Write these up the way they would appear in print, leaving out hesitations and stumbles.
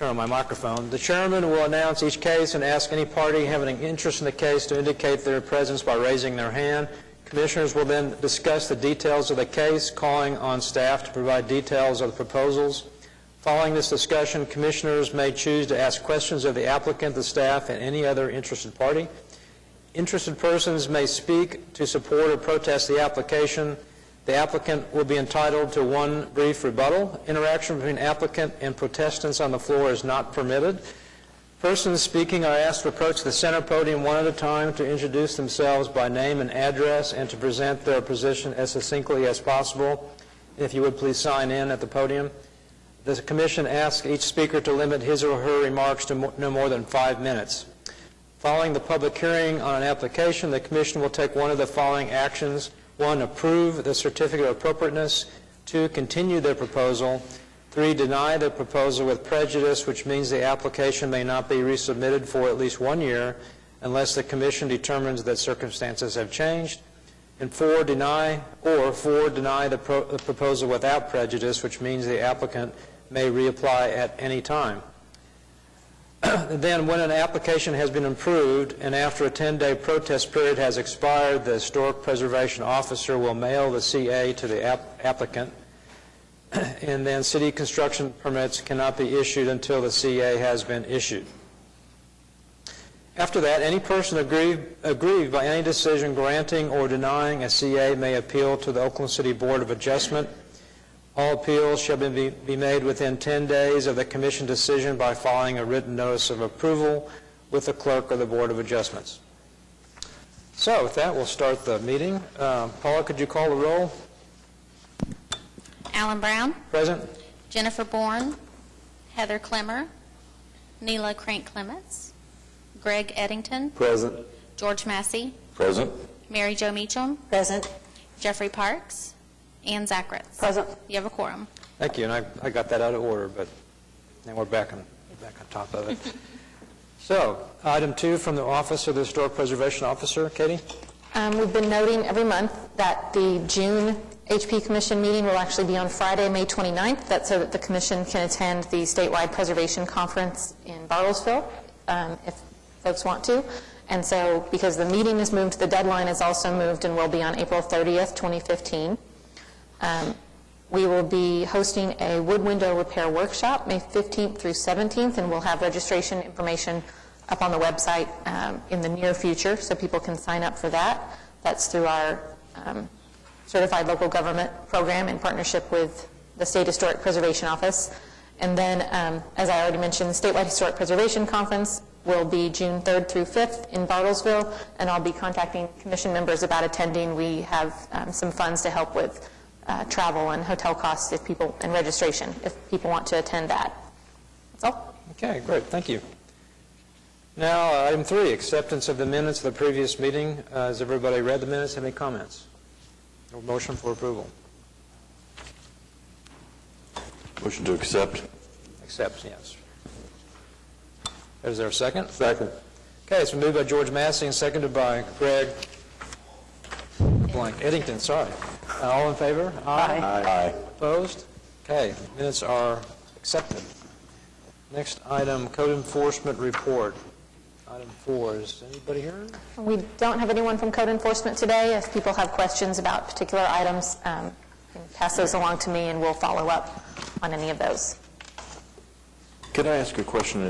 turn on my microphone. The chairman will announce each case and ask any party having an interest in the case to indicate their presence by raising their hand. Commissioners will then discuss the details of the case, calling on staff to provide details of the proposals. Following this discussion, commissioners may choose to ask questions of the applicant, the staff, and any other interested party. Interested persons may speak to support or protest the application. The applicant will be entitled to one brief rebuttal. Interaction between applicant and protestants on the floor is not permitted. Persons speaking are asked to approach the center podium one at a time to introduce themselves by name and address and to present their position as succinctly as possible. If you would please sign in at the podium. The commission asks each speaker to limit his or her remarks to no more than 5 minutes. Following the public hearing on an application, the commission will take one of the following actions. 1, approve the certificate of appropriateness. 2, continue their proposal. 3, deny the proposal with prejudice, which means the application may not be resubmitted for at least 1 year unless the commission determines that circumstances have changed. And 4, deny the proposal without prejudice, which means the applicant may reapply at any time. Then, when an application has been approved and after a 10-day protest period has expired, the Historic Preservation Officer will mail the CA to the applicant, and then city construction permits cannot be issued until the CA has been issued. After that, any person aggrieved by any decision granting or denying a CA may appeal to the Oklahoma City Board of Adjustment. All appeals shall be made within 10 days of the commission decision by filing a written notice of approval with the clerk of the Board of Adjustments. So with that, we'll start the meeting. Paula, could you call the roll? Alan Brown. Present. Jennifer Bourne. Heather Clemmer. Neela Crank-Clements. Greg Eddington. Present. George Massey. Present. Mary Jo Meacham. Present. Jeffrey Parks. And Zach Ritz. Present. You have a quorum. Thank you, and I got that out of order, but now we're back on top of it. So, item 2 from the Office of the Historic Preservation Officer. Katie? We've been noting every month that the June HP Commission meeting will actually be on Friday, May 29th. That's so that the Commission can attend the statewide preservation conference in Bartlesville, if folks want to. And so, because the meeting is moved, the deadline is also moved and will be on April 30th, 2015. We will be hosting a wood window repair workshop May 15th through 17th, and we'll have registration information up on the website in the near future, so people can sign up for that. That's through our Certified Local Government program in partnership with the State Historic Preservation Office. And then, as I already mentioned, the Statewide Historic Preservation Conference will be June 3rd through 5th in Bartlesville, and I'll be contacting commission members about attending. We have some funds to help with travel and hotel costs and registration if people want to attend that. That's all. Okay, great. Thank you. Now, item 3, acceptance of the minutes of the previous meeting. Has everybody read the minutes? Have any comments? No motion for approval. Motion to accept. Accept, yes. Is there a second? Second. Okay, it's been moved by George Massey and seconded by Greg Eddington. Sorry. All in favor? Aye. Aye. Opposed? Okay, minutes are accepted. Next item, code enforcement report. Item 4, is anybody here? We don't have anyone from code enforcement today. If people have questions about particular items, you can pass those along to me and we'll follow up on any of those. Could I ask a question?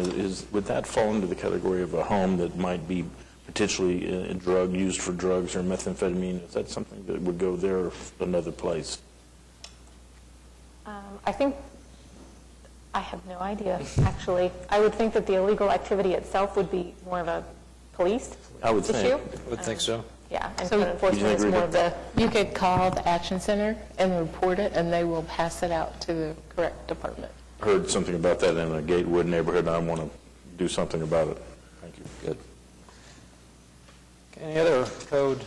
Would that fall into the category of a home that might be potentially used for drugs or methamphetamine? Is that something that would go there or another place? I think, I have no idea, actually. I would think that the illegal activity itself would be more of a police I would issue. think. I would think so. Yeah, and So code enforcement is agree more with of the, you could call the Action Center and report it, and they will pass it out to the correct department. I heard something about that in a Gatewood neighborhood, and I want to do something about it. Thank you. Good. Okay, any other code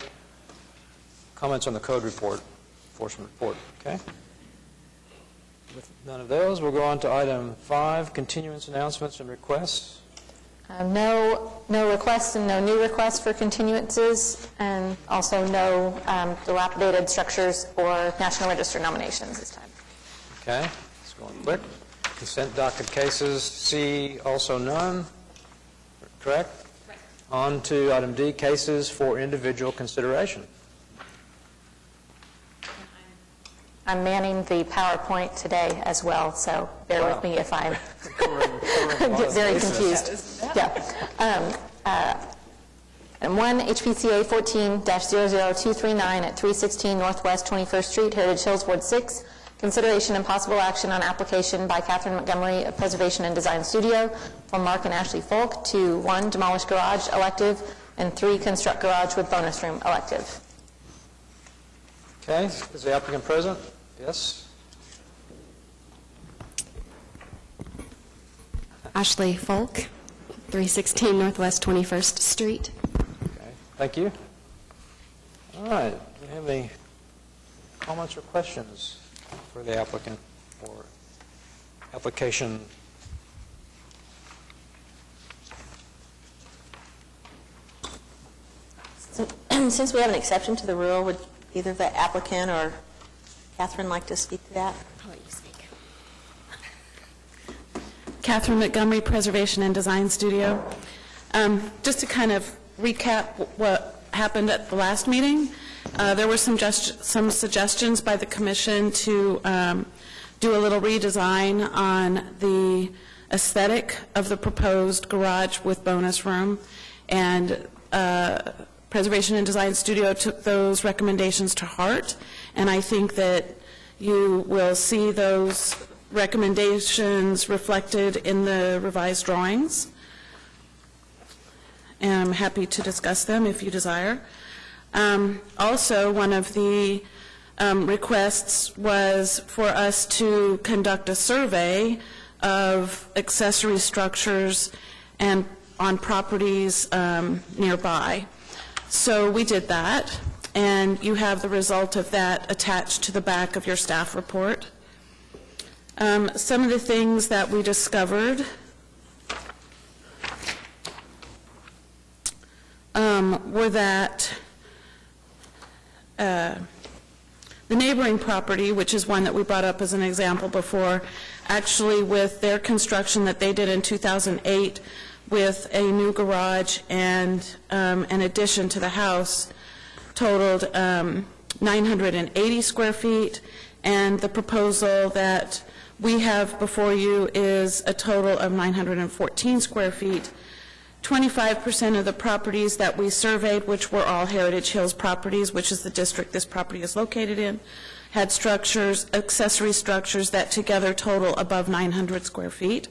comments on the code report, enforcement report? Okay. With none of those, we'll go on to item 5, continuance announcements and requests. no requests and no new requests for continuances, and also no dilapidated structures or National Register nominations this time. Okay, let's go on quick. Consent docket cases, C, also none, correct? Correct. On to item D, cases for individual consideration. I'm manning the PowerPoint today as well, so bear with me if I get very confused. Yeah. And 1, HPCA 14-00239 at 316 Northwest 21st Street, Heritage Hills, Ward 6. Consideration and possible action on application by Catherine Montgomery of Preservation and Design Studio for Mark and Ashley Folk to 1, demolish garage, elective, and 3, construct garage with bonus room, elective. Okay, is the applicant present? Yes. Ashley Folk, 316 Northwest 21st Street. Okay, thank you. All right, do you have any comments or questions for the applicant or application? Since we have an exception to the rule, would either the applicant or Catherine like to speak to that? I'll let you speak. Catherine Montgomery, Preservation and Design Studio. Just to kind of recap what happened at the last meeting, there were some suggestions by the commission to do a little redesign on the aesthetic of the proposed garage with bonus room, and Preservation and Design Studio took those recommendations to heart, and I think that you will see those recommendations reflected in the revised drawings. And I'm happy to discuss them if you desire. Also, one of the requests was for us to conduct a survey of accessory structures and on properties nearby. So we did that, and you have the result of that attached to the back of your staff report. Some of the things that we discovered were that the neighboring property, which is one that we brought up as an example before, actually with their construction that they did in 2008 with a new garage and an addition to the house, totaled 980 square feet, and the proposal that we have before you is a total of 914 square feet. 25% of the properties that we surveyed, which were all Heritage Hills properties, which is the district this property is located in, had structures, accessory structures that together total above 900 square feet.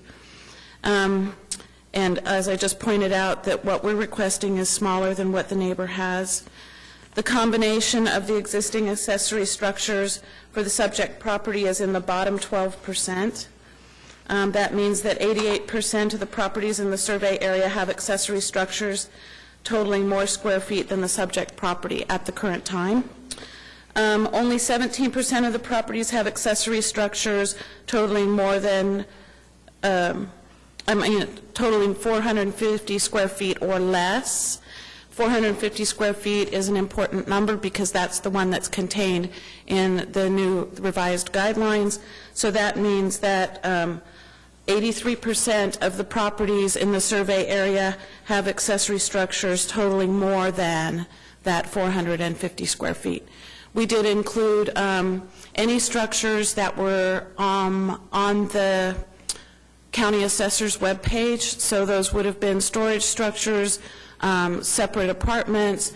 And as I just pointed out, that what we're requesting is smaller than what the neighbor has. The combination of the existing accessory structures for the subject property is in the bottom 12%. That means that 88% of the properties in the survey area have accessory structures totaling more square feet than the subject property at the current time. Only 17% of the properties have accessory structures totaling more than, totaling 450 square feet or less. 450 square feet is an important number because that's the one that's contained in the new revised guidelines. So that means that 83% of the properties in the survey area have accessory structures totaling more than that 450 square feet. We did include any structures that were on the county assessor's webpage, so those would have been storage structures, separate apartments,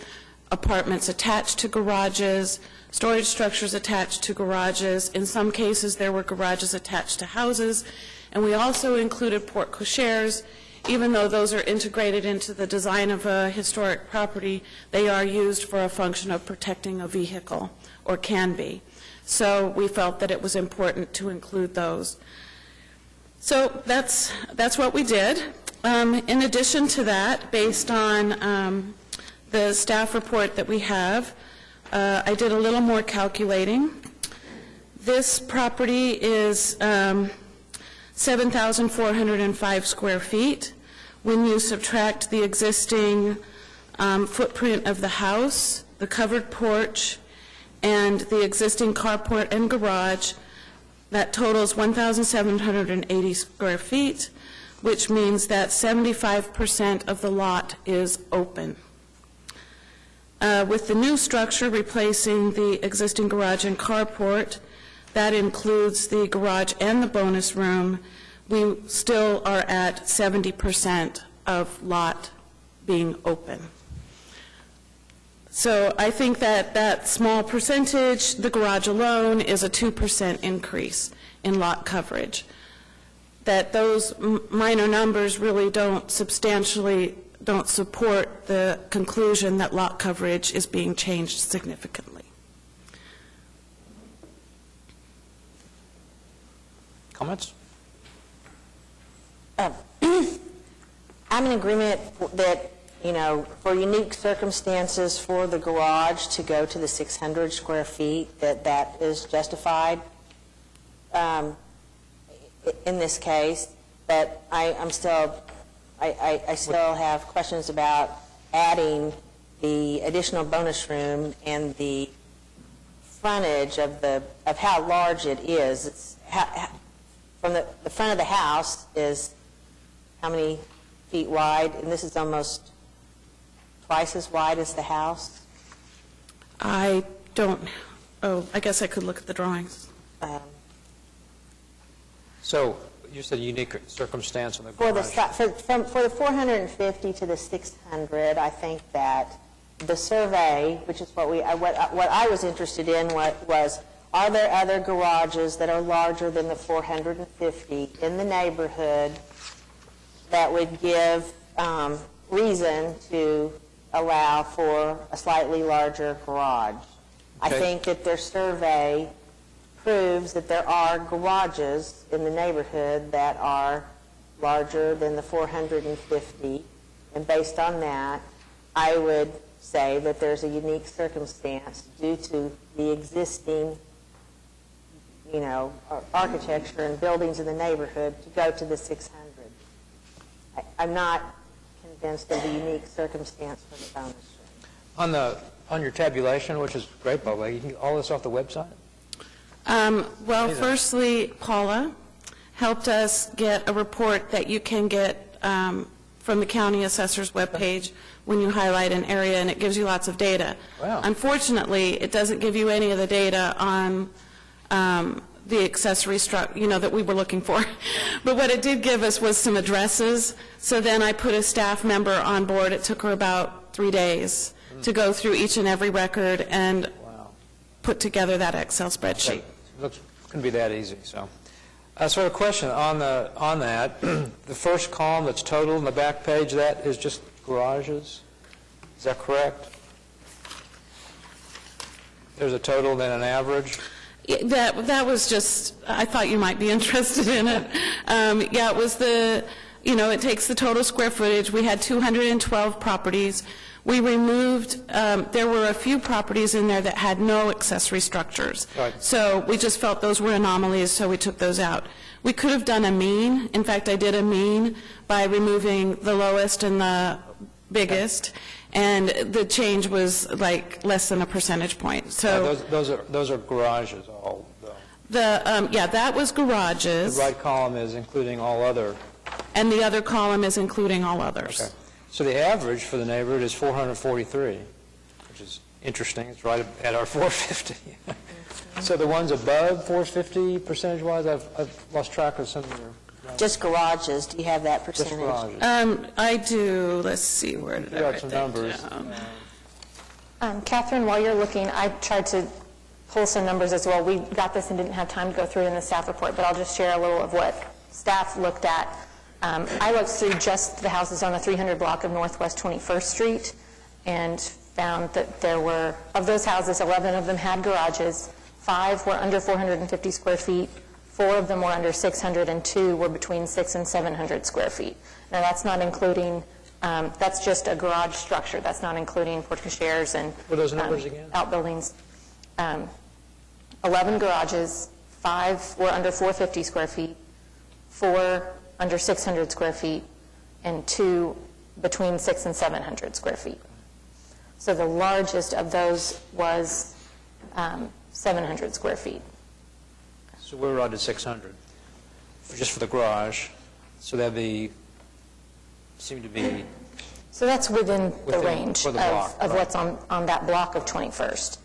apartments attached to garages, storage structures attached to garages. In some cases, there were garages attached to houses, and we also included porte cocheres. Even though those are integrated into the design of a historic property, they are used for a function of protecting a vehicle, or can be. So we felt that it was important to include those. So that's what we did. In addition to that, based on the staff report that we have, I did a little more calculating. This property is 7,405 square feet. When you subtract the existing footprint of the house, the covered porch, and the existing carport and garage, That totals 1,780 square feet, which means that 75% of the lot is open. With the new structure replacing the existing garage and carport, that includes the garage and the bonus room, we still are at 70% of lot being open. So I think that that small percentage, the garage alone, is a 2% increase in lot coverage. That those minor numbers really don't support the conclusion that lot coverage is being changed significantly. Comments? I'm in agreement that, for unique circumstances for the garage to go to the 600 square feet, that is justified in this case. But I still have questions about adding the additional bonus room and the frontage of how large it is. It's from the front of the house is how many feet wide, and this is almost twice as wide as the house. I guess I could look at the drawings. So you said unique circumstance on the For the garage. for the 450 to the 600, I think that the survey, which is what I was interested in, was are there other garages that are larger than the 450 in the neighborhood that would give reason to allow for a slightly larger garage? I Okay. think that their survey proves that there are garages in the neighborhood that are larger than the 450, and based on that, I would say that there's a unique circumstance due to the existing, architecture and buildings in the neighborhood to go to the 600. I'm not convinced of the unique circumstance for the bonus room. On your tabulation, which is great, by the way, you can get all this off the website? Firstly, Paula helped us get a report that you can get from the county assessor's webpage when you highlight an area, and it gives you lots of data. Wow. Unfortunately, it doesn't give you any of the data on the accessory structure, that we were looking for. But what it did give us was some addresses. So then I put a staff member on board. It took her about 3 days to go through each and every record and put together that Excel spreadsheet. Couldn't be that easy, so. So a question on that. The first column that's total in the back page, that is just garages? Is that correct? There's a total, then an average? That was just, I thought you might be interested in it. It was it takes the total square footage. We had 212 properties. We removed, there were a few properties in there that had no accessory structures. Right. So we just felt those were anomalies, so we took those out. We could have done a mean. In fact, I did a mean by removing the lowest and the biggest, and the change was like less than a percentage point. So Those are garages, all, though. that was The garages, right column is including all other. and the other column is including all others. Okay. So the average for the neighborhood is 443, which is interesting. It's right at our 450. So the ones above 450 percentage-wise, I've lost track of some of your. Just garages, do you have that Just percentage? garages. I do, let's see, where did I You got write some that numbers. down? Catherine, while you're looking, I tried to pull some numbers as well. We got this and didn't have time to go through it in the staff report, but I'll just share a little of what staff looked at. I looked through just the houses on the 300 block of Northwest 21st Street and found that there were, of those houses, 11 of them had garages, 5 were under 450 square feet, 4 of them were under 600, and 2 were between 600 and 700 square feet. Now, that's not including, that's just a garage structure. That's not including porte cocheres and What are those numbers again? outbuildings. 11 garages, 5 were under 450 square feet, 4 under 600 square feet, and 2 between 600 and 700 square feet. So the largest of those was 700 square feet. So we're right at 600, just for the garage. So that'd be, seem to be, So that's within the Within- range for the block, of right. what's on that block of 21st.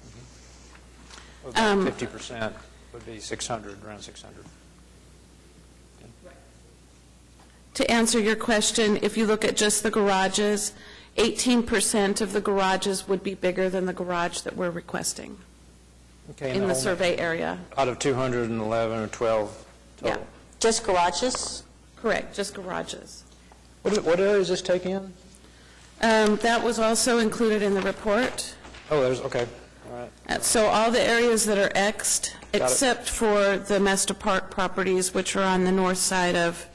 about 50% would be 600, around 600. To answer your question, if you look at just the garages, 18% of the garages would be bigger than the garage that we're requesting Okay, in the whole- survey area. Out of 211 or 12 Yeah, total. Just garages? correct, just garages. What area is this taking in? That was also included in the report. Oh, there's, okay, all right. So all the areas that are Xed, it. except for the Mesta Park properties, which are on the north side of,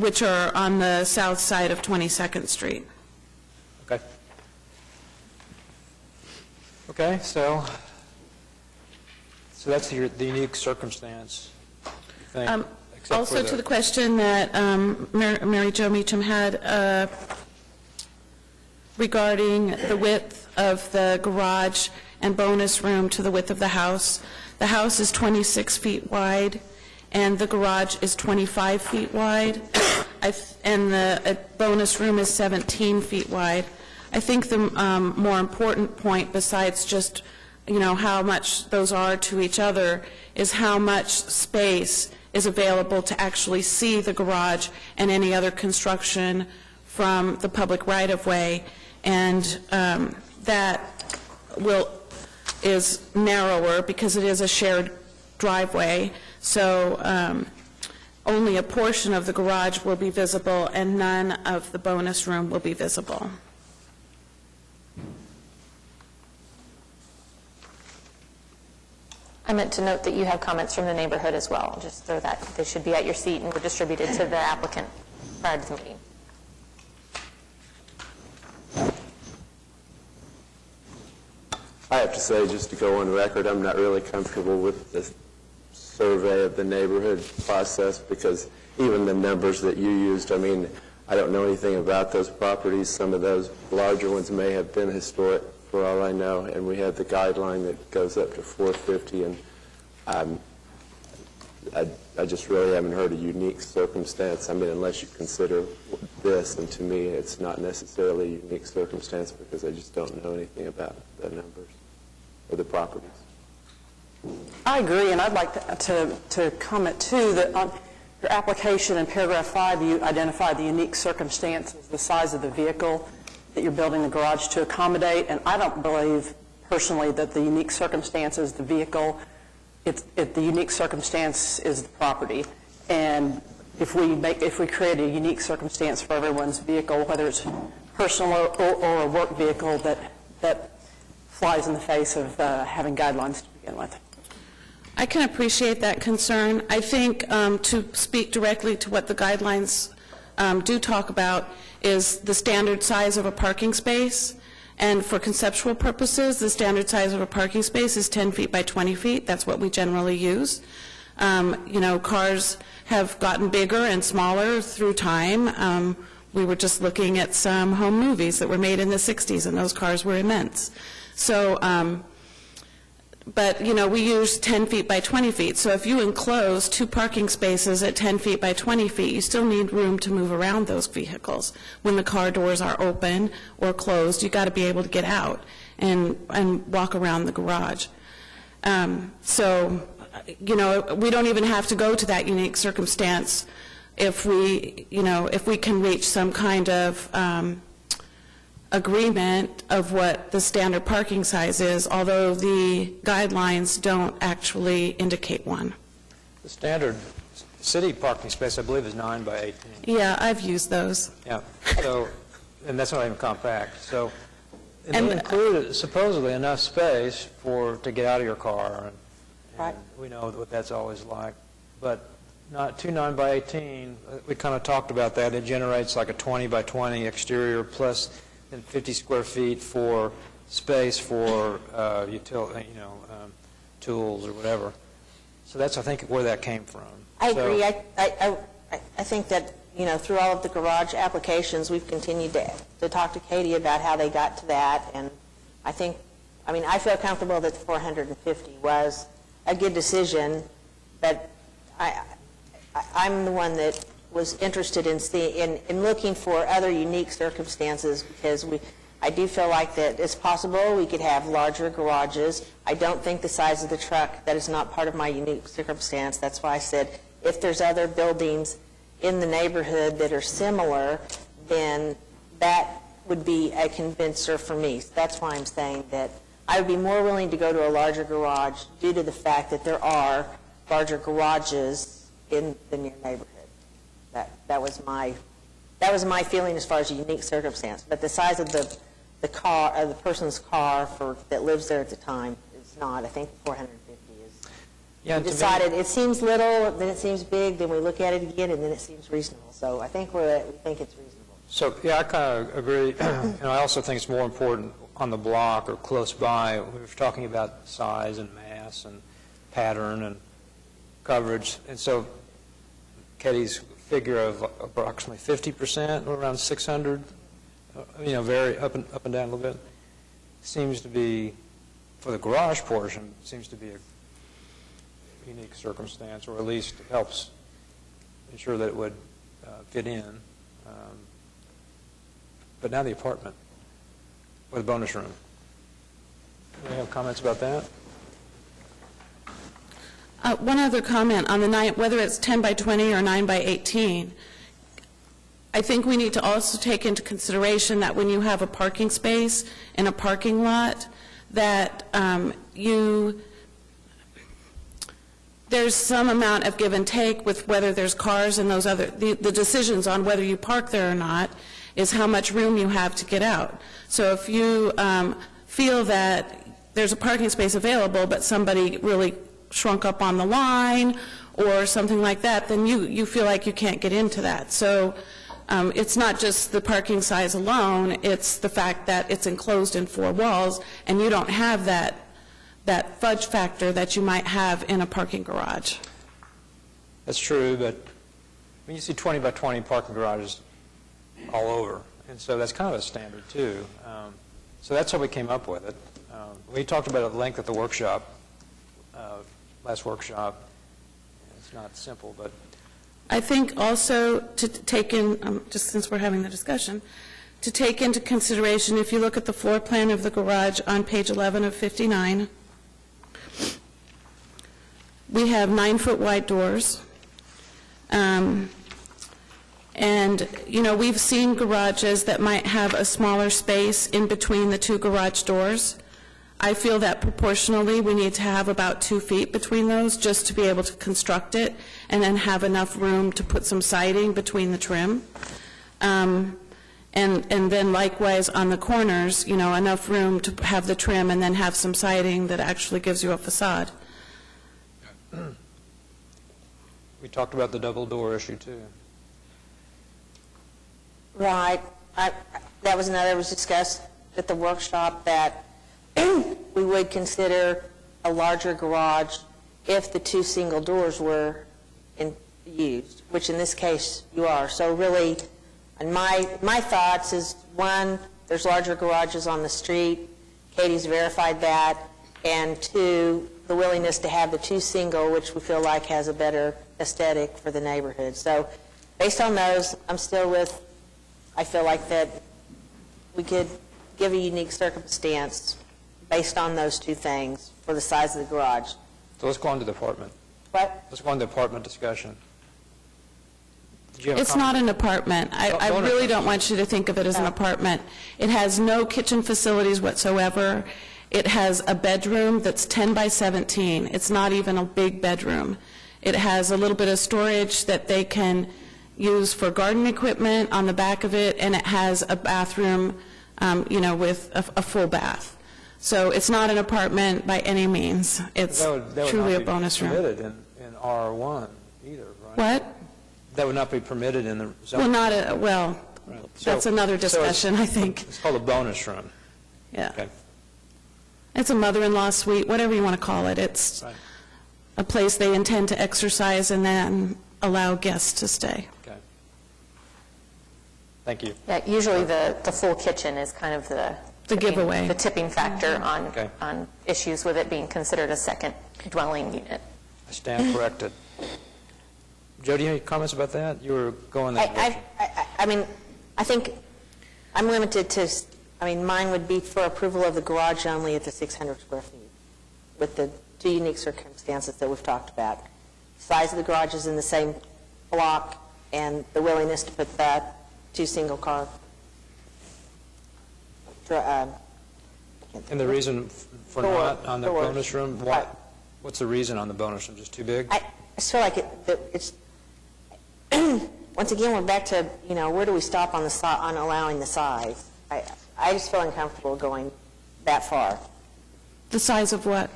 which are on the south side of 22nd Street. Okay. Okay, so that's the unique circumstance, you think, except for Also to the question that Mary Jo Meacham had regarding the width of the garage and bonus room to the width of the house. The house is 26 feet wide, and the garage is 25 feet wide, and the bonus room is 17 feet wide. I think the more important point, besides just, how much those are to each other, is how much space is available to actually see the garage and any other construction from the public right-of-way, and that is narrower because it is a shared driveway, so only a portion of the garage will be visible and none of the bonus room will be visible. I meant to note that you have comments from the neighborhood as well, just so that they should be at your seat and were distributed to the applicant prior to the meeting. I have to say, just to go on record, I'm not really comfortable with the survey of the neighborhood process, because even the numbers that you used, I don't know anything about those properties. Some of those larger ones may have been historic, for all I know, and we have the guideline that goes up to 450, and I just really haven't heard a unique circumstance. Unless you consider this, and to me, it's not necessarily a unique circumstance because I just don't know anything about the numbers or the properties. I agree, and I'd like to comment, too, that on your application in paragraph 5, you identify the unique circumstances, the size of the vehicle that you're building the garage to accommodate, and I don't believe, personally, that the unique circumstance is the vehicle. The unique circumstance is the property, and if we create a unique circumstance for everyone's vehicle, whether it's personal or a work vehicle, that flies in the face of having guidelines to begin with. I can appreciate that concern. I think to speak directly to what the guidelines do talk about is the standard size of a parking space. And for conceptual purposes, the standard size of a parking space is 10 feet by 20 feet. That's what we generally use. Cars have gotten bigger and smaller through time. We were just looking at some home movies that were made in the 60s, and those cars were immense. So, but we use 10 feet by 20 feet. So if you enclose 2 parking spaces at 10 feet by 20 feet, you still need room to move around those vehicles. When the car doors are open or closed, you've got to be able to get out and walk around the garage. So, we don't even have to go to that unique circumstance if we can reach some kind of agreement of what the standard parking size is, although the guidelines don't actually indicate one. The standard city parking space, I believe, is 9 by 18. Yeah, I've used those. Yeah, so, and that's not even compact, so, and they include supposedly enough space to get out of your car, and Right. we know what that's always like, but not 2 9 by 18, we kind of talked about that, it generates like a 20 by 20 exterior plus then 50 square feet for space for tools or whatever. So that's, I think, where that came from. I agree. I think that, through all of the garage applications, we've continued to talk to Katie about how they got to that, and I think I mean, I feel comfortable that the 450 was a good decision, but I'm the one that was interested in looking for other unique circumstances, because I do feel like that it's possible we could have larger garages. I don't think the size of the truck, that is not part of my unique circumstance. That's why I said if there's other buildings in the neighborhood that are similar, then that would be a convincer for me. So that's why I'm saying that I would be more willing to go to a larger garage due to the fact that there are larger garages in the near neighborhood. That was my feeling as far as a unique circumstance. But the size of the car, of the person's car that lives there at the time is not. I think 450 is. Yeah, We decided it seems little, then it seems big, then we look at it again, and then it seems reasonable. So I think we think it's reasonable. So, yeah, I kind of agree. And I also think it's more important on the block or close by. We were talking about size and mass and pattern and coverage. And so Katie's figure of approximately 50%, or around 600, vary up and down a little bit, seems to be, for the garage portion, seems to be a unique circumstance, or at least helps ensure that it would fit in. But now the apartment with a bonus room. Any have comments about that? One other comment on whether it's 10 by 20 or 9 by 18. I think we need to also take into consideration that when you have a parking space in a parking lot, that there's some amount of give and take with whether there's cars and those other, the decisions on whether you park there or not is how much room you have to get out. So if you feel that there's a parking space available, but somebody really shrunk up on the line or something like that, then you feel like you can't get into that. So it's not just the parking size alone, it's the fact that it's enclosed in 4 walls, and you don't have that fudge factor that you might have in a parking garage. That's true, but when you see 20 by 20 parking garages all over, and so that's kind of a standard too. So that's how we came up with it. We talked about it at length at the workshop, last workshop. It's not simple, but I think also to take in, just since we're having the discussion, to take into consideration, if you look at the floor plan of the garage on page 11 of 59, we have 9-foot wide doors. And, we've seen garages that might have a smaller space in between the 2 garage doors. I feel that proportionally we need to have about 2 feet between those just to be able to construct it and then have enough room to put some siding between the trim. And then likewise on the corners, enough room to have the trim and then have some siding that actually gives you a facade. we talked about the double door issue too. Right. That was discussed at the workshop, that we would consider a larger garage if the 2 single doors were used, which in this case you are. So really, and my thoughts is, 1, there's larger garages on the street. Katie's verified that. And 2, the willingness to have the 2 single, which we feel like has a better aesthetic for the neighborhood. So based on those, I'm still with, I feel like that we could give a unique circumstance based on those 2 things for the size of the garage. So let's go on to the apartment. What? Let's go on to the apartment discussion. Did you have a It's comment? not an apartment. I really don't want you to think of it as an apartment. It has no kitchen facilities whatsoever. It has a bedroom that's 10 by 17. It's not even a big bedroom. It has a little bit of storage that they can use for garden equipment on the back of it, and it has a bathroom, with a full bath. So it's not an apartment by any means. It's That would truly a not be bonus room. permitted in R1 either, right? What? That would not be permitted in the Well, zone. Right. that's another discussion, I think. It's called a bonus room. Yeah. Okay. It's a mother-in-law suite, whatever you want to call it. It's Right. a place they intend to exercise and then allow guests to stay. Okay. Thank you. Yeah, usually the full kitchen is kind of the giveaway. The tipping factor Okay. on issues with it being considered a second dwelling unit. I stand corrected. Joe, do you have any comments about that? You were going that direction. I mean, I think I'm limited to, I mean, mine would be for approval of the garage only at the 600 square feet, with the two unique circumstances that we've talked about. Size of the garage is in the same block, and the willingness to put that two single-car. And the reason for Door- not on the doors. bonus room, what's the reason on the bonus room? Just too big? I just feel like it's, once again, we're back to, you know, where do we stop on on allowing the size? I just feel uncomfortable going that far. The size of what?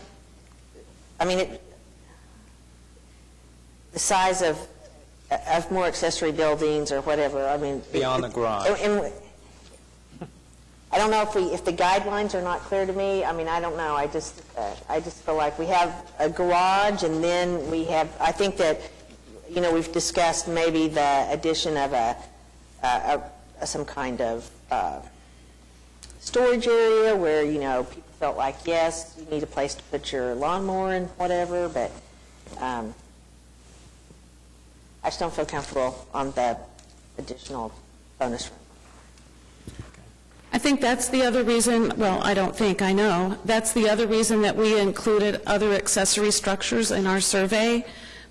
I mean, the size of more accessory buildings or whatever, I mean. Beyond the garage. And I don't know if the guidelines are not clear to me. I mean, I don't know. I just feel like we have a garage, and then we have, I think that, you know, we've discussed maybe the addition of some kind of storage area where, you know, people felt like, yes, you need a place to put your lawnmower and whatever, but I just don't feel comfortable on the additional bonus room. I think that's the other reason, well, I don't think, I know, that's the other reason that we included other accessory structures in our survey,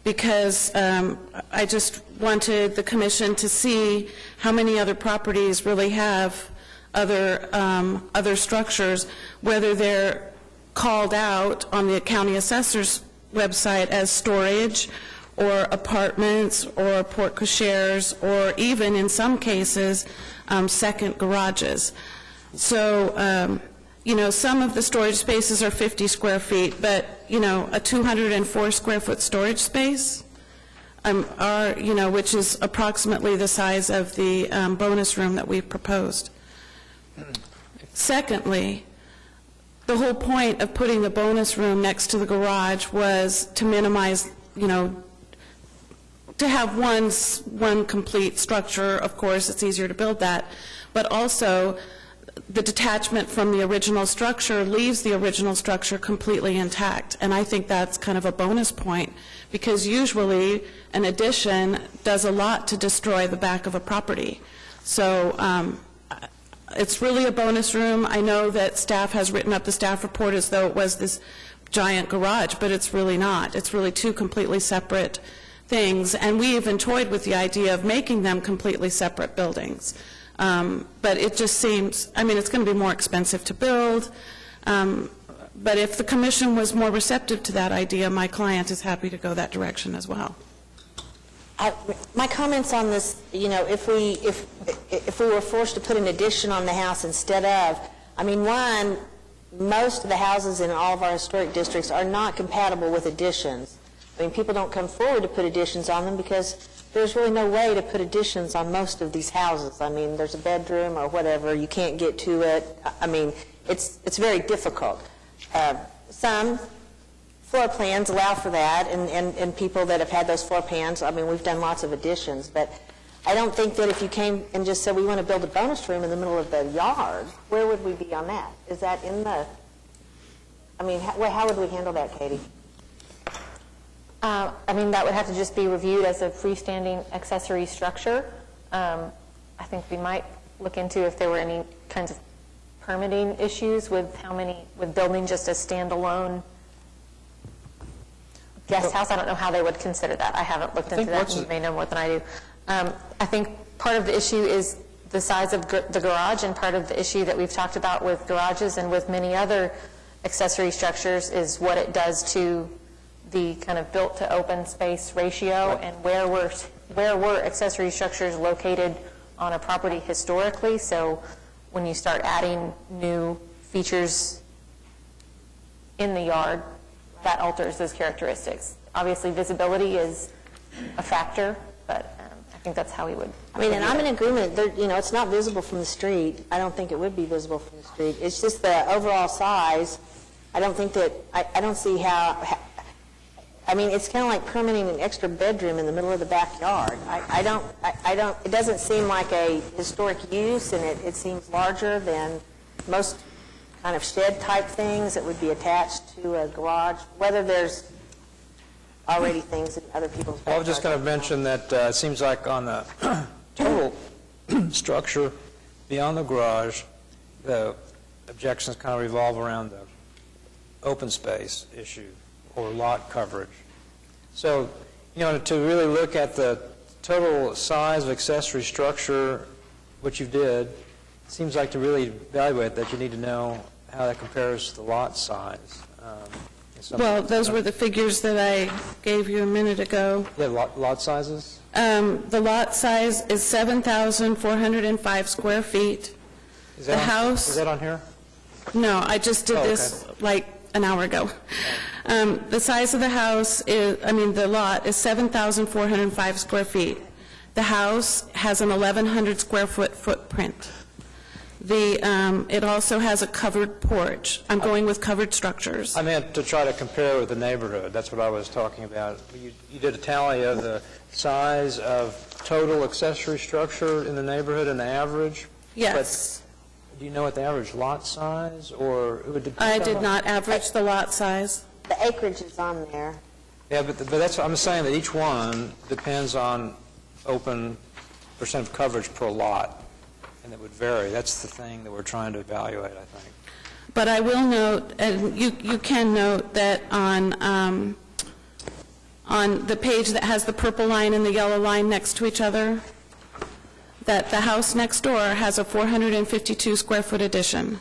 because I just wanted the commission to see how many other properties really have other structures, whether they're called out on the county assessor's website as storage, or apartments, or porte cocheres, or even, in some cases, second garages. So, you know, some of the storage spaces are 50 square feet, but, you know, a 204 square foot storage space, you know, which is approximately the size of the bonus room that we've proposed. Secondly, the whole point of putting the bonus room next to the garage was to minimize, you know, to have one complete structure. Of course, it's easier to build that, but also the detachment from the original structure leaves the original structure completely intact, and I think that's kind of a bonus point, because usually an addition does a lot to destroy the back of a property. So it's really a bonus room. I know that staff has written up the staff report as though it was this giant garage, but it's really not. It's really two completely separate things, and we even toyed with the idea of making them completely separate buildings. But it just seems, I mean, it's going to be more expensive to build, but if the commission was more receptive to that idea, my client is happy to go that direction as well. My comments on this, you know, if we were forced to put an addition on the house instead of, I mean, one, most of the houses in all of our historic districts are not compatible with additions. I mean, people don't come forward to put additions on them because there's really no way to put additions on most of these houses. I mean, there's a bedroom or whatever, you can't get to it. I mean, it's very difficult. Some floor plans allow for that, and people that have had those floor plans, I mean, we've done lots of additions, but I don't think that if you came and just said we want to build a bonus room in the middle of the yard, where would we be on that? Is that in the, I mean, how would we handle that, Katie? I mean, that would have to just be reviewed as a freestanding accessory structure. I think we might look into if there were any kinds of permitting issues with with building just a standalone guest house. I don't know how they would consider that. I haven't looked into that, and you may know more than I do. I think part of the issue is the size of the garage, and part of the issue that we've talked about with garages and with many other accessory structures is what it does to the kind of built to open space ratio, and where were accessory structures located on a property historically. So when you start adding new features in the yard, that alters those characteristics. Obviously, visibility is a factor, but I think that's how we would. I mean, and I'm in agreement, you know, it's not visible from the street. I don't think it would be visible from the street. It's just the overall size. I don't think that, I don't see how, I mean, it's kind of like permitting an extra bedroom in the middle of the backyard. I don't, it doesn't seem like a historic use, and it seems larger than most kind of shed-type things that would be attached to a garage, whether there's already things in other people's backyards. I was just going to mention that it seems like on the total structure beyond the garage, the objections kind of revolve around the open space issue or lot coverage. So, to really look at the total size of accessory structure, which you did, it seems like to really evaluate that you need to know how that compares to the lot size. Well, those were the figures that I gave you a minute ago. Yeah, lot sizes? The lot size is 7,405 square feet. Is The that house... Is that on here? No, I just did Oh, this like an hour ago. The size of the house is, the lot is 7,405 square feet. The house has an 1,100 square foot footprint. It also has a covered porch. I'm going with covered structures. I meant to try to compare with the neighborhood. That's what I was talking about. You did a tally of the size of total accessory structure in the neighborhood and the average? Yes. But do you know what the average lot size, or it would depend I on- did not average the lot size. The acreage is on there. Yeah, but that's, I'm saying that each one depends on open percent of coverage per lot, and it would vary. That's the thing that we're trying to evaluate, I think. But I will note, and you can note that on the page that has the purple line and the yellow line next to each other, that the house next door has a 452 square foot addition,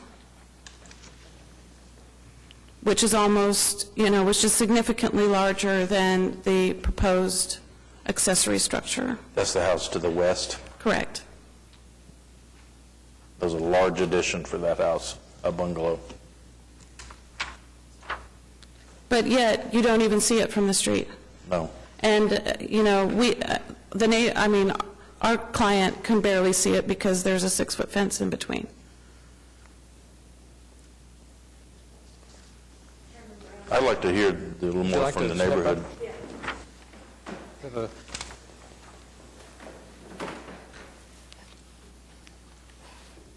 which is almost, which is significantly larger than the proposed accessory structure. That's the house to the west. Correct. There's a large addition for that house, a bungalow. But yet, you don't even see it from the street. No. And, our client can barely see it because there's a 6-foot fence in between. I'd like to hear a little Would you more like from to the step up? neighborhood. Have a-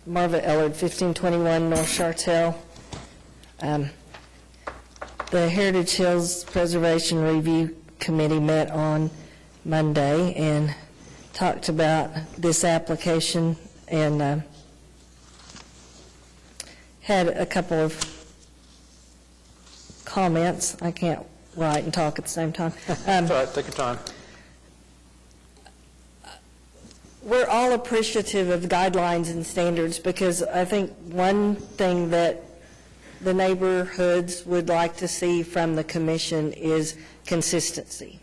Marva Ellard, 1521 North Chartel. The Heritage Hills Preservation Review Committee met on Monday and talked about this application and had a couple of comments. I can't write and talk at the same time. It's all right, take your time. We're all appreciative of guidelines and standards because I think one thing that the neighborhoods would like to see from the commission is consistency.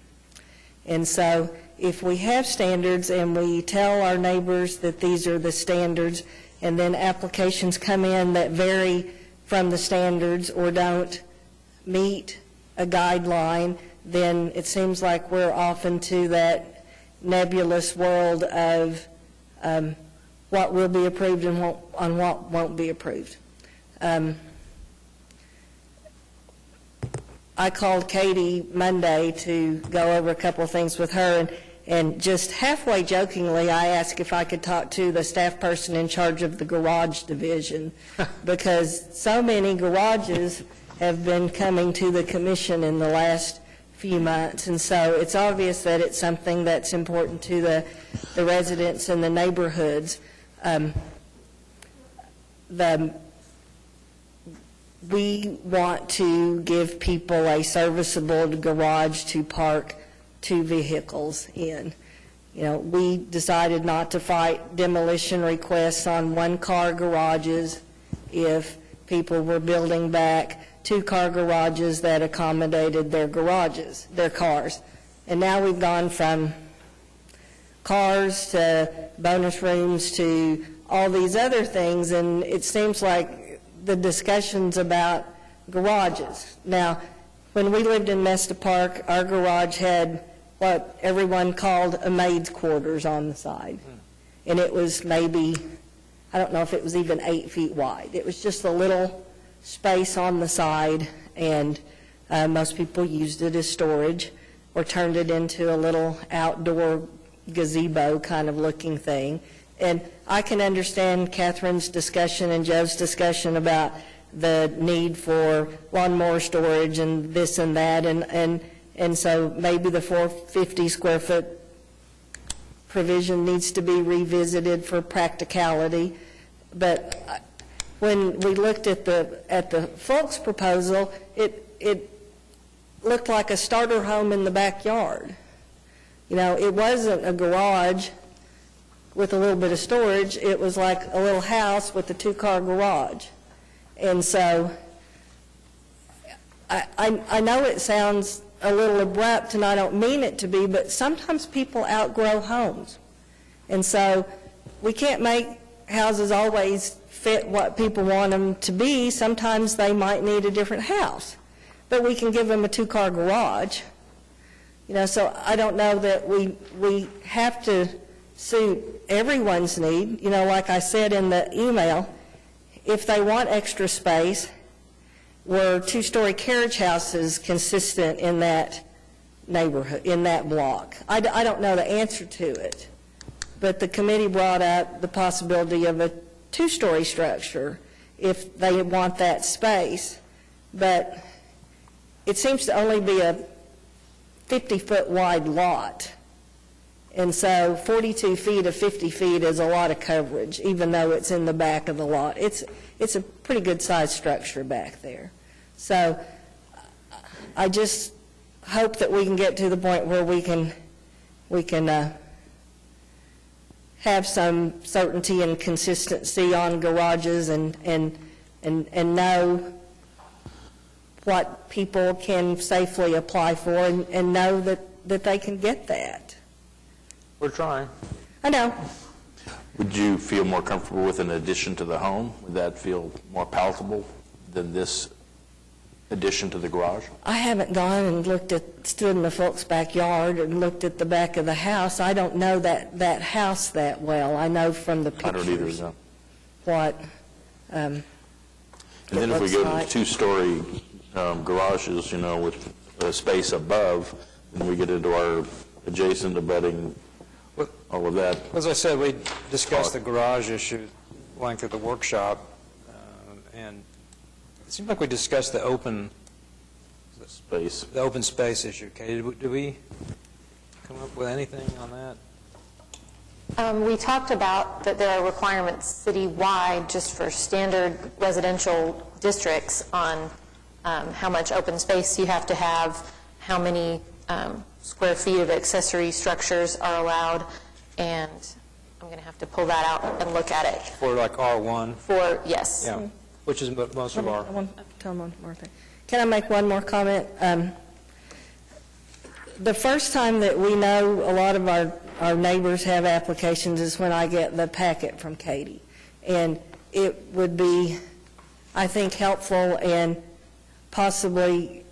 And so if we have standards and we tell our neighbors that these are the standards and then applications come in that vary from the standards or don't meet a guideline, then it seems like we're off into that nebulous world of what will be approved and what won't be approved. I called Katie Monday to go over a couple of things with her, and just halfway jokingly, I asked if I could talk to the staff person in charge of the garage division, because so many garages have been coming to the commission in the last few months, and so it's obvious that it's something that's important to the residents and the neighborhoods. We want to give people a serviceable garage to park 2 vehicles in. We decided not to fight demolition requests on 1-car garages if people were building back 2-car garages that accommodated their cars. And now we've gone from cars to bonus rooms to all these other things, and it seems like the discussions about garages. Now, when we lived in Mesta Park, our garage had what everyone called a maid's quarters on the side. And it was maybe, I don't know if it was even 8 feet wide. It was just a little space on the side, and most people used it as storage or turned it into a little outdoor gazebo kind of looking thing. And I can understand Catherine's discussion and Joe's discussion about the need for lawnmower storage and this and that, and so maybe the 450 square foot provision needs to be revisited for practicality. But when we looked at the Folks proposal, it looked like a starter home in the backyard. You know, it wasn't a garage with a little bit of storage. It was like a little house with a two-car garage. And so I know it sounds a little abrupt, and I don't mean it to be, but sometimes people outgrow homes. And so we can't make houses always fit what people want them to be. Sometimes they might need a different house, but we can give them a two-car garage. You know, so I don't know that we have to suit everyone's need. You know, like I said in the email, if they want extra space, were two-story carriage houses consistent in that neighborhood, in that block? I don't know the answer to it, but the committee brought up the possibility of a two-story structure if they want that space, but it seems to only be a 50-foot wide lot, and so 42 feet of 50 feet is a lot of coverage, even though it's in the back of the lot. It's a pretty good-sized structure back there. So I just hope that we can get to the point where we can have some certainty and consistency on garages and know what people can safely apply for and know that they can get that. We're trying. I know. Would you feel more comfortable with an addition to the home? Would that feel more palatable than this addition to the garage? I haven't gone and stood in the folks' backyard and looked at the back of the house. I don't know that house that well. I know from the pictures. I don't either, no. What And then if we go to two-story garages, you know, with space above, then we get into our adjacent abutting, all of that. As I said, we discussed the garage issue length at the workshop, and it seemed like we discussed the open space issue. Katie, did we come up with anything on that? We talked about that there are requirements citywide just for standard residential districts on how much open space you have to have, how many square feet of accessory structures are allowed, and I'm going to have to pull that out and look at it. For like R1? For, yes. Yeah, which is most of our... I want to tell one more thing. Can I make one more comment? The first time that we know a lot of our neighbors have applications is when I get the packet from Katie. And it would be, I think, helpful and possibly,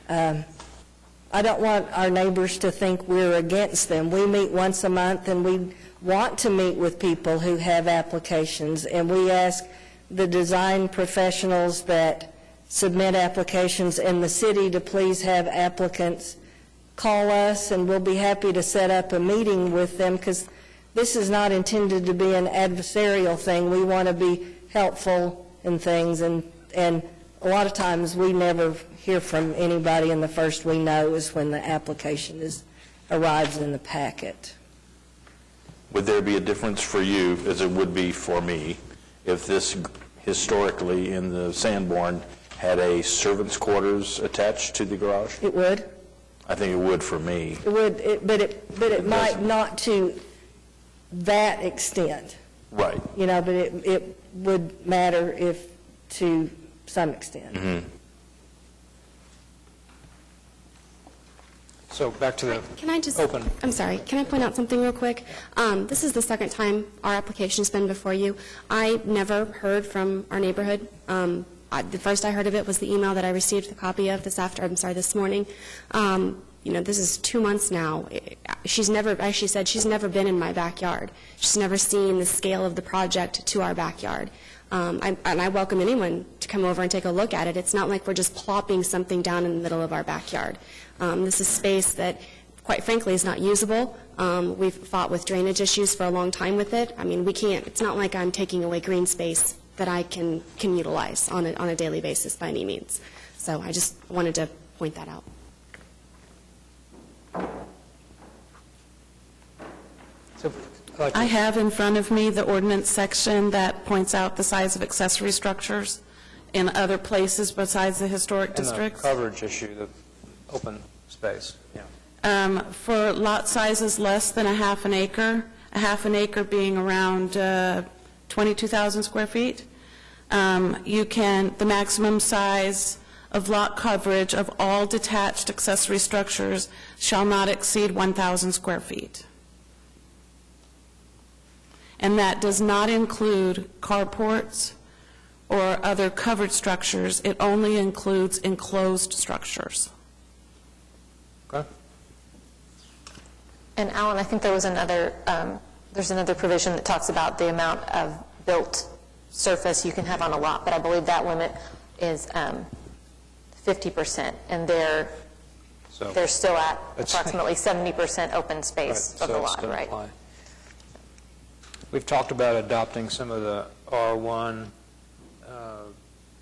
I don't want our neighbors to think we're against them. We meet once a month, and we want to meet with people who have applications, and we ask the design professionals that submit applications in the city to please have applicants call us, and we'll be happy to set up a meeting with them, because this is not intended to be an adversarial thing. We want to be helpful in things, and a lot of times we never hear from anybody, and the first we know is when the application arrives in the packet. Would there be a difference for you, as it would be for me, if this historically in the Sanborn had a servant's quarters attached to the garage? It would. I think it would for me. It would, but it might not to that extent. Right. You know, but it would matter if to some extent. Mm-hmm. So back to the Can I just, open. I'm sorry, can I point out something real quick? This is the second time our application's been before you. I never heard from our neighborhood. The first I heard of it was the email that I received the copy of this morning. You know, this is 2 months now. She's never, as she said, she's never been in my backyard. She's never seen the scale of the project to our backyard. And I welcome anyone to come over and take a look at it. It's not like we're just plopping something down in the middle of our backyard. This is space that, quite frankly, is not usable. We've fought with drainage issues for a long time with it. I mean, we can't, it's not like I'm taking away green space that I can utilize on a daily basis by any means. So I just wanted to point that out. So, like- I have in front of me the ordinance section that points out the size of accessory structures in other places besides the historic And the districts. coverage issue, the open space, yeah. For lot sizes less than a half an acre being around 22,000 square feet, the maximum size of lot coverage of all detached accessory structures shall not exceed 1,000 square feet. And that does not include carports or other covered structures. It only includes enclosed structures. Okay. And Alan, I think there was another, there's another provision that talks about the amount of built surface you can have on a lot, but I believe that limit is 50%, and they're still at That's- approximately 70% open space Right, of the so it lot, still right? apply. We've talked about adopting some of the R1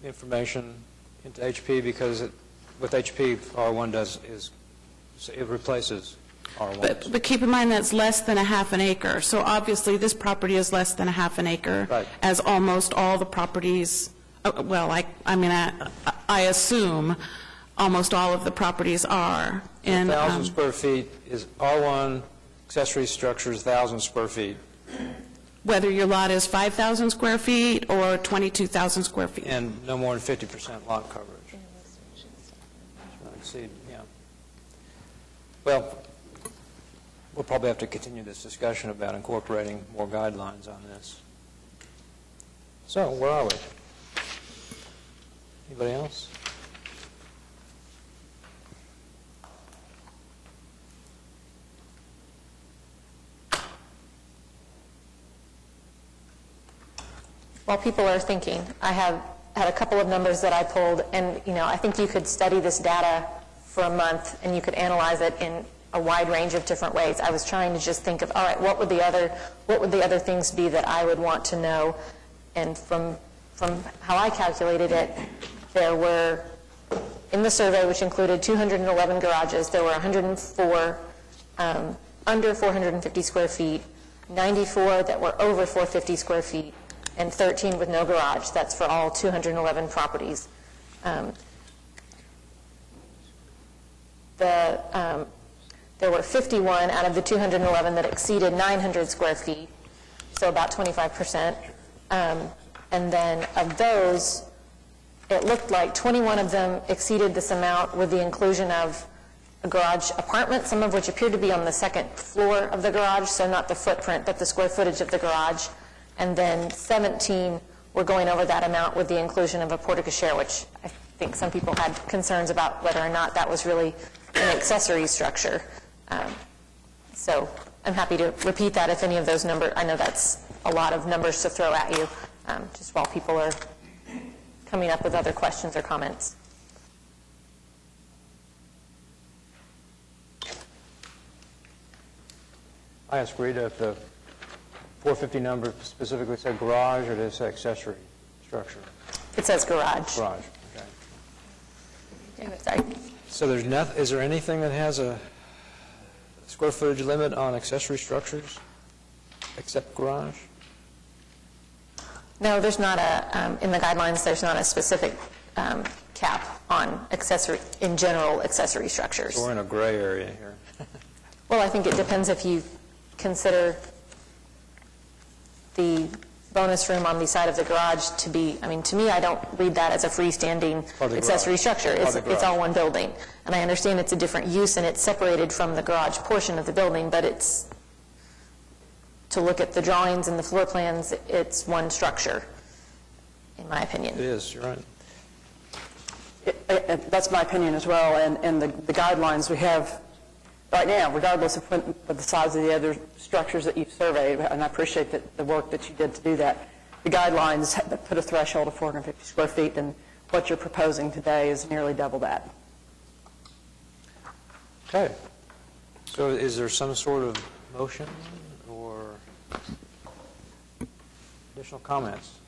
information into HP because with HP, R1 it replaces R1. But keep in mind that's less than a half an acre. So obviously, this property is less than a half an acre, Right. as almost all the properties, well, I assume almost all of the properties are. And 1,000 square feet is R1, accessory structures, 1,000 square feet, whether your lot is 5,000 square feet or 22,000 square feet. and no more than 50% lot coverage. Not exceed, yeah. Well, we'll probably have to continue this discussion about incorporating more guidelines on this. So, where are we? Anybody else? While people are thinking, I have had a couple of numbers that I pulled, and, I think you could study this data for a month, and you could analyze it in a wide range of different ways. I was trying to just think of, all right, what would the other things be that I would want to know? And from how I calculated it, there were, in the survey, which included 211 garages, there were 104 under 450 square feet, 94 that were over 450 square feet, and 13 with no garage. That's for all 211 properties. There were 51 out of the 211 that exceeded 900 square feet, so about 25%. And then of those, it looked like 21 of them exceeded this amount with the inclusion of a garage apartment, some of which appeared to be on the second floor of the garage, so not the footprint, but the square footage of the garage. And then 17 were going over that amount with the inclusion of a porte-cochere, which I think some people had concerns about whether or not that was really an accessory structure. So I'm happy to repeat that if any of those numbers, I know that's a lot of numbers to throw at you, just while people are coming up with other questions or comments. I asked Rita if the 450 number specifically said garage or did it say accessory structure? It says garage. Garage, okay. Yeah, sorry. So is there anything that has a square footage limit on accessory structures except garage? No, there's not in the guidelines, there's not a specific cap on in general, accessory structures. So we're in a gray area here. Well, I think it depends if you consider the bonus room on the side of the garage to be, to me, I don't read that as a freestanding Or the accessory garage. structure. Or the It's garage. all one building. And I understand it's a different use and it's separated from the garage portion of the building, but it's, to look at the drawings and the floor plans, it's one structure, in my opinion. It is, you're right. That's my opinion as well, and the guidelines we have right now, regardless of the size of the other structures that you've surveyed, and I appreciate the work that you did to do that, the guidelines put a threshold of 450 square feet, and what you're proposing today is nearly double that. Okay. So is there some sort of motion or additional comments?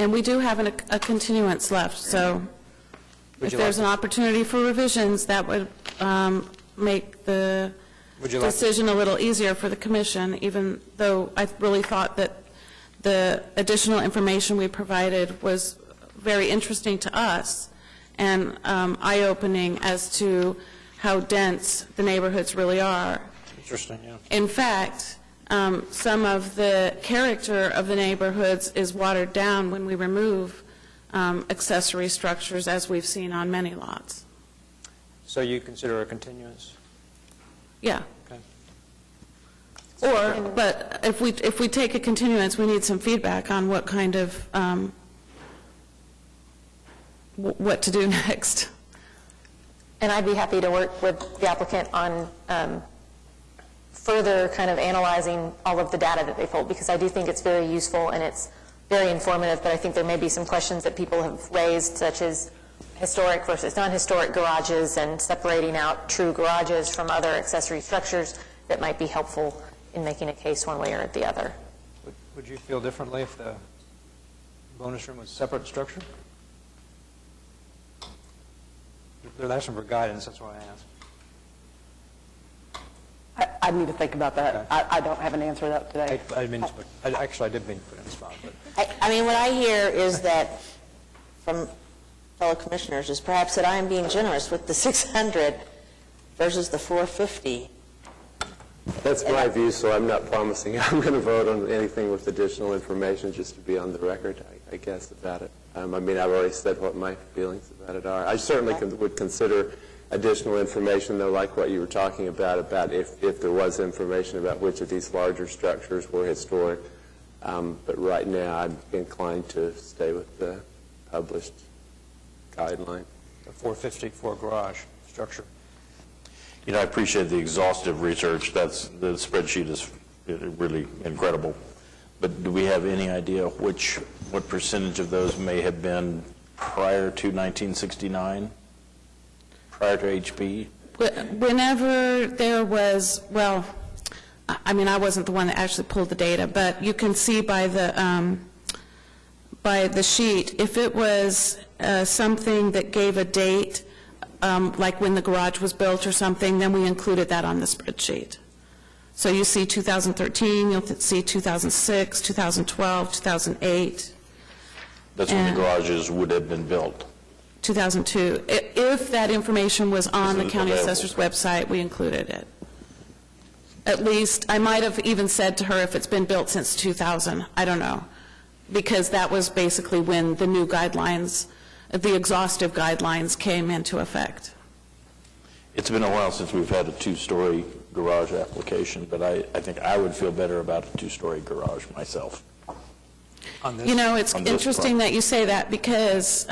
And we do have a continuance left, so if you there's like an opportunity for revisions, that would make the Would you like to- decision a little easier for the commission, even though I really thought that the additional information we provided was very interesting to us and eye-opening as to how dense the neighborhoods really are. Interesting, yeah. In fact, some of the character of the neighborhoods is watered down when we remove accessory structures, as we've seen on many lots. So you consider a continuance? Yeah. Okay. But if we take a continuance, we need some feedback on what kind of, what to do next. And I'd be happy to work with the applicant on further kind of analyzing all of the data that they pulled, because I do think it's very useful and it's very informative, but I think there may be some questions that people have raised, such as historic versus non-historic garages and separating out true garages from other accessory structures that might be helpful in making a case one way or the other. Would you feel differently if the bonus room was a separate structure? They're asking for guidance, that's why I asked. I need to think about that. Okay. I don't have an answer to that today. I did mean to put in the spot, but I mean, what I hear is that from fellow commissioners is perhaps that I am being generous with the 600 versus the 450. That's my view, so I'm not promising I'm going to vote on anything with additional information, just to be on the record, I guess, about it. I mean, I've already said what my feelings about it are. I certainly would consider additional information, though, like what you were talking about if there was information about which of these larger structures were historic. But right now, I'm inclined to stay with the published guideline. the 450 for garage structure. You know, I appreciate the exhaustive research. The spreadsheet is really incredible. But do we have any idea what percentage of those may have been prior to 1969, prior to HB? Whenever there was, well, I mean, I wasn't the one that actually pulled the data, but you can see by the sheet, if it was something that gave a date, like when the garage was built or something, then we included that on the spreadsheet. So you see 2013, you'll see 2006, 2012, 2008. That's when the garages would have been built. 2002. If that information was on the Is it county available? assessor's website, we included it. At least, I might have even said to her if it's been built since 2000, I don't know, because that was basically when the new guidelines, the exhaustive guidelines came into effect. It's been a while since we've had a two-story garage application, but I think I would feel better about a two-story garage myself. On this, You know, it's on this interesting front. that you say that because,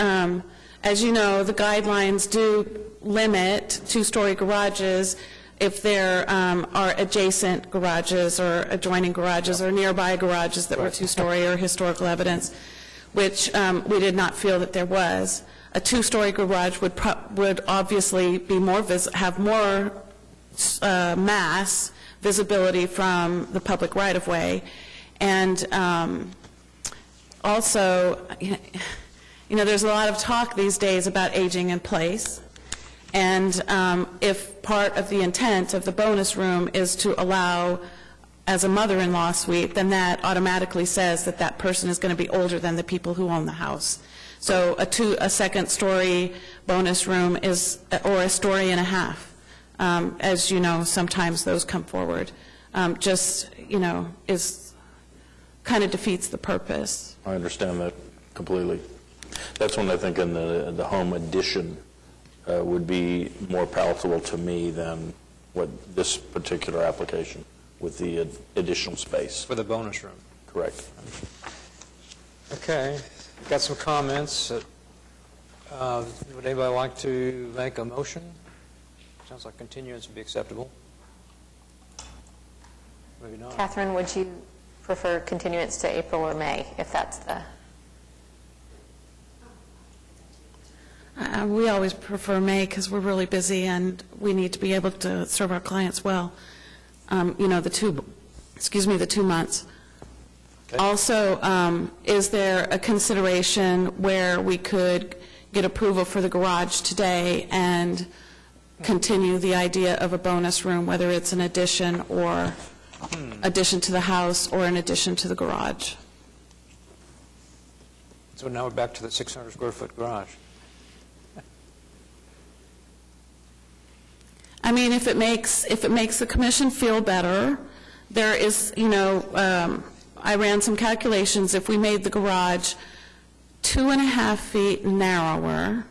as you know, the guidelines do limit two-story garages if there are adjacent garages or adjoining garages or nearby garages that were two-story or historical evidence, which we did not feel that there was. A two-story garage would obviously be more have more mass visibility from the public right-of-way, and also, you know, there's a lot of talk these days about aging in place, and if part of the intent of the bonus room is to allow as a mother-in-law suite, then that automatically says that that person is going to be older than the people who own the house. So a second-story bonus room is, or a story and a half, as you know, sometimes those come forward, just, you know, kind of defeats the purpose. I understand that completely. That's when I think in the home addition would be more palatable to me than what this particular application with the additional space. for the bonus room. Correct. Okay, got some comments. Would anybody like to make a motion? Sounds like continuance would be acceptable. Maybe not. Catherine, would you prefer continuance to April or May, if that's the... We always prefer May because we're really busy and we need to be able to serve our clients well. You know, the 2 months. Also, is there a consideration where we could get approval for the garage today and continue the idea of a bonus room, whether it's an addition or addition to the house or an addition to the garage? So now we're back to the 600 square foot garage. I mean, if it makes the commission feel better, there is, I ran some calculations. If we made the garage 2.5 feet narrower,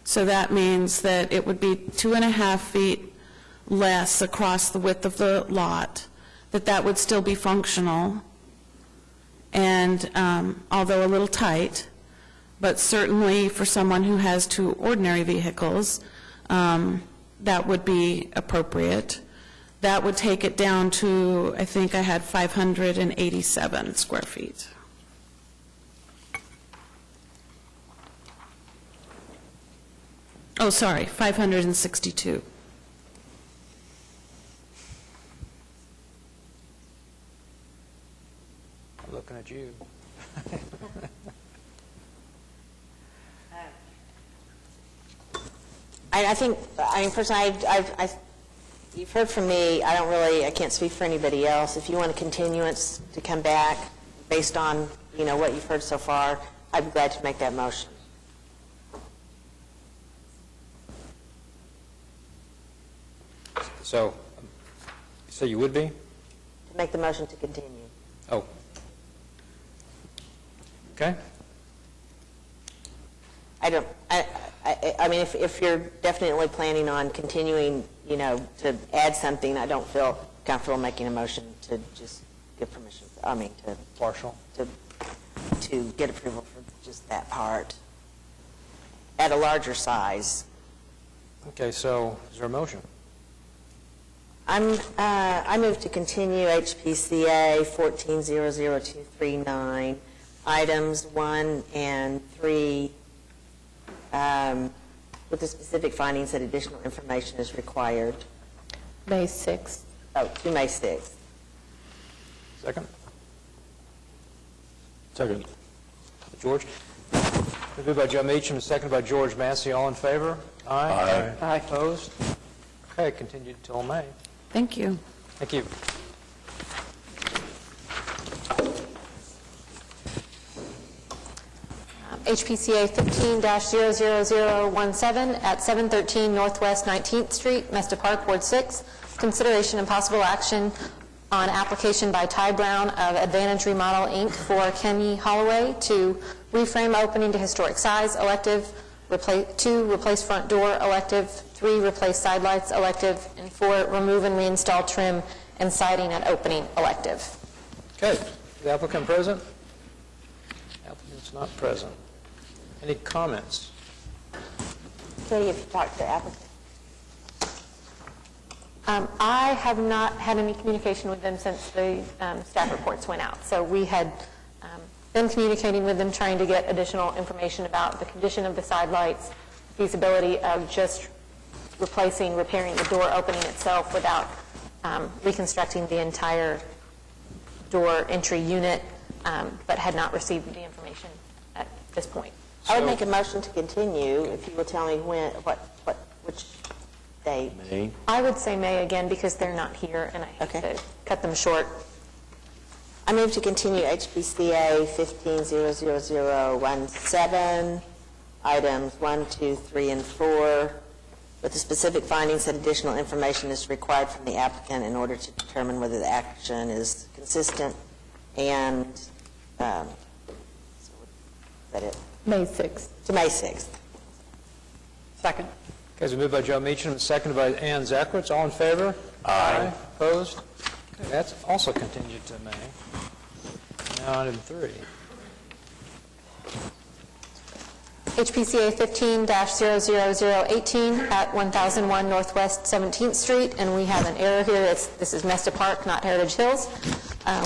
so that means that it would be 2.5 feet less across the width of the lot, that would still be functional, and although a little tight, but certainly for someone who has 2 ordinary vehicles, that would be appropriate. That would take it down to, I think I had 587 square feet. Oh, sorry, 562. I'm looking at you. Personally, you've heard from me, I can't speak for anybody else. If you want a continuance to come back based on, what you've heard so far, I'd be glad to make that motion. So you would be? To make the motion to continue. Oh. Okay. If you're definitely planning on continuing, to add something, I don't feel comfortable making a motion to just give permission, Partial. to get approval for just that part at a larger size. Okay, so is there a motion? I move to continue HPCA 1400239, items 1 and 3, with the specific findings that additional information is required. May 6th. To May 6th. Second? Second. George? Moved by Joe Meacham, seconded by George Massey. All in favor? Aye. Aye. Opposed? Okay, continued till May. Thank you. Thank you. HPCA 15-00017 at 713 Northwest 19th Street, Mesta Park, Ward 6. Consideration and possible action on application by Ty Brown of Advantage Remodel, Inc. for Kenny Holloway to reframe opening to historic size, elective, 2, replace front door, elective, 3, replace side lights, elective, and 4, remove and reinstall trim and siding at opening, elective. Okay, the applicant present? Applicant's not present. Any comments? Katie, if you talk to the applicant. I have not had any communication with them since the staff reports went out. So we had been communicating with them, trying to get additional information about the condition of the side lights, feasibility of just repairing the door opening itself without reconstructing the entire door entry unit, but had not received the information at this point. I would make a motion to continue if you will tell me which date. May. I would say May again because they're not here and I have to cut them short. I move to continue HPCA 15-00017, items 1, 2, 3, and 4, with the specific findings that additional information is required from the applicant in order to determine whether the action is consistent and, is that it? May 6th. To May 6th. Second. Okay, so moved by Joe Meacham, seconded by Ann Zakowicz. All in favor? Aye. Opposed? Okay, that's also continued to May. Now item 3. HPCA 15-00018 at 1001 Northwest 17th Street, and we have an error here. This is Mesta Park, not Heritage Hills.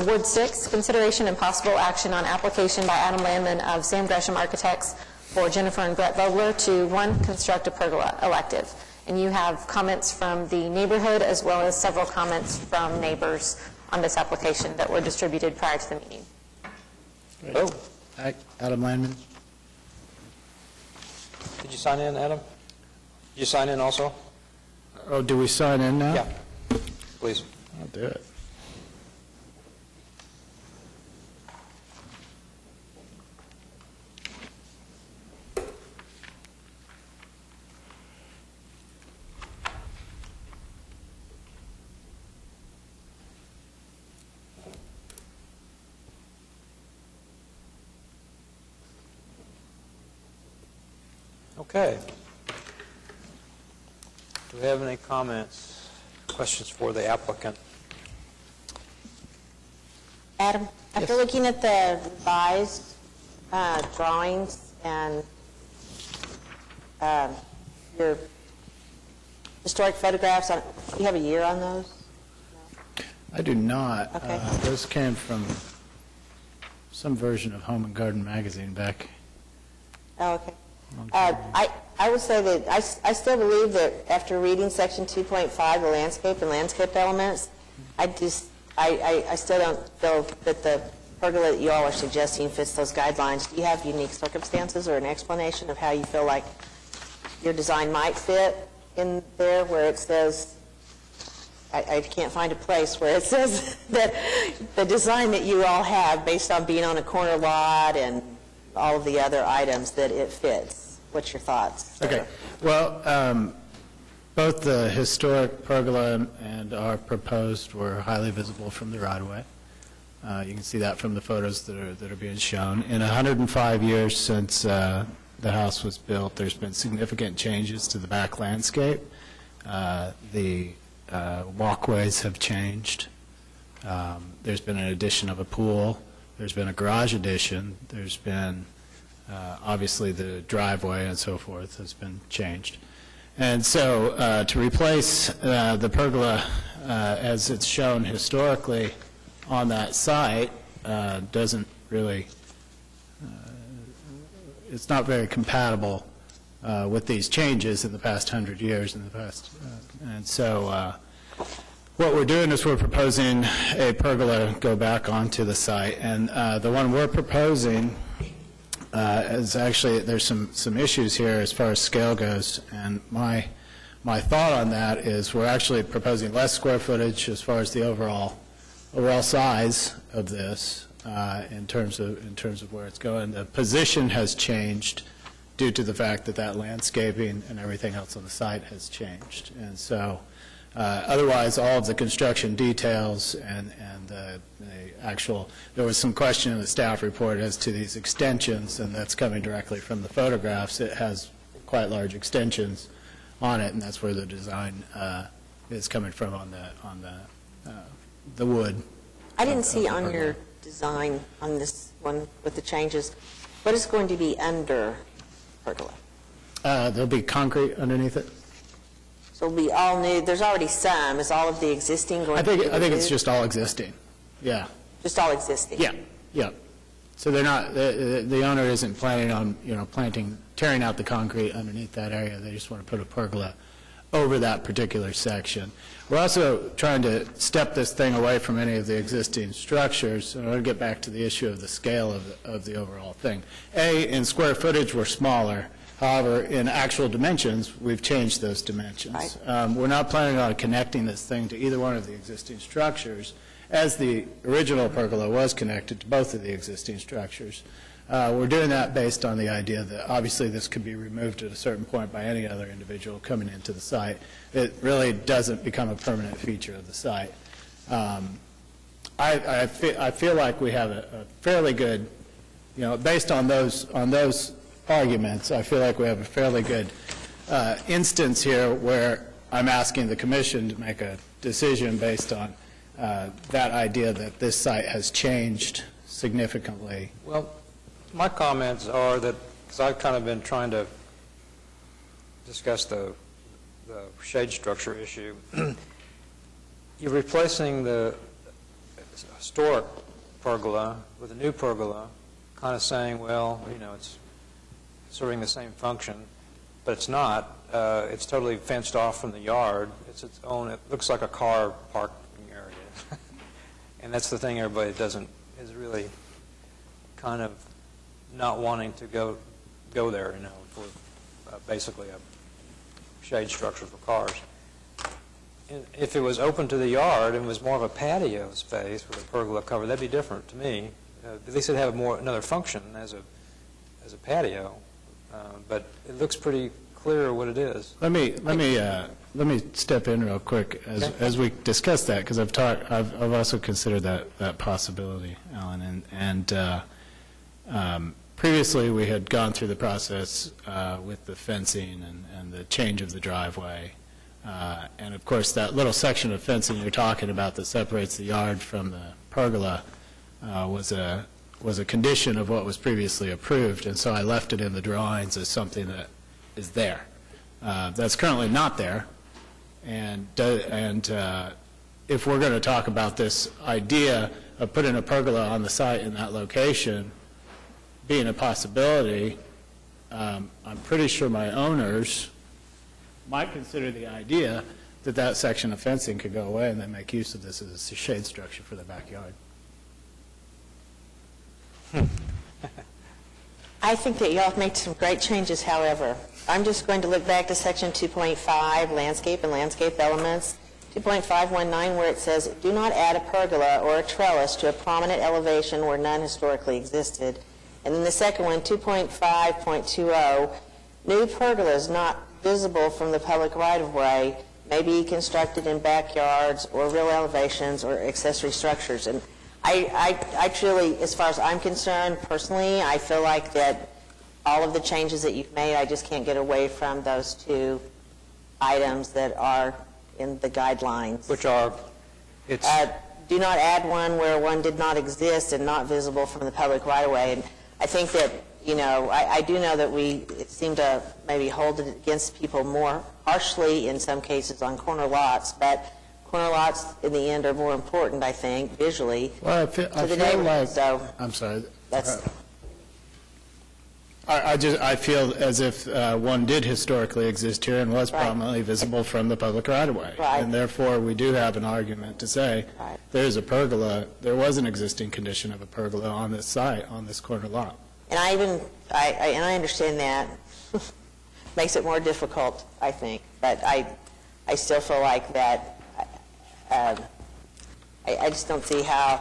Ward 6, consideration and possible action on application by Adam Landman of Sam Gresham Architects for Jennifer and Brett Vogler to, 1, construct a pergola elective. And you have comments from the neighborhood as well as several comments from neighbors on this application that were distributed prior to the meeting. Oh, Adam Landman. did you sign in, Adam? Did you sign in also? Oh, do we sign in now? Yeah, please. I'll do it. Okay. Do we have any comments, questions for the applicant? Adam, after looking at the revised drawings and your historic photographs, do you have a year on those? I do not. Okay. Those came from some version of Home and Garden magazine back. Oh, okay. I would say that I still believe that after reading section 2.5, the landscape and landscape elements, I still don't feel that the pergola that you all are suggesting fits those guidelines. Do you have unique circumstances or an explanation of how you feel like your design might fit in there where it says, I can't find a place where it says that the design that you all have based on being on a corner lot and all of the other items that it fits. What's your thoughts? Okay. Well, both the historic pergola and our proposed were highly visible from the right-of-way. You can see that from the photos that are being shown. In 105 years since the house was built, there's been significant changes to the back landscape. The walkways have changed. There's been an addition of a pool. There's been a garage addition. There's been, obviously, the driveway and so forth has been changed. And so to replace the pergola as it's shown historically on that site doesn't really, it's not very compatible with these changes in the past 100 years in the past. And so what we're doing is we're proposing a pergola go back onto the site. And the one we're proposing is actually, there's some issues here as far as scale goes. And my thought on that is we're actually proposing less square footage as far as the overall size of this in terms of where it's going. The position has changed due to the fact that landscaping and everything else on the site has changed. And so otherwise, all of the construction details and the actual, there was some question in the staff report as to these extensions, and that's coming directly from the photographs. It has quite large extensions on it, and that's where the design is coming from on the wood. I didn't see on your design on this one with the changes, what is going to be under pergola? There'll be concrete underneath it. So it'll be all new, there's already some, is all of the existing going to be I think it's removed? just all existing, yeah. Just all existing? Yeah. So they're not, the owner isn't planning on, tearing out the concrete underneath that area. They just want to put a pergola over that particular section. We're also trying to step this thing away from any of the existing structures. And I want to get back to the issue of the scale of the overall thing. In square footage, we're smaller. However, in actual dimensions, we've changed those dimensions. Right. We're not planning on connecting this thing to either one of the existing structures, as the original pergola was connected to both of the existing structures. We're doing that based on the idea that obviously this could be removed at a certain point by any other individual coming into the site. It really doesn't become a permanent feature of the site. I feel like we have a fairly good, based on those arguments, I feel like we have a fairly good instance here where I'm asking the commission to make a decision based on that idea that this site has changed significantly. Well, my comments are that, because I've kind of been trying to discuss the shade structure issue, you're replacing the historic pergola with a new pergola, kind of saying, well, it's serving the same function, but it's not. It's totally fenced off from the yard. It's its own, it looks like a car parking area. And that's the thing everybody is really kind of not wanting to go there, for basically a shade structure for cars. If it was open to the yard and was more of a patio space with a pergola cover, that'd be different to me. At least it'd have another function as a patio, but it looks pretty clear what it is. Let me step in real quick as we discuss that, because I've also considered that possibility, Alan, and previously we had gone through the process with the fencing and the change of the driveway, and of course that little section of fencing you're talking about that separates the yard from the pergola was a condition of what was previously approved, and so I left it in the drawings as something that is there. That's currently not there, and if we're going to talk about this idea of putting a pergola on the site in that location being a possibility, I'm pretty sure my owners might consider the idea that section of fencing could go away and then make use of this as a shade structure for the backyard. I think that y'all have made some great changes, however. I'm just going to look back to section 2.5, landscape and landscape elements, 2.519, where it says, do not add a pergola or a trellis to a prominent elevation where none historically existed. And then the second one, 2.5.20, new pergolas not visible from the public right-of-way may be constructed in backyards or real elevations or accessory structures. And I truly, as far as I'm concerned, personally, I feel like that all of the changes that you've made, I just can't get away from those two items that are in the guidelines. Which are, do not add one where one did not exist and not visible from the public right-of-way. And I think that, I do know that we seem to maybe hold it against people more harshly in some cases on corner lots, but corner lots in the end are more important, I think, visually Well, to the neighborhood. So I'm sorry. that's I feel as if one did historically exist here and was prominently visible from the public right-of-way. Right. And therefore, we do have an argument to say there's a pergola, there was an existing condition of a pergola on this site, on this corner lot. And I understand that. Makes it more difficult, I think. But I still feel like that, I just don't see how,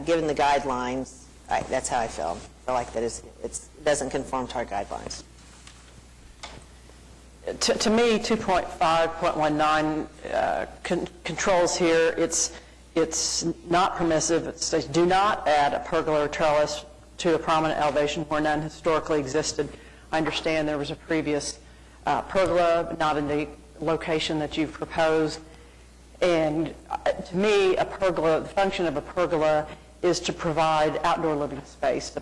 given the guidelines, that's how I feel. I feel like that it doesn't conform to our guidelines. To me, 2.5.19 controls here. It's not permissive. It says, do not add a pergola or trellis to a prominent elevation where none historically existed. I understand there was a previous pergola, not in the location that you've proposed. And to me, a pergola, the function of a pergola is to provide outdoor living space, the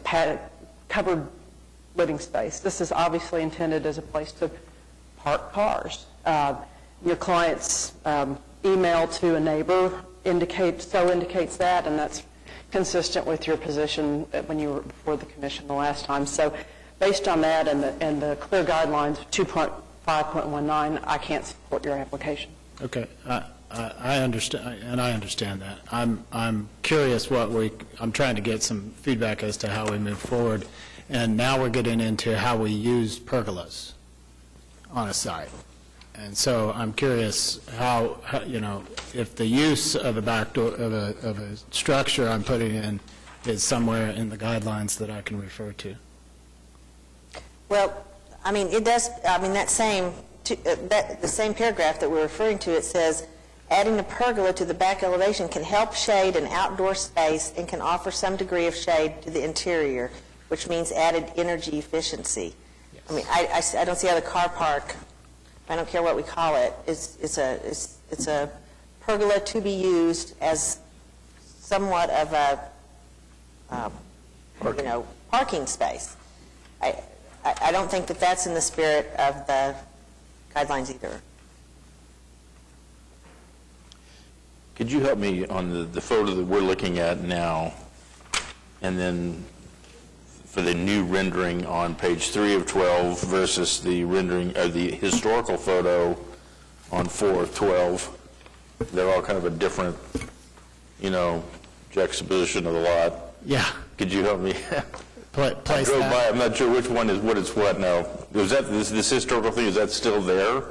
covered living space. This is obviously intended as a place to park cars. Your client's email to a neighbor indicates that, and that's consistent with your position when you were before the commission the last time. So based on that and the clear guidelines of 2.5.19, I can't support your application. Okay. I understand, and I understand that. I'm curious I'm trying to get some feedback as to how we move forward, and now we're getting into how we use pergolas on a site. And so I'm curious how if the use of a back door, of a structure I'm putting in is somewhere in the guidelines that I can refer to. Well, I mean, it does, that same, the same paragraph that we're referring to, it says, adding a pergola to the back elevation can help shade an outdoor space and can offer some degree of shade to the interior, which means added energy efficiency. Yes. I mean, I don't see how the car park, I don't care what we call it, it's a pergola to be used as somewhat of a, parking space. I don't think that that's in the spirit of the guidelines either. Could you help me on the photo that we're looking at now, and then for the new rendering on page 3 of 12 versus the rendering of the historical photo on 4 of 12? They're all kind of a different juxtaposition of the lot. Yeah, Could you help me? I place drove by, that. I'm not sure which one is what now. Was that, this historical thing, is that still there?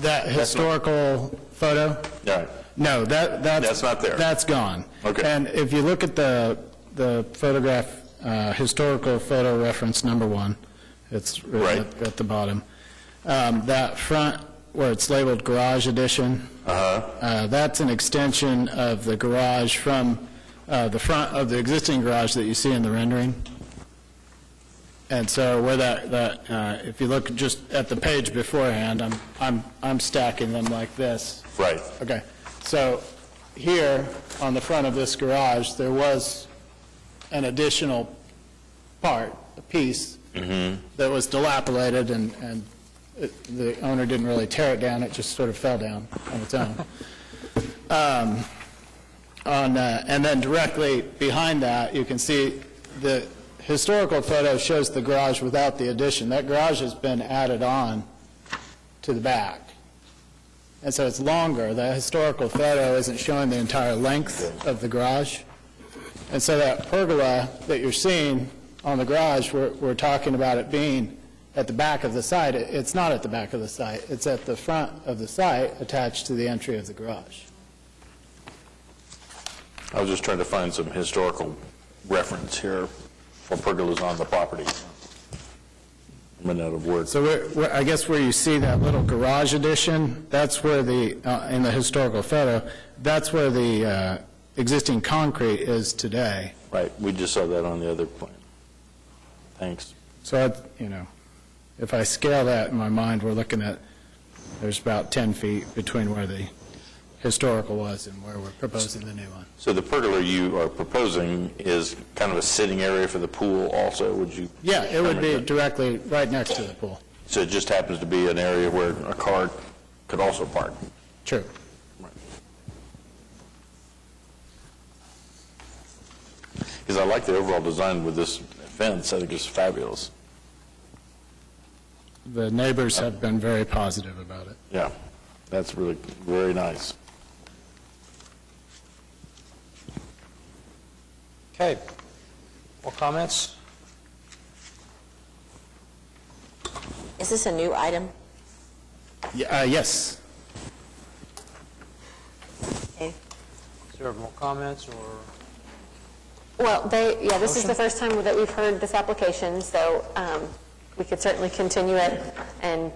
That historical photo? Yeah. No, That's not there. That's gone. Okay. And if you look at the photograph, historical photo reference number 1, it's Right. at the bottom. That front, where it's labeled garage addition, that's an extension of the garage from the front of the existing garage that you see in the rendering. And so where if you look just at the page beforehand, I'm stacking them like this. Right. Okay, so here, on the front of this garage, there was an additional part, a piece, that was dilapidated, and the owner didn't really tear it down, it just sort of fell down on its own. And then directly behind that, you can see the historical photo shows the garage without the addition. That garage has been added on to the back. And so it's longer. The historical photo isn't showing the entire length of the garage. And so that pergola that you're seeing on the garage, we're talking about it being at the back of the site. It's not at the back of the site. It's at the front of the site attached to the entry of the garage. I was just trying to find some historical reference here for pergolas on the property. I'm running out of words. So I guess where you see that little garage addition, that's where in the historical photo, that's where the existing concrete is today. Right, we just saw that on the other plan. Thanks. So, if I scale that in my mind, we're looking at, there's about 10 feet between where the historical was and where we're proposing the new one. So the pergola you are proposing is kind of a sitting area for the pool also, would you? Yeah, it would be directly right next to the pool. So it just happens to be an area where a car could also park? True. Because I like the overall design with this fence, I think it's fabulous. The neighbors have been very positive about it. Yeah, that's really very nice. Okay. More comments? Is this a new item? Yes. Okay. Is there more comments, or? Well, this is the first time that we've heard this application, so we could certainly continue it and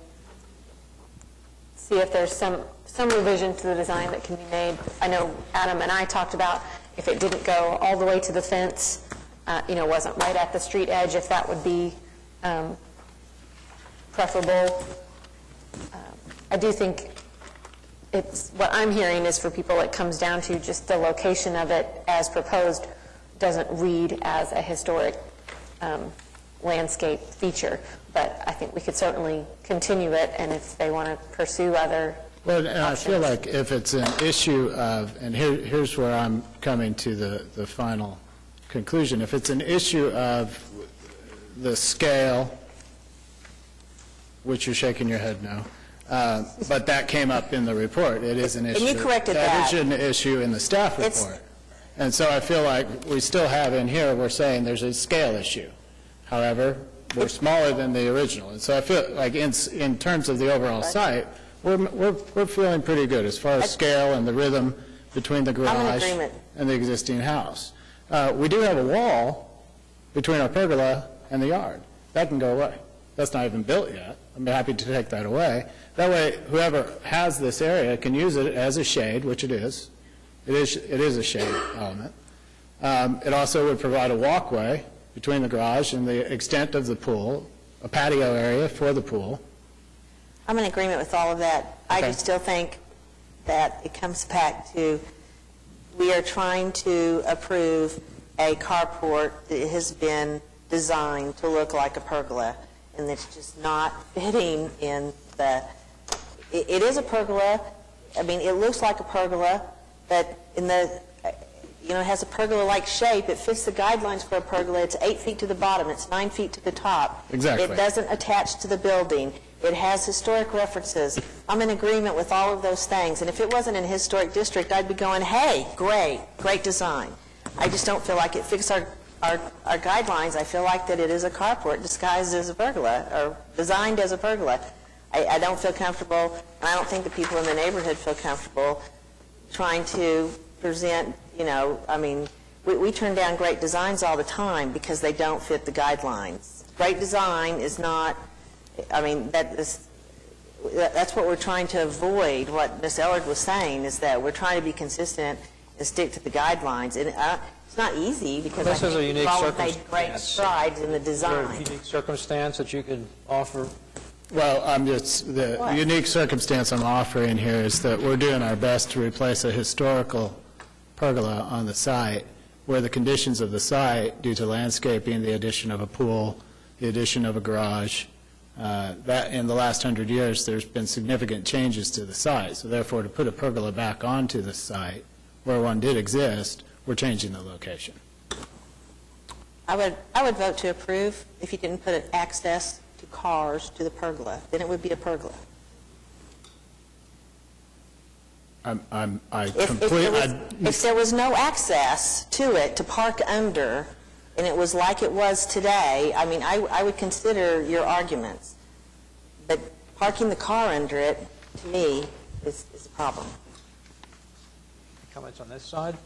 see if there's some revision to the design that can be made. I know Adam and I talked about if it didn't go all the way to the fence, wasn't right at the street edge, if that would be preferable. I do think what I'm hearing is for people, it comes down to just the location of it as proposed doesn't read as a historic landscape feature, but I think we could certainly continue it, and if they want to pursue other Well, and I feel options. like if it's an issue of, and here's where I'm coming to the final conclusion, if it's an issue of the scale, which you're shaking your head no, but that came up in the report, it is an issue. And you corrected That that. is an issue in the staff It's- report. And so I feel like we still have in here, we're saying there's a scale issue. However, we're smaller than the original. And so I feel like in terms of the overall site, we're feeling pretty good as far as scale and the rhythm between the garage agreement. and the existing house. We do have a wall between our pergola and the yard. That can go away. That's not even built yet. I'm happy to take that away. That way, whoever has this area can use it as a shade, which it is. It is a shade element. It also would provide a walkway between the garage and the extent of the pool, a patio area for the pool. I'm in agreement with all of that. I Okay. just still think that it comes back to, we are trying to approve a carport that has been designed to look like a pergola, and it's just not fitting in it is a pergola. I mean, it looks like a pergola, but it has a pergola-like shape. It fits the guidelines for a pergola. It's 8 feet to the bottom. It's 9 feet to the top. Exactly. It doesn't attach to the building. It has historic references. I'm in agreement with all of those things. And if it wasn't an historic district, I'd be going, hey, great design. I just don't feel like it fits our guidelines. I feel like that it is a carport disguised as a pergola, or designed as a pergola. I don't feel comfortable, and I don't think the people in the neighborhood feel comfortable trying to present, I mean, we turn down great designs all the time because they don't fit the guidelines. Great design is not, I mean, that's what we're trying to avoid. What Ms. Ellard was saying is that we're trying to be consistent and stick to the guidelines. And it's not easy because This I is a think unique we've all made great circumstance. strides in the Is there a design. unique circumstance that you could offer? Well, the What? unique circumstance I'm offering here is that we're doing our best to replace a historical pergola on the site where the conditions of the site, due to landscaping, the addition of a pool, the addition of a garage, that in the last 100 years, there's been significant changes to the site. So therefore, to put a pergola back onto the site where one did exist, we're changing the location. I would vote to approve if you didn't put an access to cars to the pergola. Then it would be a pergola. If there was no access to it to park under, and it was like it was today, I mean, I would consider your arguments. But parking the car under it, to me, is a problem. Comments on this side?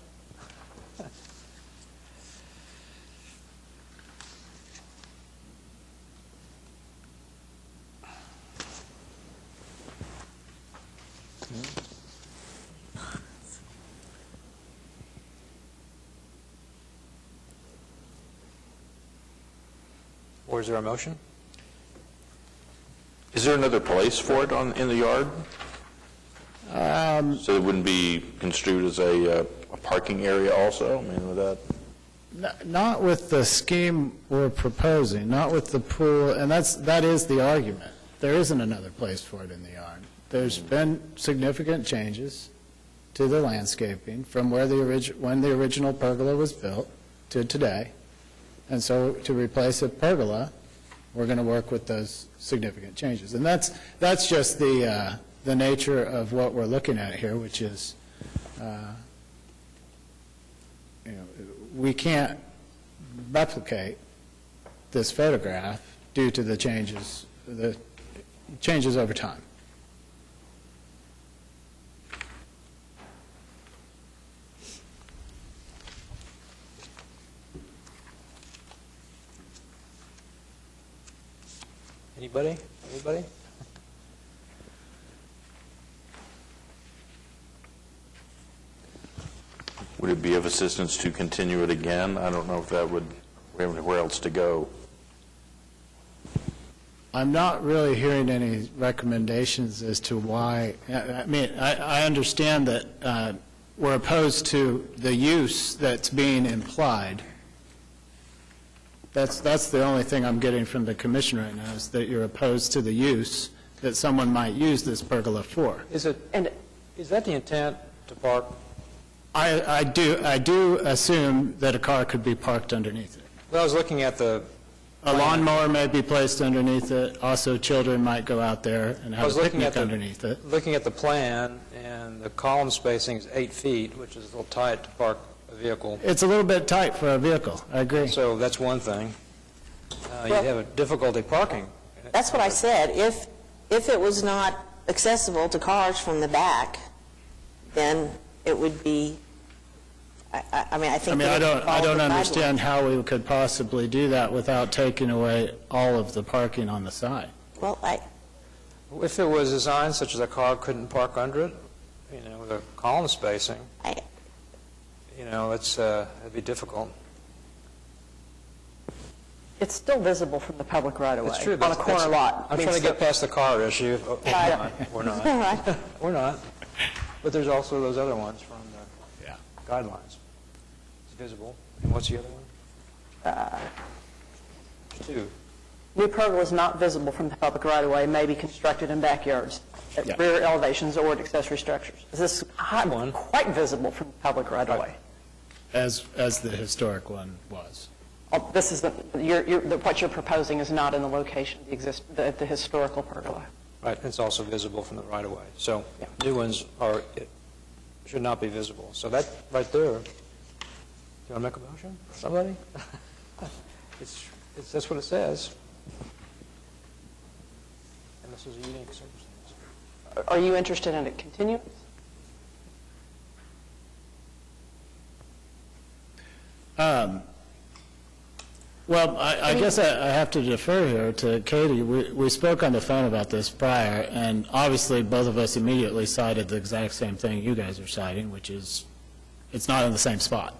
Or is there a motion? Is there another place for it in the yard? So it wouldn't be construed as a parking area also? I mean, with that? Not with the scheme we're proposing, not with the pool, and that is the argument. There isn't another place for it in the yard. There's been significant changes to the landscaping from when the original pergola was built to today. And so to replace a pergola, we're going to work with those significant changes. And that's just the nature of what we're looking at here, which is, we can't replicate this photograph due to the changes over time. Anybody? Would it be of assistance to continue it again? I don't know if that would, we have anywhere else to go. I'm not really hearing any recommendations as to why. I mean, I understand that we're opposed to the use that's being implied. That's the only thing I'm getting from the commission right now, is that you're opposed to the use that someone might use this pergola for. Is that the intent, to park? I do assume that a car could be parked underneath it. Well, I was looking at the... A lawnmower may be placed underneath it. Also, children might go out there and have a picnic underneath it. Looking at the plan, and the column spacing is 8 feet, which is a little tight to park a vehicle. It's a little bit tight for a vehicle, I agree. So that's one thing. You'd have a difficulty parking. That's what I said. If it was not accessible to cars from the back, then it would be, I don't understand how we could possibly do that without taking away all of the parking on the side. Well, If it was designed such as a car couldn't park under it, with a column spacing, it'd be difficult. It's still visible from the public right-of-way. It's true. On a corner lot. I'm trying to get past the car issue. We're not. We're not. But there's also those other ones from the guidelines. It's visible. And what's the other one? Two. New pergola is not visible from the public right-of-way, may be constructed in backyards, at rear elevations or at accessory structures. This is quite visible from the public right-of-way. As the historic one was. This is, what you're proposing is not in the location, the historical pergola. Right, it's also visible from the right-of-way. So new ones should not be visible. So that right there, do you want to make a motion? Somebody? That's what it says. And this is a unique circumstance. Are you interested in a continuance? Well, I guess I have to defer here to Katie. We spoke on the phone about this prior, and obviously both of us immediately cited the exact same thing you guys are citing, which is it's not in the same spot.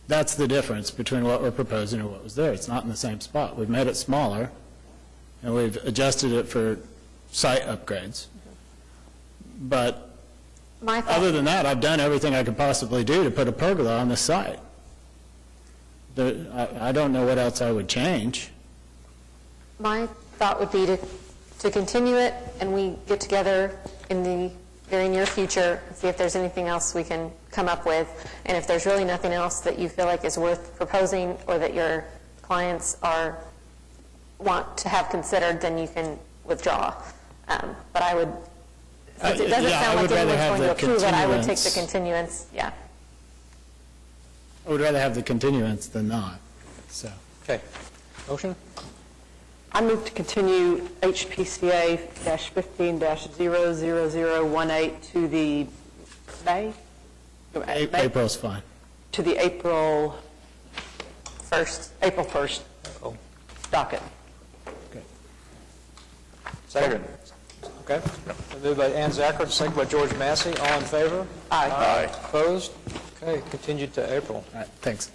That's the difference between what we're proposing and what was there. It's not in the same spot. We've made it smaller, and we've adjusted it for site upgrades. But other than that, I've done everything I could possibly do to put a pergola on the site. I don't know what else I would change. My thought would be to continue it, and we get together in the very near future and see if there's anything else we can come up with. And if there's really nothing else that you feel like is worth proposing or that your clients want to have considered, then you can withdraw. But I would, since it doesn't sound like anyone's going to approve it, I would take the continuance, yeah. I would rather have the continuance than not. So. Okay. Motion? I move to continue HPCA-15-00018 to the May? April's fine. To the April 1st docket. Okay. Second. Okay. Moved by Ann Zackert, second by George Massey. All in favor? Aye. Opposed? Okay, continued to April. All right, thanks.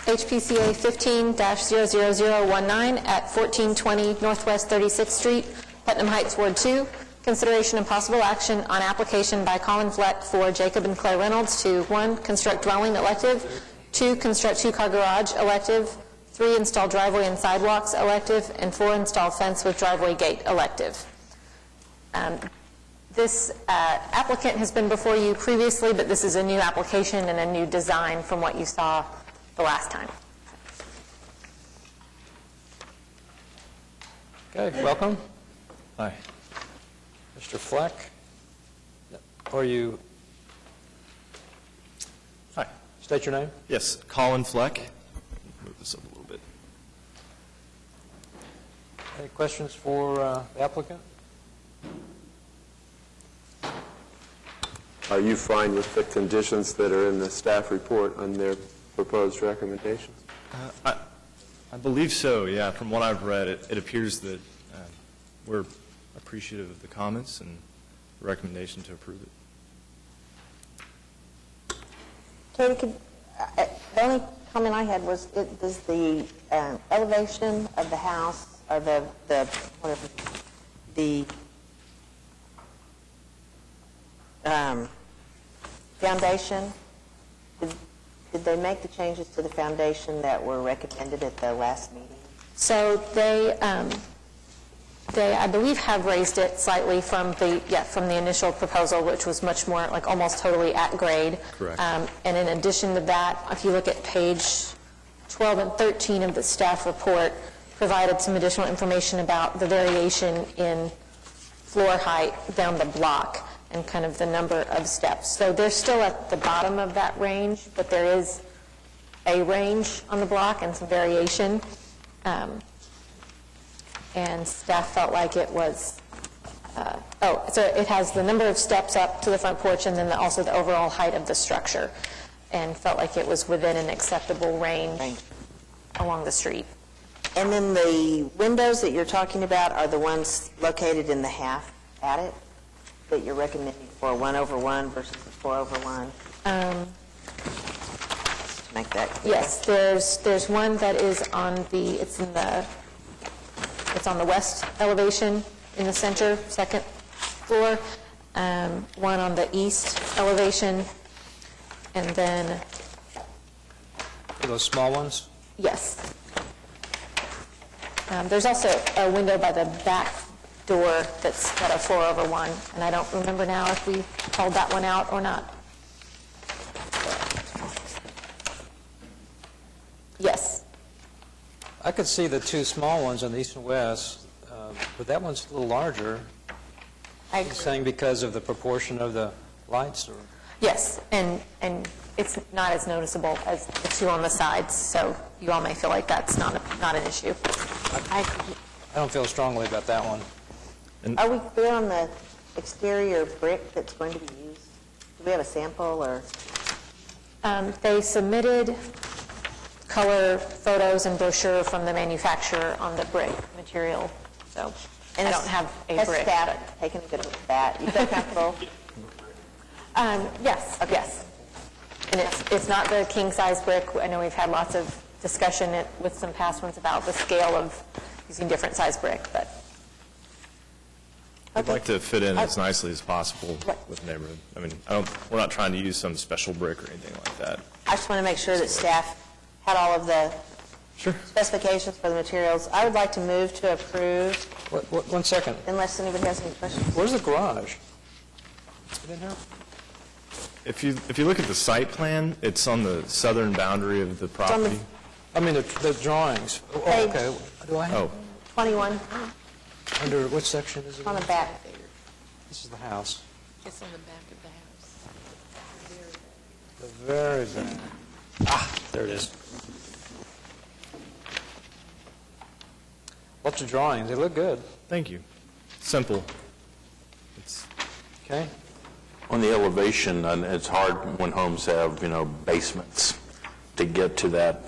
HPCA 15-00019 at 1420 Northwest 36th Street, Putnam Heights, Ward 2. Consideration and possible action on application by Colin Fleck for Jacob and Claire Reynolds to 1, construct dwelling elective, 2, construct two-car garage elective, 3, install driveway and sidewalks elective, and 4, install fence with driveway gate elective. This applicant has been before you previously, but this is a new application and a new design from what you saw the last time. Okay, welcome. Hi. Mr. Fleck. Are you... Hi. State your name. Yes, Colin Fleck. Move this up a little bit. Any questions for the applicant? Are you fine with the conditions that are in the staff report on their proposed recommendations? I believe so, yeah. From what I've read, it appears that we're appreciative of the comments and the recommendation to approve it. Katie, the only comment I had was, does the elevation of the house, or the foundation, did they make the changes to the foundation that were recommended at the last meeting? So they, I believe, have raised it slightly from the initial proposal, which was much more, like almost totally at grade. Correct. And in addition to that, if you look at page 12 and 13 of the staff report, provided some additional information about the variation in floor height down the block and kind of the number of steps. So they're still at the bottom of that range, but there is a range on the block and some variation. And staff felt like it was, so it has the number of steps up to the front porch and then also the overall height of the structure, and felt like it was within an acceptable range along the street. And then the windows that you're talking about are the ones located in the half attic that you're recommending for 1/1 versus a 4/1? To make that clear. Yes, there's one that is on it's on the west elevation in the center, second floor, one on the east elevation, and then... Those small ones? Yes. There's also a window by the back door that's got a 4/1, and I don't remember now if we called that one out or not. I could see the two small ones on the east and west, but that one's a little larger. I You're saying because of the proportion of the lights, or? Yes, and it's not as noticeable as the two on the sides, so you all may feel like that's not an issue. I don't feel strongly about that one. Are we clear on the exterior brick that's going to be used? Do we have a sample, or? They submitted color photos and brochure from the manufacturer on the brick material, so I don't have a Has brick. staff taken a good look at that? You feel comfortable? Yes, yes. And it's not the king-size brick. I know we've had lots of discussion with some past ones about the scale of using different size brick, but I'd like to fit in as nicely as possible with the neighborhood. I mean, we're not trying to use some special brick or anything like that. I just want to make sure that staff had all of the specifications for the materials. I would like to move to approve, One second. unless anybody has any questions. Where's the garage? Is it in here? If you look at the site plan, it's on the southern boundary of the on the- property. I mean, the drawings. Oh, Page- okay. Do I have, 21, under, which section is it? on the back. This is the house. It's on the back of the house. The very back. Ah, there it is. Lots of drawings. They look good. Thank you. Simple. Okay. On the elevation, and it's hard when homes have, basements to get to that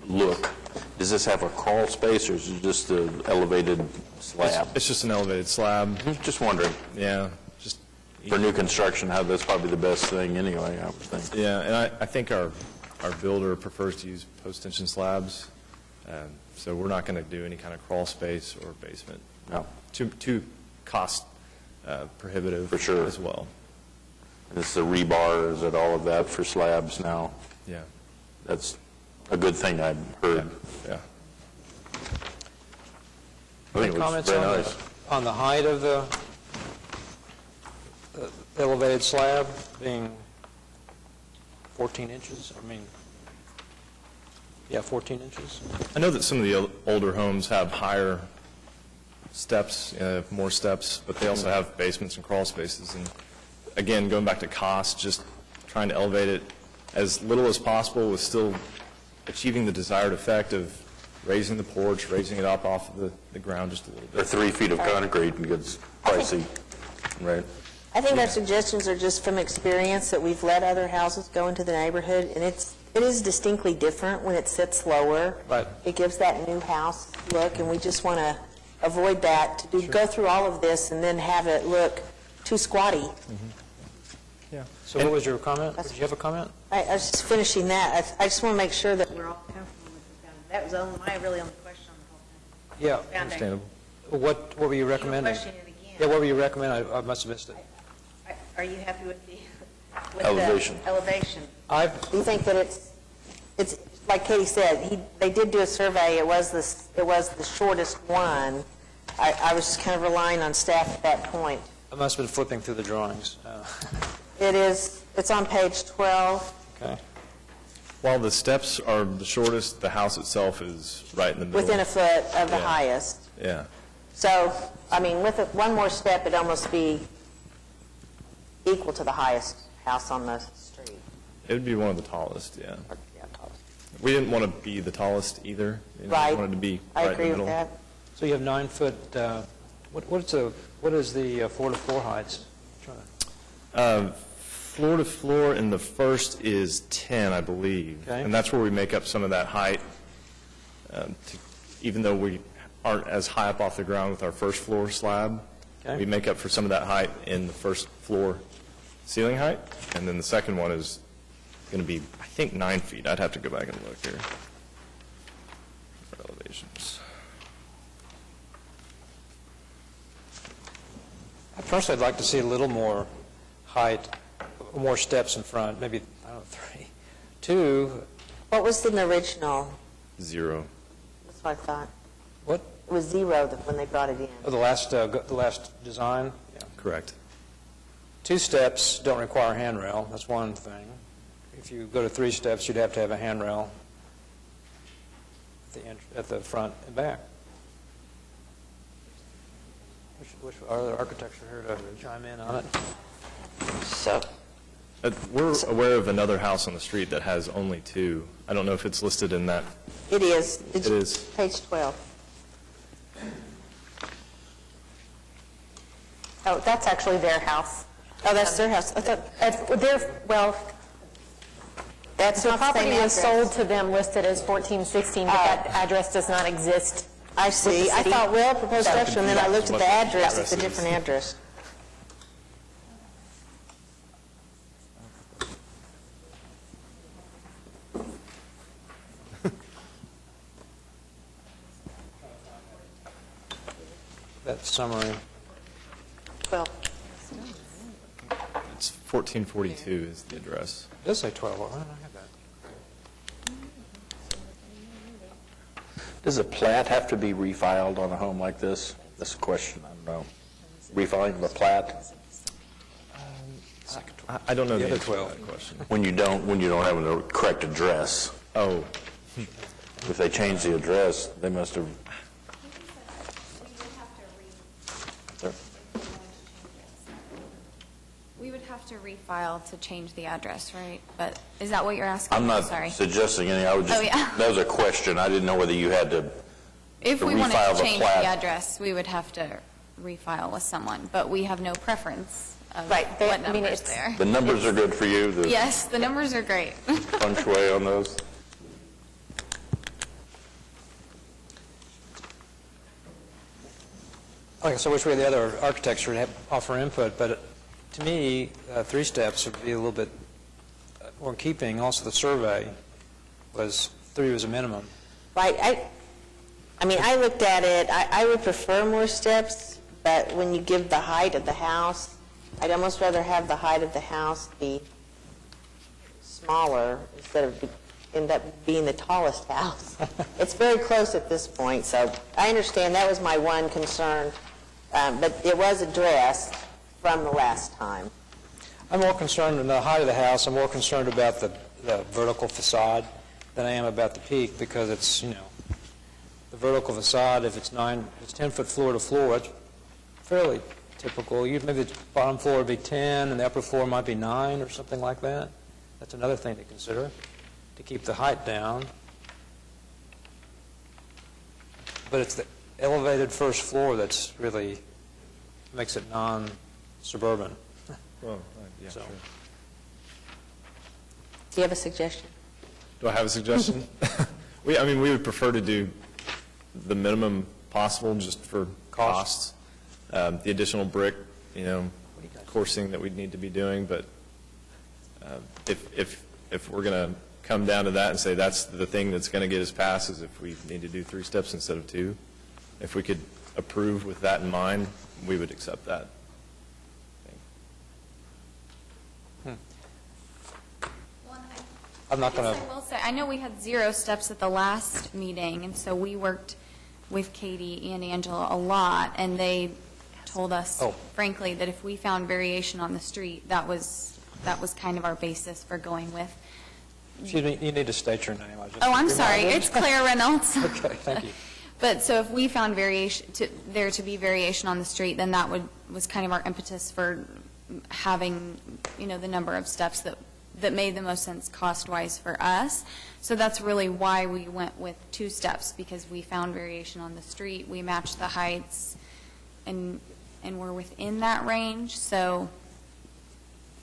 look. Does this have a crawl space, or is it just an elevated slab? It's just an elevated slab. Just wondering. Yeah. Just For new construction, that's probably the best thing anyway, I would think. Yeah, and I think our builder prefers to use post-tension slabs, so we're not going to do any kind of crawl space or basement. No. Too cost prohibitive. For sure. As well. And this is a rebar, is it all of that for slabs now? Yeah. That's a good thing I've heard. Yeah. I think it looks Comments very on nice. on the height of the elevated slab being 14 inches? I mean, yeah, 14 inches. I know that some of the older homes have higher steps, more steps, but they also have basements and crawl spaces. And again, going back to cost, just trying to elevate it as little as possible with still achieving the desired effect of raising the porch, raising it up off of the ground just a little They're bit. 3 feet of concrete and gets pricey, right? I think our suggestions are just from experience that we've let other houses go into the neighborhood, and it is distinctly different when it sits lower. Right. It gives that new house look, and we just want to avoid that, to go through all of this and then have it look too squatty. Yeah. So what was your comment? Did you have a comment? I was just finishing that. I just want to make sure that we're all comfortable with the foundation. That was my really only question on the whole thing. Yeah. Understandable. What were you recommending? Question it again. Yeah, what were you recommending? I must have missed it. Are you happy with the Elevation. elevation? I've, Do you think that it's like Katie said, they did do a survey, it was the shortest one. I was just kind of relying on staff at that point. I must have been flipping through the drawings. It's on page 12, Okay. While the steps are the shortest, the house itself is right in the middle. within a foot of the Yeah. highest. Yeah. So, I mean, with one more step, it'd almost be equal to the highest house on the street. It would be one of the tallest, yeah. Or, yeah, tallest. We didn't want to be the tallest either. Right. We wanted to be I right agree in the with middle. that. So you have 9-foot, what is the floor-to-floor heights? Floor to floor in the first is 10, I believe. Okay. And that's where we make up some of that height, even though we aren't as high up off the ground with our first floor slab. Okay. We make up for some of that height in the first floor ceiling height. And then the second one is going to be, I think, 9 feet. I'd have to go back and look here. For elevations. Personally, I'd like to see a little more height, more steps in front, maybe, I don't know, 3. 2, What was in the original? 0. That's what I thought. what, It was 0 when they brought it in. oh, the last design? Yeah. Correct. 2 steps don't require a handrail, that's one thing. If you go to 3 steps, you'd have to have a handrail. at the front and back. Which are the architecture here to chime in on it? So, We're aware of another house on the street that has only 2. I don't know if it's listed in that. it is. It is. Page 12. Oh, that's actually their house. Oh, that's their house. I thought, Well, that's the not the same property was address. sold to them listed as 1416, but that address does not exist. I see. I thought, well, proposed structure, and then I looked at the address, it's a different address. That summary. Well, It's 1442 is the address. It does say 12. Why don't I have that? Does a plat have to be refiled on a home like this? That's a question, I don't know. Refiling of a plat? I don't know The the other answer to 12. that question. When you don't have the correct address. Oh, If they change the address, they must have... We would have to refile to change the address, right? But is that what you're asking? I'm not Sorry. suggesting any, I would just... Oh, yeah. That was a question. I didn't know whether you had to... If to we wanted refile to the change plat. the address, we would have to refile with someone, but we have no preference of Right, what I mean, number's it's- there. The numbers are good for you, the Yes, the numbers are great. feng shui on those? Okay, so which way the other architects would offer input, but to me, 3 steps would be a little bit more in keeping. Also, the survey was 3 was a minimum. right, I mean, I looked at it, I would prefer more steps, but when you give the height of the house, I'd almost rather have the height of the house be smaller instead of end up being the tallest house. It's very close at this point, so I understand that was my one concern, but it was addressed from the last time. I'm more concerned in the height of the house. I'm more concerned about the vertical facade than I am about the peak, because it's, the vertical facade, if it's 10-foot floor to floor, it's fairly typical. Maybe the bottom floor would be 10, and the upper floor might be 9 or something like that. That's another thing to consider, to keep the height down. But it's the elevated first floor that's really makes it non-suburban. well, yeah, So- sure. Do you have a suggestion? Do I have a suggestion? We would prefer to do the minimum possible just for costs. The additional brick, coursing that we'd need to be doing, but if we're going to come down to that and say that's the thing that's going to get us past is if we need to do 3 steps instead of 2, if we could approve with that in mind, we would accept that. I'm not going Yes, to... I will say, I know we had 0 steps at the last meeting, and so we worked with Katie and Angela a lot, and they told us, frankly, that if we found variation on the street, that was kind of our basis for going with. Excuse me, you need to state your name. Oh, I'm sorry, it's Claire Reynolds. Okay, thank you. But so if we found there to be variation on the street, then that was kind of our impetus for having, the number of steps that made the most sense cost-wise for us. So that's really why we went with 2 steps, because we found variation on the street, we matched the heights, and we're within that range. So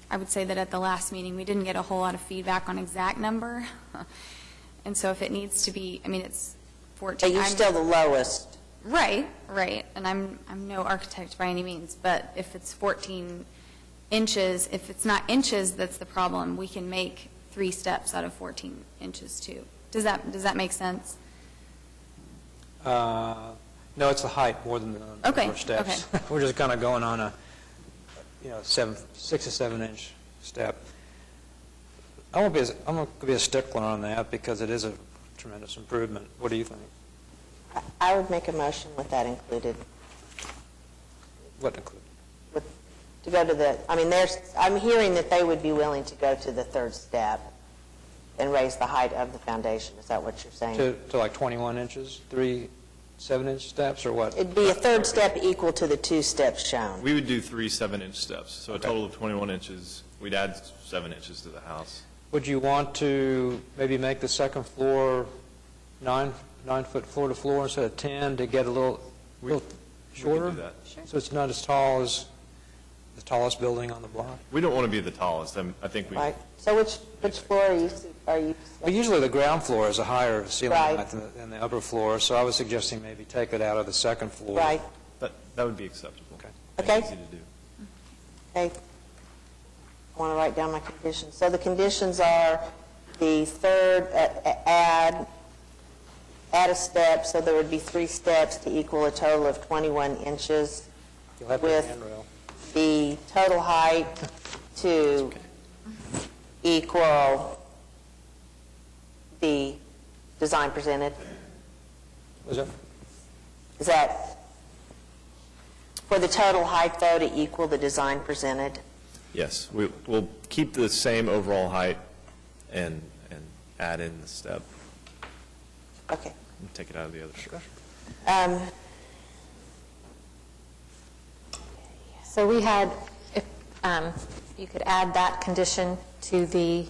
I would say that at the last meeting, we didn't get a whole lot of feedback on exact number. And so if it needs to be, it's 14. But you're still the lowest. Right. And I'm no architect by any means, but if it's 14 inches, if it's not inches that's the problem, we can make 3 steps out of 14 inches too. Does that make sense? No, it's the height more than the number of steps. Okay. We're just kind of going on a, 6 to 7 inch step. I'm going to be a stickler on that because it is a tremendous improvement. What do you think? I would make a motion with that included. What included? To go to I'm hearing that they would be willing to go to the 3rd step and raise the height of the foundation. Is that what you're saying? To like 21 inches, 3 7-inch steps, or what? It'd be a third step equal to the 2 steps shown. We would do 3 7-inch steps, so a total of 21 inches. We'd add 7 inches to the house. Would you want to maybe make the second floor 9-foot floor to floor instead of 10 to get a little shorter? We could do that. So it's not as tall as the tallest building on the block? We don't want to be the tallest. I think we. Right. So which floor are you? Well, usually the ground floor is a higher ceiling Right. height than the upper floor, so I was suggesting maybe take it out of the second floor. Right. That would be acceptable. Okay. Okay. Easy to do. Okay. I want to write down my conditions. So the conditions are the third, add a step, so there would be 3 steps to equal a total of 21 inches. You'll have with the handrail. the total height to equal the design presented. Was it? Is that for the total height, though, to equal the design presented? Yes, we'll keep the same overall height and add in the step. Okay. And take it out of the other structure. So we had, if you could add that condition to the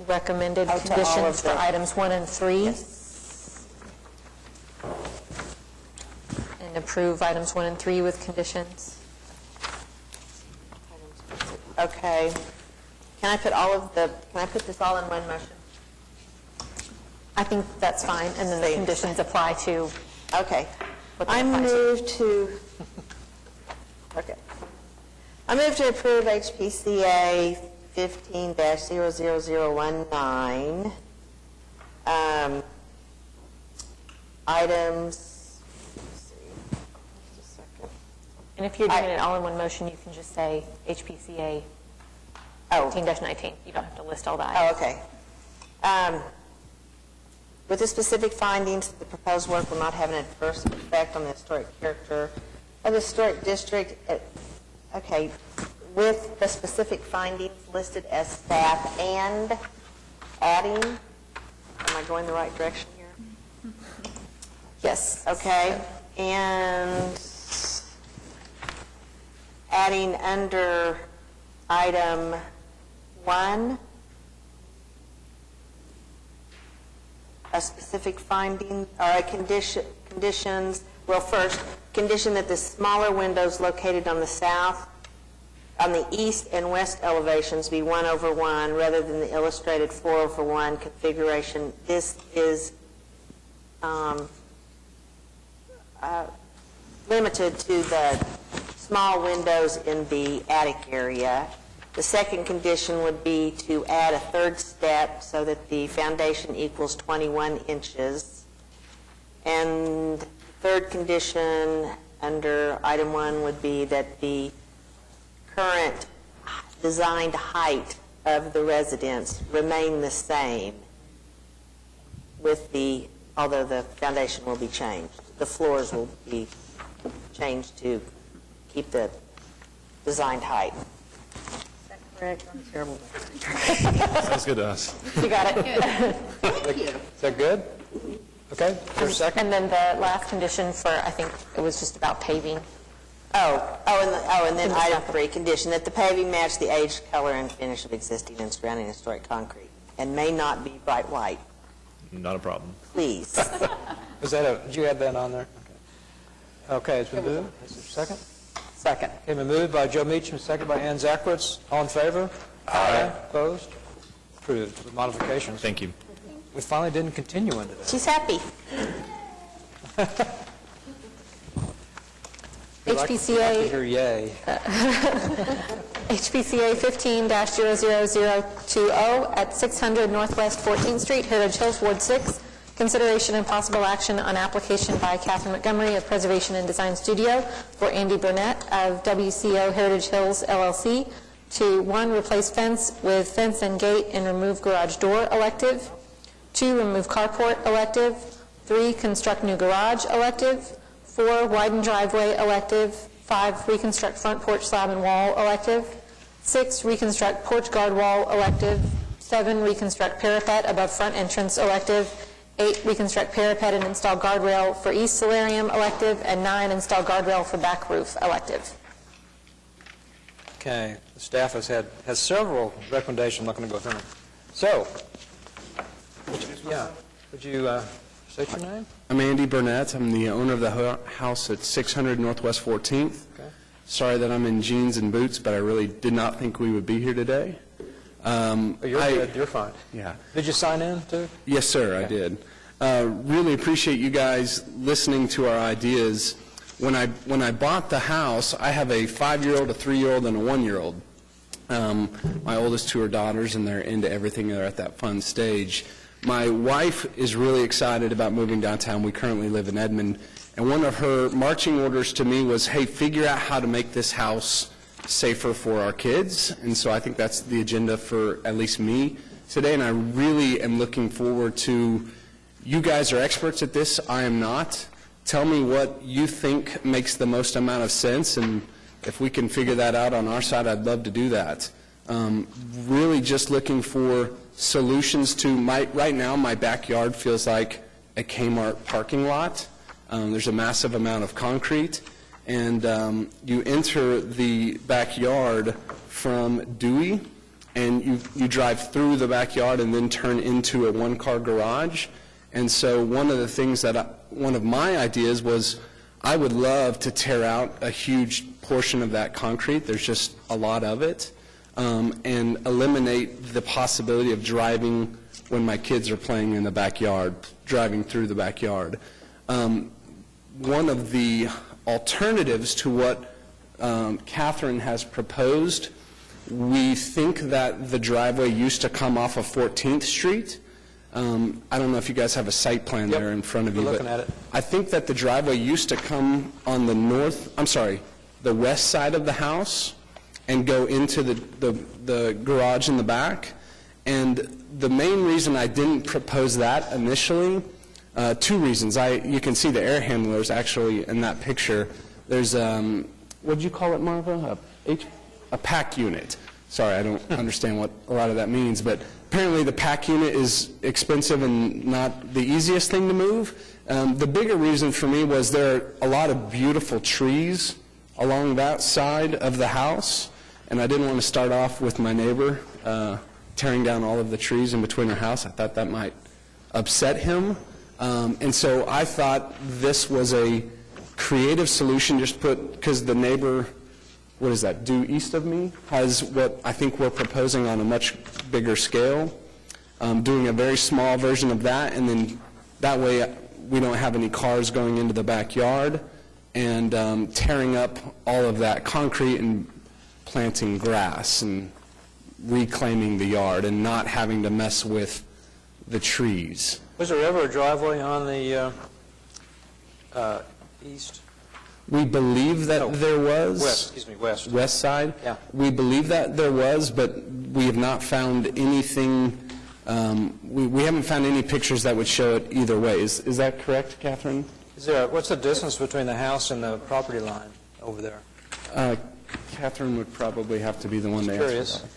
recommended Oh, to all of conditions for the- items 1 and 3. And approve items 1 and 3 with conditions. Okay. Can I put this all in one motion? I think that's fine, and then the conditions apply to Okay. what they I apply to. move to, okay. I move to approve HPCA 15-00019. Items, let's see, just a second. And if you're doing it all in one motion, you can just say HPCA 15-19. You don't have to list all the Oh, items. okay. With the specific findings, the proposed work will not have an adverse effect on the historic character of the historic district. Okay, with the specific findings listed as staff and adding, am I going the right direction here? Yes. Okay, and adding under item 1, a specific finding, or a conditions, well, first, condition that the smaller windows located on the south, on the east and west elevations be 1/1 rather than the illustrated 4/1 configuration. This is limited to the small windows in the attic area. The second condition would be to add a third step so that the foundation equals 21 inches. And the third condition under item 1 would be that the current designed height of the residence remain the same with although the foundation will be changed. The floors will be changed to keep the designed height. Correct. I'm terrible. Sounds good to us. You got it. Is that good? Okay, for a second? And then the last condition for, I think it was just about paving. And then Condition item after. 3, condition that the paving match the age, color, and finish of existing and surrounding historic concrete and may not be bright white. Not a problem. Please. Did you add that on there? Okay, it's been moved. Is there a second? Second. Okay, been moved by Joe Meacham, second by Ann Zackwitz. All in favor? Aye. Opposed? Approved with modifications. Thank you. We finally didn't continue into that. She's happy. We'd like to HPCA hear yay. HPCA 15-00020 at 600 Northwest 14th Street, Heritage Hills, Ward 6. Consideration and possible action on application by Catherine Montgomery of Preservation and Design Studio for Andy Burnett of WCO Heritage Hills LLC to 1, replace fence with fence and gate and remove garage door elective, 2, remove carport elective, 3, construct new garage elective, 4, widen driveway elective, 5, reconstruct front porch slab and wall elective, 6, reconstruct porch guard wall elective, 7, reconstruct parapet above front entrance, elective. 8, reconstruct parapet and install guardrail for east solarium, elective. And 9, install guardrail for back roof, elective. Okay, the staff has several recommendations. I'm not going to go through them. So, would you state your name? I'm Andy Burnett. I'm the owner of the house at 600 Northwest 14th. Okay. Sorry that I'm in jeans and boots, but I really did not think we would be here today. You're good. You're fine. Yeah. Did you sign in, too? Yes, sir, I did. Really appreciate you guys listening to our ideas. When I bought the house, I have a 5-year-old, a 3-year-old, and a 1-year-old. My oldest 2 are daughters, and they're into everything. They're at that fun stage. My wife is really excited about moving downtown. We currently live in Edmond. And one of her marching orders to me was, hey, figure out how to make this house safer for our kids. And so I think that's the agenda for at least me today. And I really am looking forward to, you guys are experts at this. I am not. Tell me what you think makes the most amount of sense. And if we can figure that out on our side, I'd love to do that. Really just looking for solutions to right now my backyard feels like a Kmart parking lot. There's a massive amount of concrete, and you enter the backyard from Dewey, and you drive through the backyard and then turn into a one-car garage. And so one of the things one of my ideas was I would love to tear out a huge portion of that concrete. There's just a lot of it. And eliminate the possibility of driving when my kids are playing in the backyard, driving through the backyard. One of the alternatives to what Catherine has proposed, we think that the driveway used to come off of 14th Street. I don't know if you guys have a site plan there in front of you. We're looking at it. I think that the driveway used to come on the west side of the house and go into the garage in the back. And the main reason I didn't propose that initially, 2 reasons. You can see the air handlers actually in that picture. There's, what did you call it, Marva? A pack unit. Sorry, I don't understand what a lot of that means, but apparently the pack unit is expensive and not the easiest thing to move. The bigger reason for me was there are a lot of beautiful trees along that side of the house, and I didn't want to start off with my neighbor tearing down all of the trees in between our house. I thought that might upset him. And so I thought this was a creative solution, because the neighbor, what is that, due east of me, has what I think we're proposing on a much bigger scale, doing a very small version of that, and then that way we don't have any cars going into the backyard, and tearing up all of that concrete and planting grass and reclaiming the yard and not having to mess with the trees. Was there ever a driveway on the east? We believe that there was. West. West side? Yeah. We believe that there was, but we have not found anything, we haven't found any pictures that would show it either way. Is that correct, Catherine? What's the distance between the house and the property line over there? Catherine would probably have to be the one to answer Curious. that.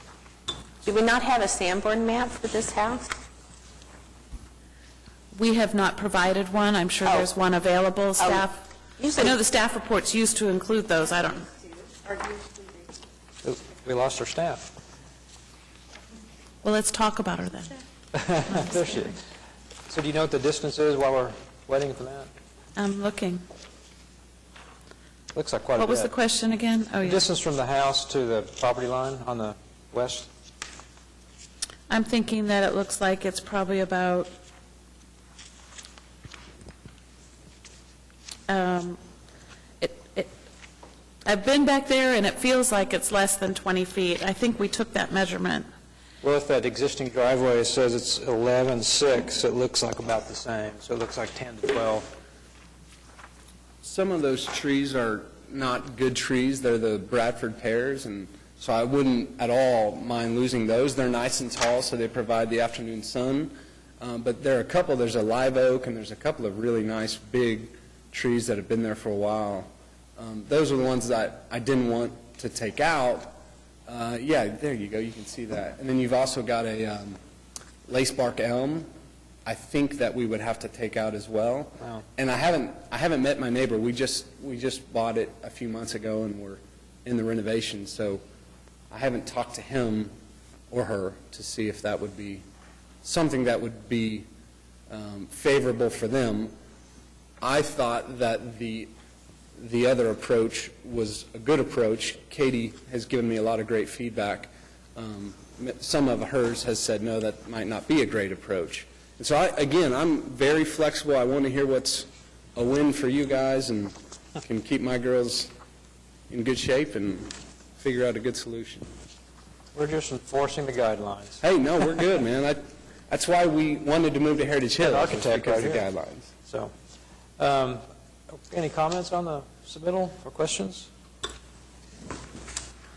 Do we not have a Sanborn map for this house? We have not provided one. I'm sure there's one available. Staff, I know the staff reports used to include those. I don't know. We lost our staff. Well, let's talk about her then. There she is. So do you know what the distance is while we're waiting for that? I'm looking. Looks like quite a bit. What was the question again? Oh, yeah. Distance from the house to the property line on the west? I'm thinking that it looks like it's probably about I've been back there, and it feels like it's less than 20 feet. I think we took that measurement. Well, if that existing driveway says it's 11.6, it looks like about the same. So it looks like 10 to 12. Some of those trees are not good trees. They're the Bradford pears, and so I wouldn't at all mind losing those. They're nice and tall, so they provide the afternoon sun. But there are a couple. There's a live oak, and there's a couple of really nice big trees that have been there for a while. Those are the ones that I didn't want to take out Yeah, there you go, you can see that. And then you've also got a lace bark elm, I think that we would have to take out as well. Wow. And I haven't met my neighbor, we just bought it a few months ago and we're in the renovation, so I haven't talked to him or her to see if that would be something that would be favorable for them. I thought that the other approach was a good approach. Katie has given me a lot of great feedback. Some of hers has said, no, that might not be a great approach. And so, again, I'm very flexible. I want to hear what's a win for you guys and can keep my girls in good shape and figure out a good solution. We're just enforcing the guidelines. Hey, no, we're good, man. That's why we wanted to move to Heritage Hills, architect because right of the here. guidelines. So, any comments on the submittal or questions?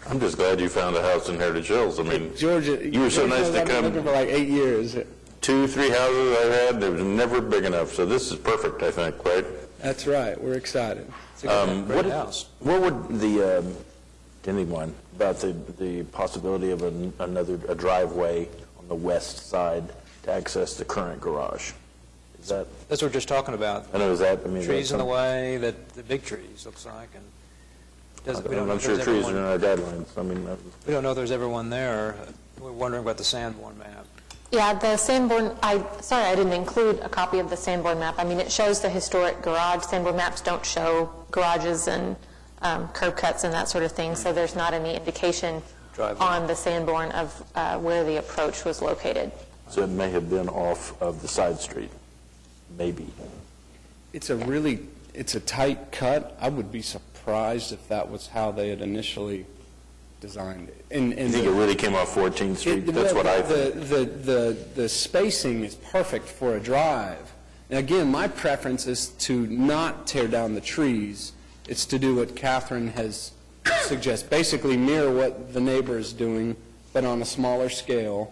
I'm just glad you found a house in Heritage Hills. I mean, Georgia, you were so nice to I've been come. looking for like 8 years. 2, 3 houses I've had, they was never big enough, so this is perfect, I think, right? That's right. We're excited. Great house. What would the, to anyone, about the possibility of a driveway on the west side to access the current garage? Is that, That's what we're just talking about. I know, is that, I mean... Trees in the that's way, the big trees, looks like, and we don't know I'm if sure there's trees are ever in one- our guidelines, I mean... we don't know if there's ever one there. We're wondering about the Sanborn map. Yeah, the Sanborn, sorry I didn't include a copy of the Sanborn map. I mean, it shows the historic garage. Sanborn maps don't show garages and curb cuts and that sort of thing, so there's not any indication on the Sanborn of where the approach was located. So it may have been off of the side street, maybe. It's a tight cut. I would be surprised if that was how they had initially designed it. And You think it really came off 14th Street? That's what I think. The spacing is perfect for a drive. And again, my preference is to not tear down the trees. It's to do what Catherine has suggested, basically mirror what the neighbor is doing, but on a smaller scale.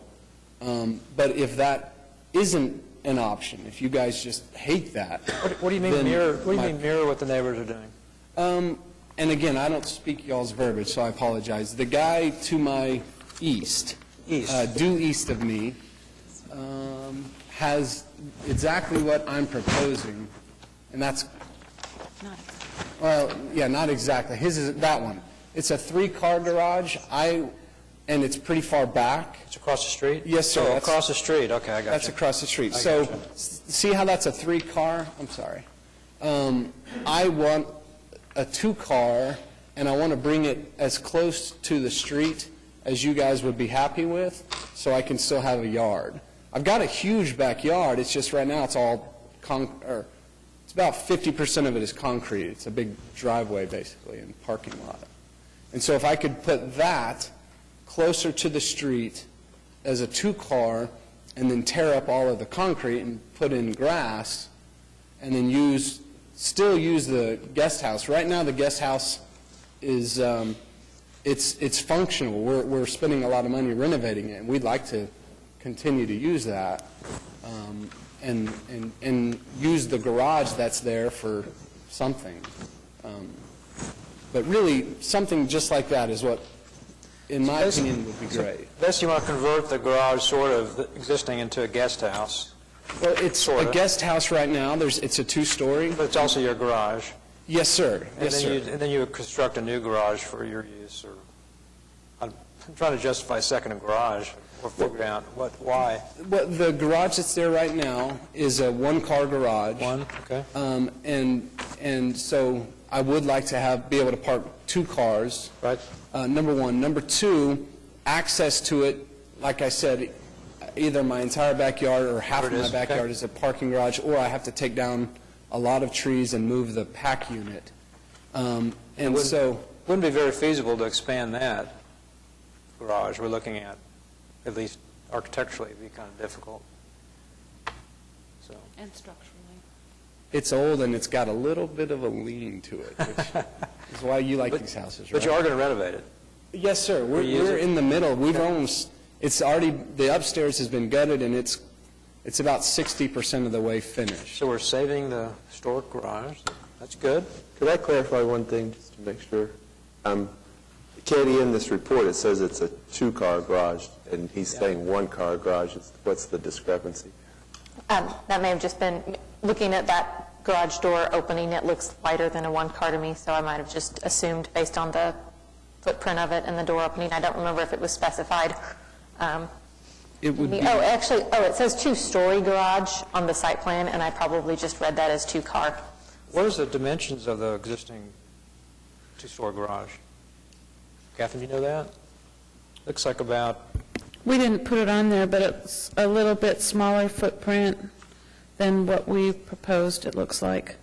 But if that isn't an option, if you guys just hate that... What do you mean then mirror? What do you my- mean mirror what the neighbors are doing? And again, I don't speak y'all's verbiage, so I apologize. The guy to my east, due east of me, has exactly what I'm proposing, and that's, well, yeah, not exactly. His is that one. It's a 3-car garage, and it's pretty far back. It's across the street? Yes, sir. Oh, That's- across the street, okay, I got you. That's across the street. I So, gotcha. see how that's a 3-car? I'm sorry. I want a 2-car, and I want to bring it as close to the street as you guys would be happy with, so I can still have a yard. I've got a huge backyard, it's just right now it's all it's about 50% of it is concrete. It's a big driveway, basically, and parking lot. And so if I could put that closer to the street as a 2-car, and then tear up all of the concrete and put in grass, and then still use the guest house. Right now, the guest house is, it's functional. We're spending a lot of money renovating it, and we'd like to continue to use that, and use the garage that's there for something. But really, something just like that is what, in my opinion, would be great. Best you want to convert the garage sort of existing into a guest house. Well, it's Sorta. a guest house right now. It's a 2-story. But it's also your garage. Yes, sir. And Yes, sir. then you would construct a new garage for your use, or, I'm trying to justify a second garage, or figure out why. Well, the garage that's there right now is a 1-car garage. One, okay. And so I would like to be able to park 2 cars. Right. Number one. Number two, access to it, like I said, either my entire backyard or half of There it my is, backyard okay. is a parking garage, or I have to take down a lot of trees and move the pack unit. And so... Wouldn't be very feasible to expand that garage we're looking at least architecturally, it'd be kind of difficult. So. And structurally. It's old and it's got a little bit of a lean to it, which is why you like these houses, right? But you are going to renovate it. Yes, sir. We're Reuse it. in the middle. We've almost, it's already, the upstairs has been gutted, and it's about 60% of the way finished. So we're saving the historic garage. That's good. Could I clarify one thing, just to make sure? Katie, in this report, it says it's a two-car garage, and he's saying one-car garage. What's the discrepancy? That may have just been, looking at that garage door opening, it looks wider than a one-car to me, so I might have just assumed based on the footprint of it and the door opening. I don't remember if it was specified. It would be... it says two-story garage on the site plan, and I probably just read that as two-car. What is the dimensions of the existing two-story garage? Catherine, you know that? Looks like about... We didn't put it on there, but it's a little bit smaller footprint than what we proposed, it looks like.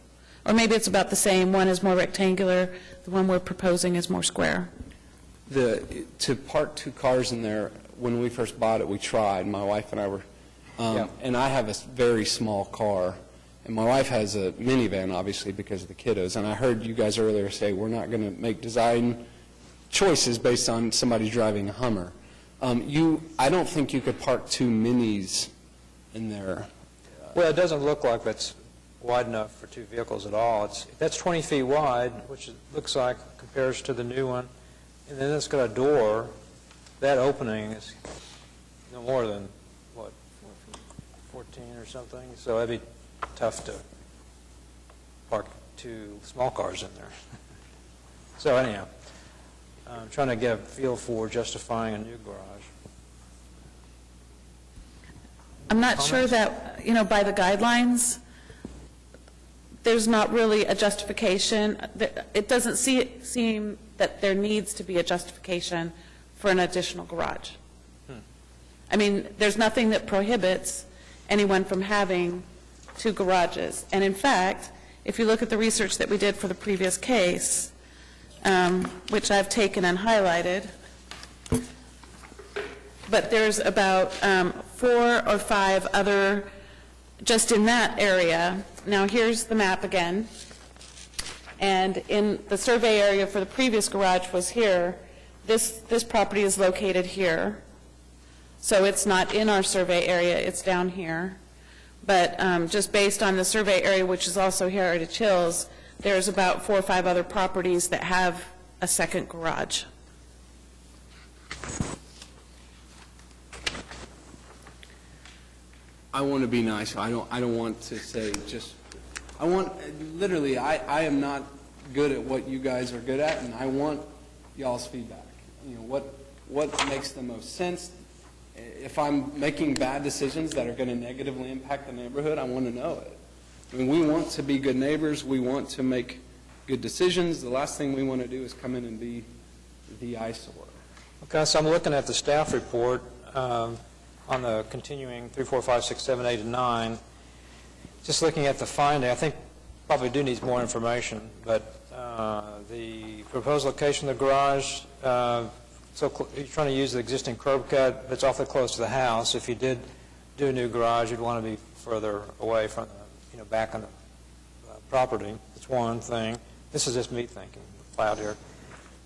Or maybe it's about the same. One is more rectangular. The one we're proposing is more square. To park two cars in there, when we first bought it, we tried, my wife and I were, and I have a very small car, and my wife has a minivan, obviously, because of the kiddos. And I heard you guys earlier say we're not going to make design choices based on somebody driving a Hummer. I don't think you could park two minis in there. Well, it doesn't look like that's wide enough for two vehicles at all. That's 20 feet wide, which it looks like compares to the new one. And then it's got a door. That opening is no more than, what, 14 or something? So that'd be tough to park two small cars in there. So anyhow, I'm trying to get a feel for justifying a new garage. I'm not sure that, by the guidelines, there's not really a justification. It doesn't seem that there needs to be a justification for an additional garage. I mean, there's nothing that prohibits anyone from having two garages. And in fact, if you look at the research that we did for the previous case, which I've taken and highlighted, but there's about 4 or 5 other just in that area. Now here's the map again, and in the survey area for the previous garage was here. This property is located here, so it's not in our survey area, it's down here. But just based on the survey area, which is also Heritage Hills, there's about 4 or 5 other properties that have a second garage. I want to be nice. I don't want to say just, literally, I am not good at what you guys are good at, and I want y'all's feedback. What makes the most sense? If I'm making bad decisions that are going to negatively impact the neighborhood, I want to know it. I mean, we want to be good neighbors. We want to make good decisions. The last thing we want to do is come in and be the eyesore. Okay, so I'm looking at the staff report on the continuing 3, 4, 5, 6, 7, 8, and 9. Just looking at the finding, I think probably do need more information, but the proposed location of the garage, you're trying to use the existing curb cut that's awfully close to the house. If you did do a new garage, you'd want to be further away from the, back on the property. That's one thing. This is just me thinking, loud here.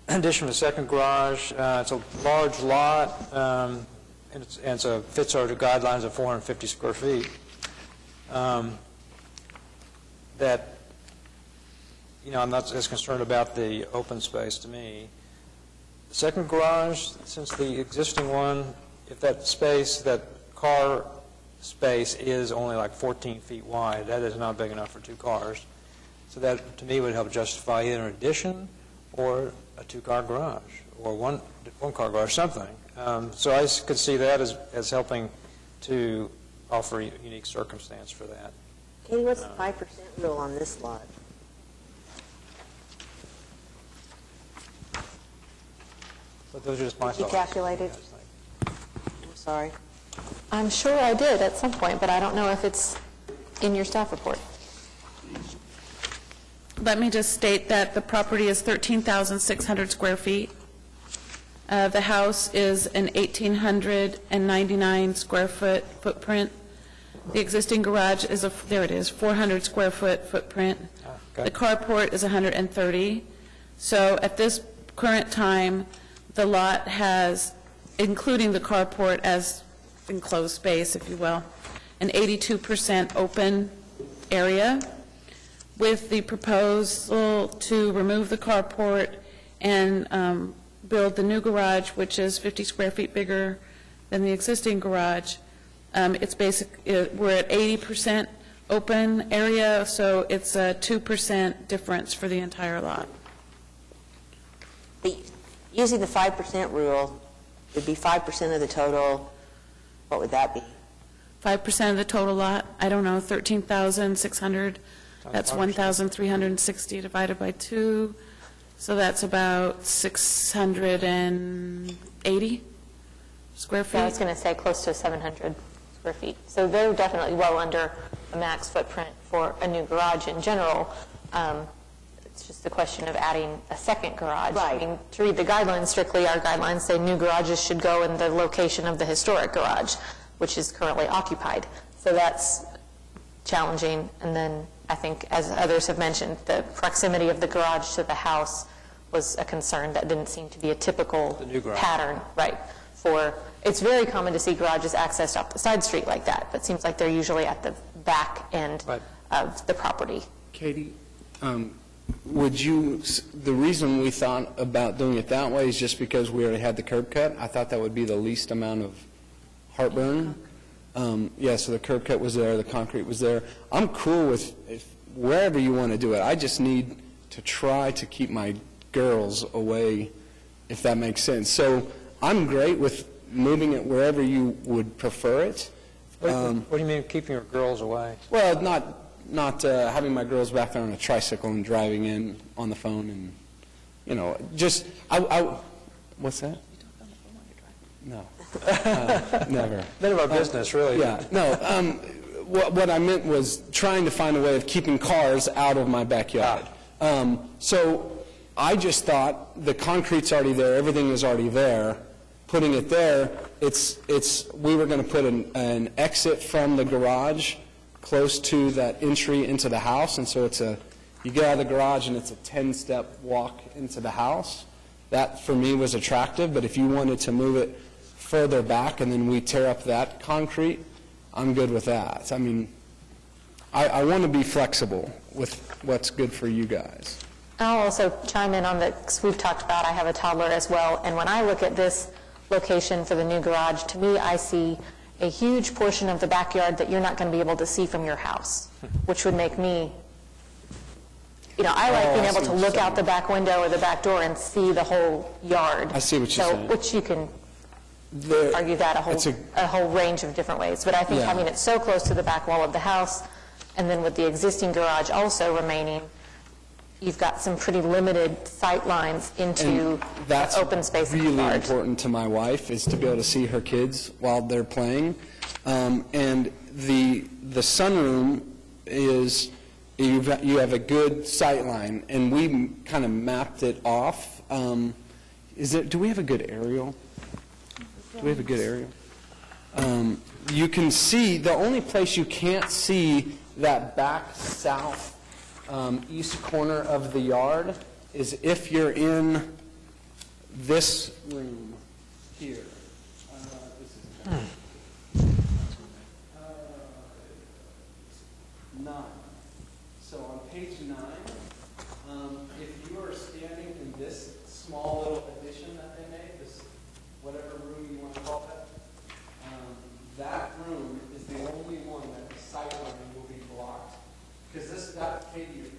In addition to the second garage, it's a large lot, and it fits our guidelines of 450 square feet. That, I'm not as concerned about the open space to me. The second garage, since the existing one, if that space, that car space is only like 14 feet wide, that is not big enough for 2 cars. So that, to me, would help justify either an addition or a 2-car garage, or one car garage, something. So I could see that as helping to offer a unique circumstance for that. Katie, what's the 5% rule on this lot? But those are just my thoughts. You calculated? I'm sorry. I'm sure I did at some point, but I don't know if it's in your staff report. Let me just state that the property is 13,600 square feet. The house is an 1,899 square foot footprint. The existing garage is 400 square foot footprint. Okay. The carport is 130. So at this current time, the lot has, including the carport as enclosed space, if you will, an 82% open area, with the proposal to remove the carport and build the new garage, which is 50 square feet bigger than the existing garage. It's we're at 80% open area, so it's a 2% difference for the entire lot. Using the 5% rule, it would be 5% of the total, what would that be? 5% of the total lot, I don't know, 13,600, that's 1,360 divided by 2, so that's about 680 square feet. Yeah, I was going to say close to 700 square feet. So they're definitely well under the max footprint for a new garage in general. It's just a question of adding a second garage. Right. I mean, to read the guidelines strictly, our guidelines say new garages should go in the location of the historic garage, which is currently occupied. So that's challenging. And then I think, as others have mentioned, the proximity of the garage to the house was a concern that didn't seem to be a typical pattern, right? It's very common to see garages accessed off the side street like that, but it seems like they're usually at the back end of the property. Katie, the reason we thought about doing it that way is just because we already had the curb cut. I thought that would be the least amount of heartburn. Yeah, so the curb cut was there, the concrete was there. I'm cool with wherever you want to do it. I just need to try to keep my girls away, if that makes sense. So I'm great with moving it wherever you would prefer it. What do you mean keeping your girls away? Well, not having my girls back there on a tricycle and driving in on the phone and, just, what's that? No. Never. None of our business, really. Yeah, no. What I meant was trying to find a way of keeping cars out of my backyard. So I just thought the concrete's already there, everything is already there. Putting it there, we were going to put an exit from the garage close to that entry into the house, and so you get out of the garage and it's a 10-step walk into the house. That, for me, was attractive, but if you wanted to move it further back and then we tear up that concrete, I'm good with that. I mean, I want to be flexible with what's good for you guys. I'll also chime in on that, because we've talked about, I have a toddler as well, and when I look at this location for the new garage, to me, I see a huge portion of the backyard that you're not going to be able to see from your house, which would make me, I like being able to look out the back window or the back door and see the whole yard. I see what you're saying. Which you can argue that a whole range of different ways. But I think having it so close to the back wall of the house, and then with the existing garage also remaining, you've got some pretty limited sight lines into the open space of the Really yard. important to my wife is to be able to see her kids while they're playing. And the sunroom is, you have a good sight line, and we kind of mapped it off. Do we have a good aerial? Do we have a good aerial? You can see, the only place you can't see that back south east corner of the yard is if you're in this room here. So on page 9, if you are standing in this small little addition that they made, this whatever room you want to call it, that room is the only one that the sight line will be blocked. Because Katie,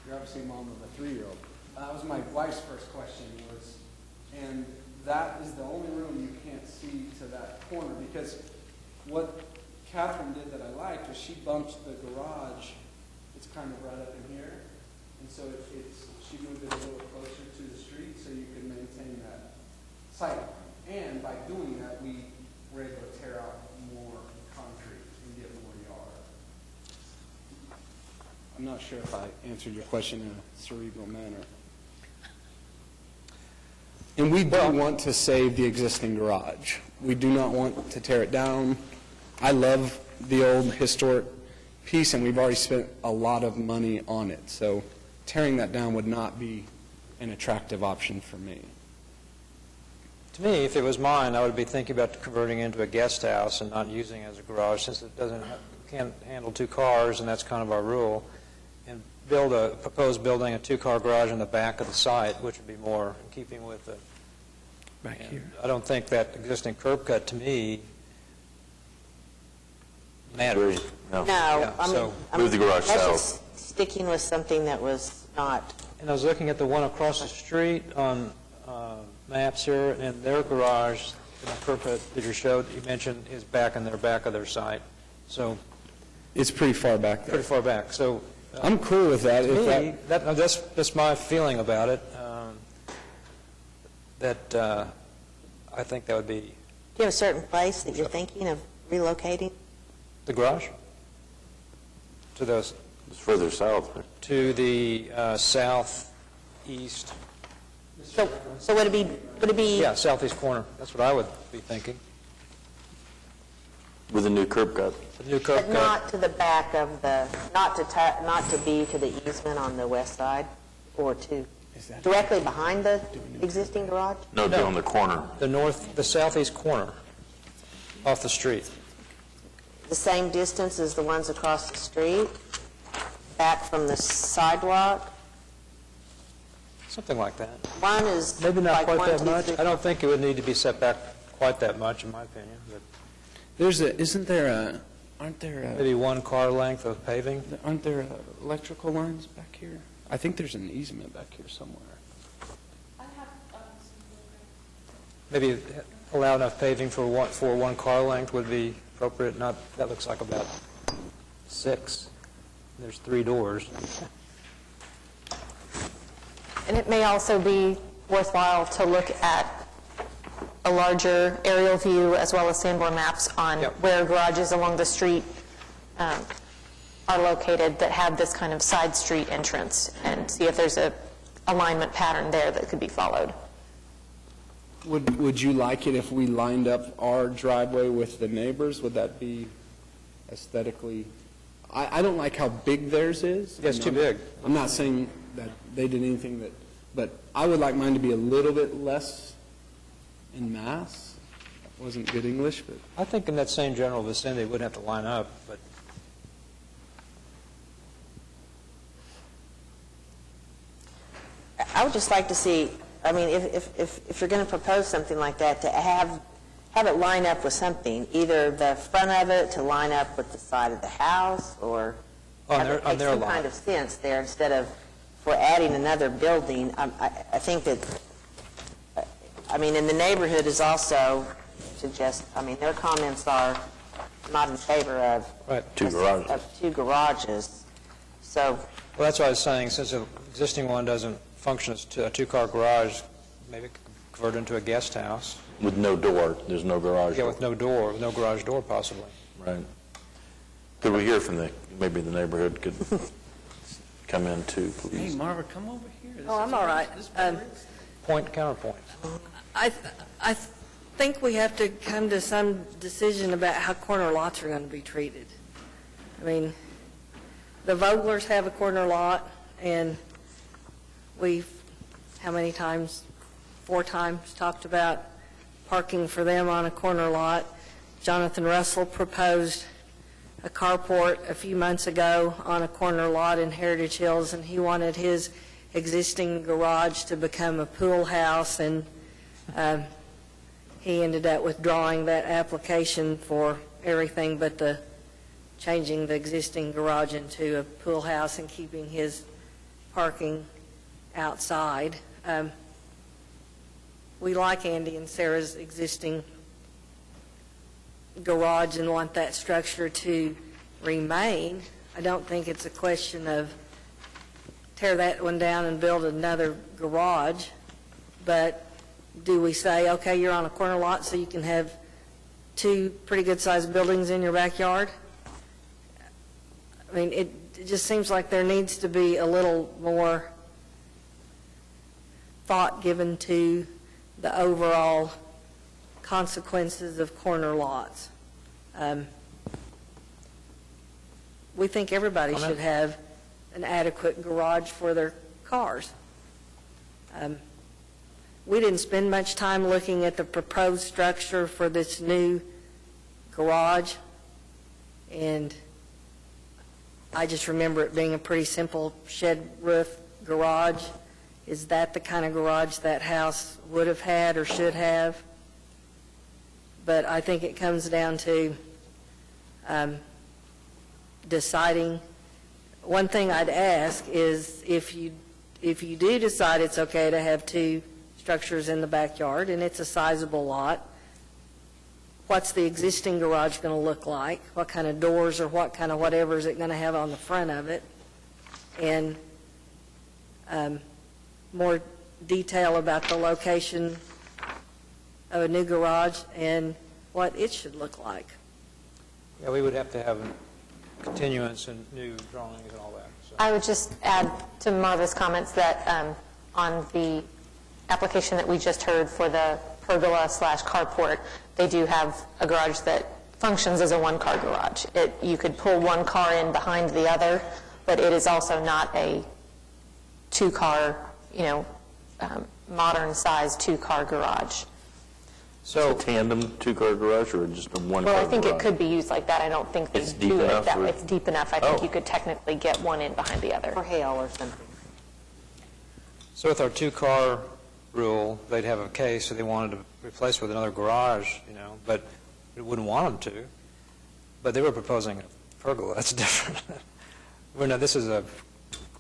you're obviously mom of a 3-year-old. That was my wife's first question and that is the only room you can't see to that corner, because what Catherine did that I liked was she bumped the garage, it's kind of right up in here, and so she moved it a little closer to the street so you could maintain that sight line. And by doing that, we were able to tear out more concrete and get more yard. I'm not sure if I answered your question in a cerebral manner. And we do want to save the existing garage. We do not want to tear it down. I love the old historic piece, and we've already spent a lot of money on it. So tearing that down would not be an attractive option for me. To me, if it was mine, I would be thinking about converting it into a guest house and not using it as a garage, since it can't handle 2 cars, and that's kind of our rule, and propose building a 2-car garage in the back of the site, which would be more in keeping with the Back And here. I don't think that existing curb cut, to me, matters. No. No, Yeah, I mean, so- Move the garage that's south. just sticking with something that was not, And I was looking at the one across the street on maps here, and their garage, the curb cut that you showed, you mentioned, is back in their back of their site. So, It's pretty far back there. pretty far back. So, I'm cool with that. to If me, that's my feeling about it, that I think that would be do you have a certain place that you're thinking of relocating? the garage to those, It's further south. Right? to the southeast, So would it be, yeah, southeast corner. That's what I would be thinking. With a new curb cut. The new curb but cut. not to the back of the, not to be to the easement on the west side, or to, directly behind the existing garage? No, it'd be on the corner. The southeast corner, off the street. The same distance as the ones across the street, back from the sidewalk? Something like that. One is Maybe not like quite 1, that 2, much. 3. I don't think it would need to be set back quite that much, in my opinion, but Isn't there aren't there, maybe one car length of paving. aren't there electrical lines back here? I think there's an easement back here somewhere. Maybe allow enough paving for one car length would be appropriate. Not, that looks like about 6. There's 3 doors. And it may also be worthwhile to look at a larger aerial view as well as Sanborn maps on Yep. where garages along the street are located that have this kind of side street entrance, and see if there's a alignment pattern there that could be followed. Would you like it if we lined up our driveway with the neighbors? Would that be aesthetically? I don't like how big theirs is. Yeah, it's too big. I'm not saying that they did anything that, but I would like mine to be a little bit less in mass. That wasn't good English, but I think in that same general vicinity, it wouldn't have to line up, but I would just like to see, I mean, if you're going to propose something like that, to have it line up with something, either the front of it to line up with the side of the house, or On have their- it on make their some lot. kind of sense there, instead of, if we're adding another building. I think that, I mean, and the neighborhood is also I mean, their comments are not in favor of right. 2 garages. of 2 garages. So, Well, that's what I was saying, since the existing one doesn't function as a 2-car garage, maybe it could convert into a guest house. With no door. There's no garage Yeah, door. with no door, with no garage door possibly. Right. Could we hear from maybe the neighborhood could come in too, please? Marva, come over here. Oh, I'm all right. Point, counterpoint. I think we have to come to some decision about how corner lots are going to be treated. I mean, the Voglers have a corner lot, and we've, how many times? 4 times talked about parking for them on a corner lot. Jonathan Russell proposed a carport a few months ago on a corner lot in Heritage Hills, and he wanted his existing garage to become a pool house, and he ended up withdrawing that application for everything but changing the existing garage into a pool house and keeping his parking outside. We like Andy and Sarah's existing garage and want that structure to remain. I don't think it's a question of tear that one down and build another garage, but do we say, okay, you're on a corner lot, so you can have 2 pretty good-sized buildings in your backyard? I mean, it just seems like there needs to be a little more thought given to the overall consequences of corner lots. We think everybody should have an adequate garage for their cars. We didn't spend much time looking at the proposed structure for this new garage, and I just remember it being a pretty simple shed roof garage. is that the kind of garage that house would have had or should have? But I think it comes down to deciding. One thing I'd ask is if you do decide it's okay to have 2 structures in the backyard and it's a sizable lot, what's the existing garage going to look like? What kind of doors or what kind of whatever is it going to have on the front of it? And more detail about the location of a new garage and what it should look like. Yeah, we would have to have a continuance and new drawings and all that. So. I would just add to Marva's comments that on the application that we just heard for the pergola/carport, they do have a garage that functions as a one-car garage. You could pull one car in behind the other, but it is also not a 2-car, modern-sized 2-car garage. So a tandem 2-car garage or just a 1-car garage? Well, I think it could be used like that. I don't think they It's deep do it enough that or- way. It's deep enough. I think Oh. you could technically get one in behind the other. For hail or something. So with our 2-car rule, they'd have a case that they wanted to replace with another garage, but we wouldn't want them to. But they were proposing a pergola. That's different. This is a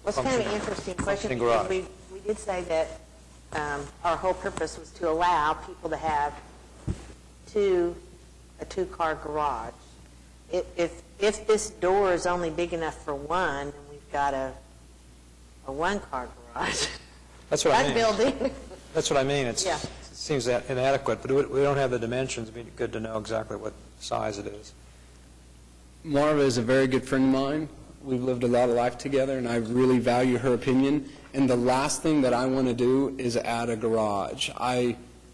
Well, it's kind of an interesting question, functioning because garage. we did say that our whole purpose was to allow people to have a 2-car garage. If this door is only big enough for one, and we've got a 1-car garage, That's what I that mean. building, That's what I mean. It Yeah. seems inadequate, but we don't have the dimensions. It'd be good to know exactly what size it is. Marva is a very good friend of mine. We've lived a lot of life together, and I really value her opinion. And the last thing that I want to do is add a garage.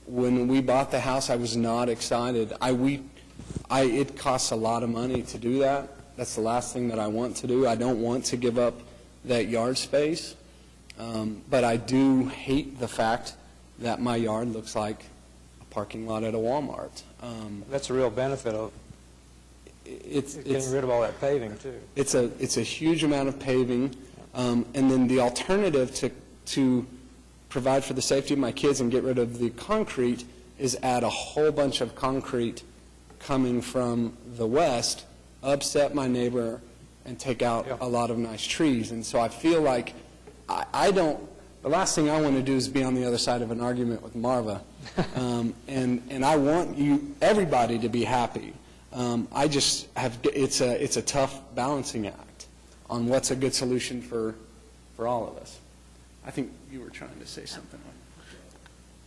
When we bought the house, I was not excited. It costs a lot of money to do that. That's the last thing that I want to do. I don't want to give up that yard space. But I do hate the fact that my yard looks like a parking lot at a Walmart. That's a real benefit of getting rid of all that paving, too. It's a huge amount of paving, and then the alternative to provide for the safety of my kids and get rid of the concrete is add a whole bunch of concrete coming from the west, upset my neighbor, and take out a lot of nice trees. And so I feel like the last thing I want to do is be on the other side of an argument with Marva, and I want everybody to be happy. It's a tough balancing act on what's a good solution for all of us. I think you were trying to say something.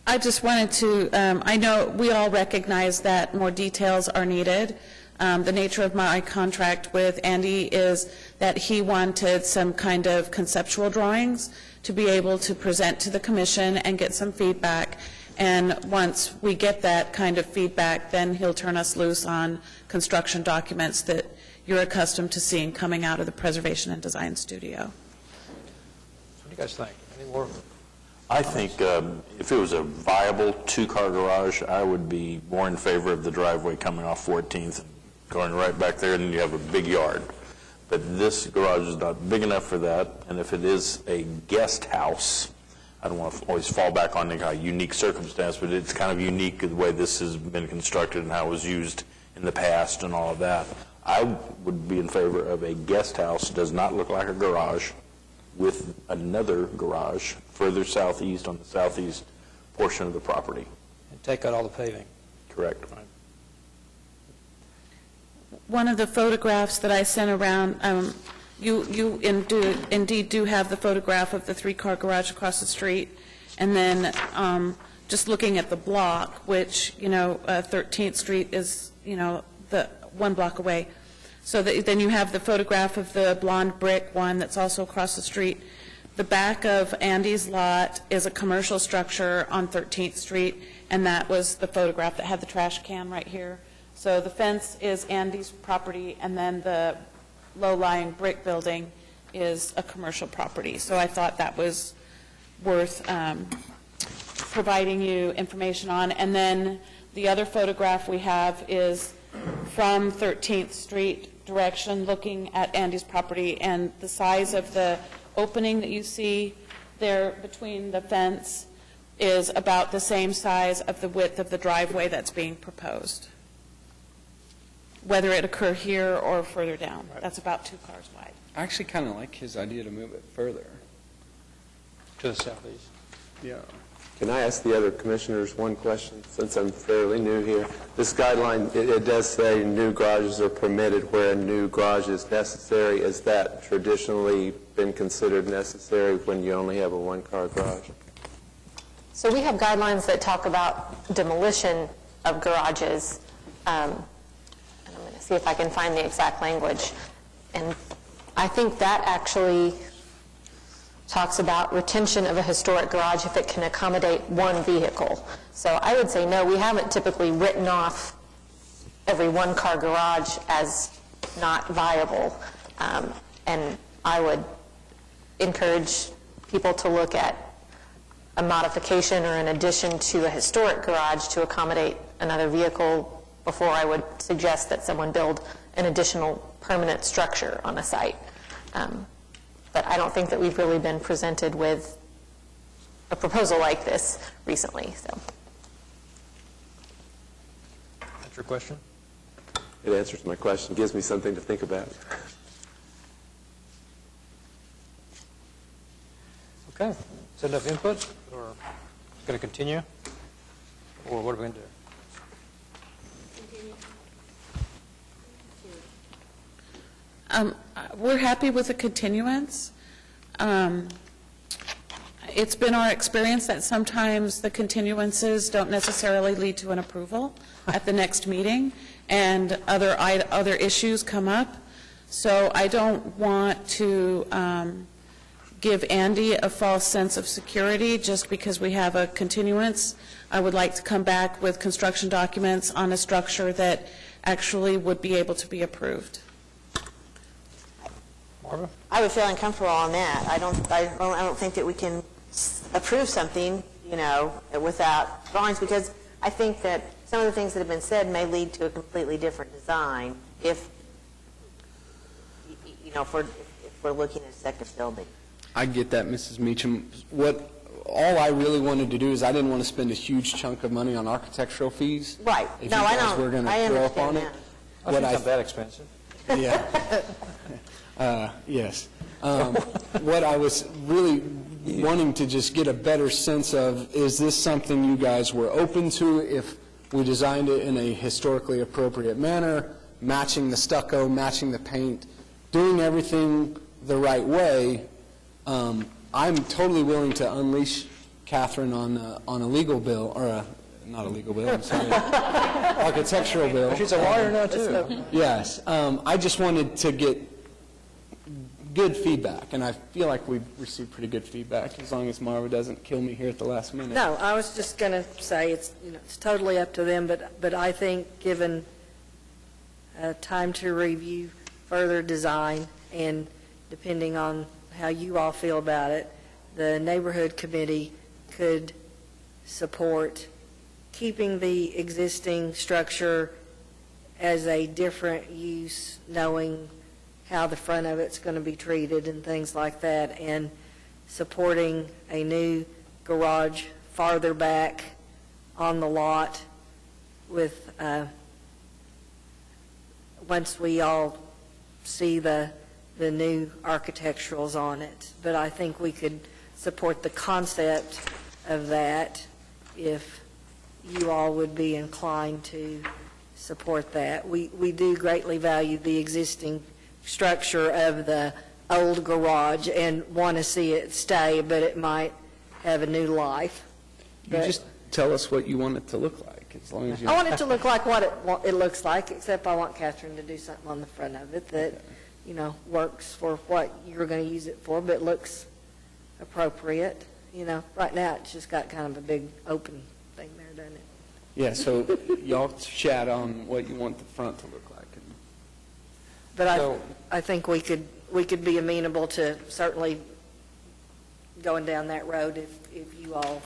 I just wanted to, I know we all recognize that more details are needed. The nature of my contract with Andy is that he wanted some kind of conceptual drawings to be able to present to the commission and get some feedback. And once we get that kind of feedback, then he'll turn us loose on construction documents that you're accustomed to seeing coming out of the Preservation and Design Studio. What do you guys think? Any more? I think if it was a viable 2-car garage, I would be more in favor of the driveway coming off 14th and going right back there, and then you have a big yard. But this garage is not big enough for that, and if it is a guest house, I don't want to always fall back on a unique circumstance, but it's kind of unique the way this has been constructed and how it was used in the past and all of that. I would be in favor of a guest house, does not look like a garage, with another garage further southeast on the southeast portion of the property. And take out all the paving. Correct. One of the photographs that I sent around, you indeed do have the photograph of the 3-car garage across the street, and then just looking at the block, which, 13th Street is, the 1 block away. So then you have the photograph of the blonde brick one that's also across the street. The back of Andy's lot is a commercial structure on 13th Street, and that was the photograph that had the trash can right here. So the fence is Andy's property, and then the low-lying brick building is a commercial property. So I thought that was worth providing you information on. And then the other photograph we have is from 13th Street direction, looking at Andy's property, and the size of the opening that you see there between the fence is about the same size of the width of the driveway that's being proposed, whether it occur here or further down. That's about 2 cars wide. I actually kind of like his idea to move it further. To the southeast. Yeah. Can I ask the other commissioners one question, since I'm fairly new here? This guideline, it does say new garages are permitted where a new garage is necessary. Has that traditionally been considered necessary when you only have a one-car garage? So we have guidelines that talk about demolition of garages. And I'm going to see if I can find the exact language. And I think that actually talks about retention of a historic garage if it can accommodate one vehicle. So I would say no, we haven't typically written off every one-car garage as not viable. And I would encourage people to look at a modification or an addition to a historic garage to accommodate another vehicle before I would suggest that someone build an additional permanent structure on a site. But I don't think that we've really been presented with a proposal like this recently. So. That's your question? It answers my question, gives me something to think about. Okay. Is that enough input, or going to continue? Or what are we going to do? We're happy with the continuance. It's been our experience that sometimes the continuances don't necessarily lead to an approval at the next meeting, and other issues come up. So I don't want to give Andy a false sense of security just because we have a continuance. I would like to come back with construction documents on a structure that actually would be able to be approved. I would feel uncomfortable on that. I don't think that we can approve something, without drawings, because I think that some of the things that have been said may lead to a completely different design if we're looking at a second building. I get that, Mrs. Meacham. All I really wanted to do is I didn't want to spend a huge chunk of money on architectural fees. Right. If No, you I guys don't. were going I to throw up understand on it. that. I think it's not that expensive. Yeah. Yes. What I was really wanting to just get a better sense of, is this something you guys were open to if we designed it in a historically appropriate manner, matching the stucco, matching the paint, doing everything the right way? I'm totally willing to unleash Catherine on a legal bill, or not a legal bill, I'm sorry, architectural bill. She's a lawyer now, too. Yes. I just wanted to get good feedback, and I feel like we've received pretty good feedback, as long as Marva doesn't kill me here at the last minute. No, I was just going to say it's totally up to them, but I think given time to review further design and depending on how you all feel about it, the neighborhood committee could support keeping the existing structure as a different use, knowing how the front of it's going to be treated and things like that, and supporting a new garage farther back on the lot with, once we all see the new architecturals on it. But I think we could support the concept of that if you all would be inclined to support that. We do greatly value the existing structure of the old garage and want to see it stay, but it might have a new life. You just tell us what you want it to look like, as long as you... I want it to look like what it looks like, except I want Catherine to do something on the front of it that, works for what you're going to use it for, but looks appropriate. Right now, it's just got kind of a big open thing there, doesn't it? Yeah, so y'all chat on what you want the front to look like. But I think we could be amenable to certainly going down that road if you all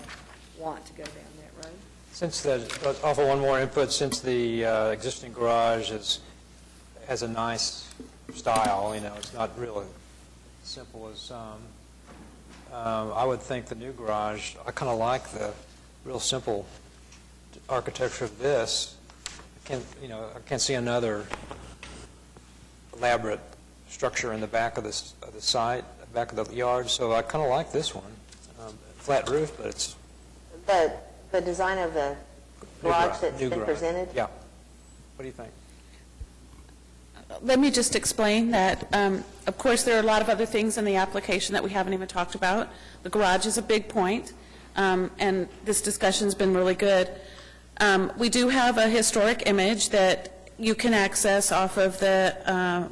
want to go down that road. Since I'll offer one more input, since the existing garage has a nice style, it's not really simple as some. I would think the new garage, I kind of like the real simple architecture of this. I can't see another elaborate structure in the back of the site, back of the yard, so I kind of like this one. Flat roof, but it's... The design of the garage that's new been garage. presented? Yeah. What do you think? Let me just explain that, of course, there are a lot of other things in the application that we haven't even talked about. The garage is a big point, and this discussion's been really good. We do have a historic image that you can access off of the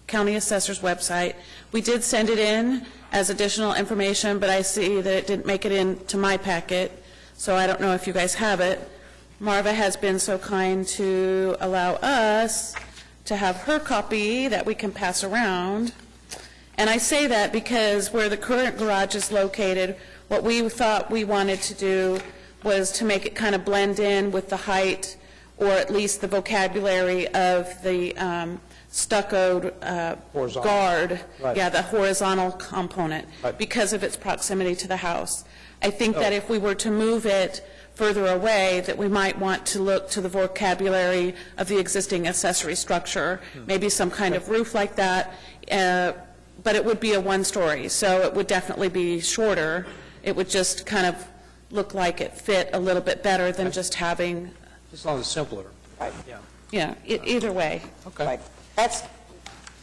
county assessor's website. We did send it in as additional information, but I see that it didn't make it into my packet, so I don't know if you guys have it. Marva has been so kind to allow us to have her copy that we can pass around. And I say that because where the current garage is located, what we thought we wanted to do was to make it kind of blend in with the height, or at least the vocabulary of the stuccoed guard. Right. Yeah, the horizontal component, because of its proximity to the house. I think that if we were to move it further away, that we might want to look to the vocabulary of the existing accessory structure, maybe some kind of roof like that, but it would be a one-story, so it would definitely be shorter. It would just kind of look like it fit a little bit better than just having... As long as it's simpler. Right. Yeah. Yeah, either way. Okay. Right. That's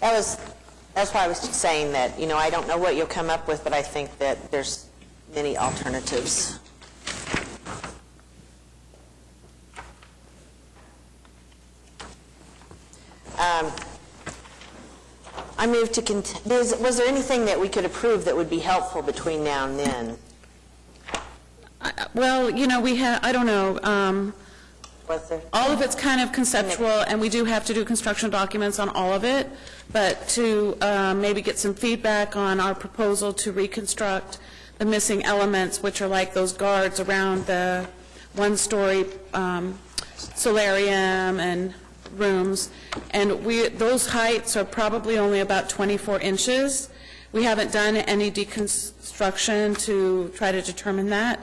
why I was just saying that, I don't know what you'll come up with, but I think that there's many alternatives. I move to was there anything that we could approve that would be helpful between now and then? Well, I don't know. Was there? All of it's kind of conceptual, and we do have to do construction documents on all of it, but to maybe get some feedback on our proposal to reconstruct the missing elements, which are like those guards around the one-story solarium and rooms, and those heights are probably only about 24 inches. We haven't done any deconstruction to try to determine that,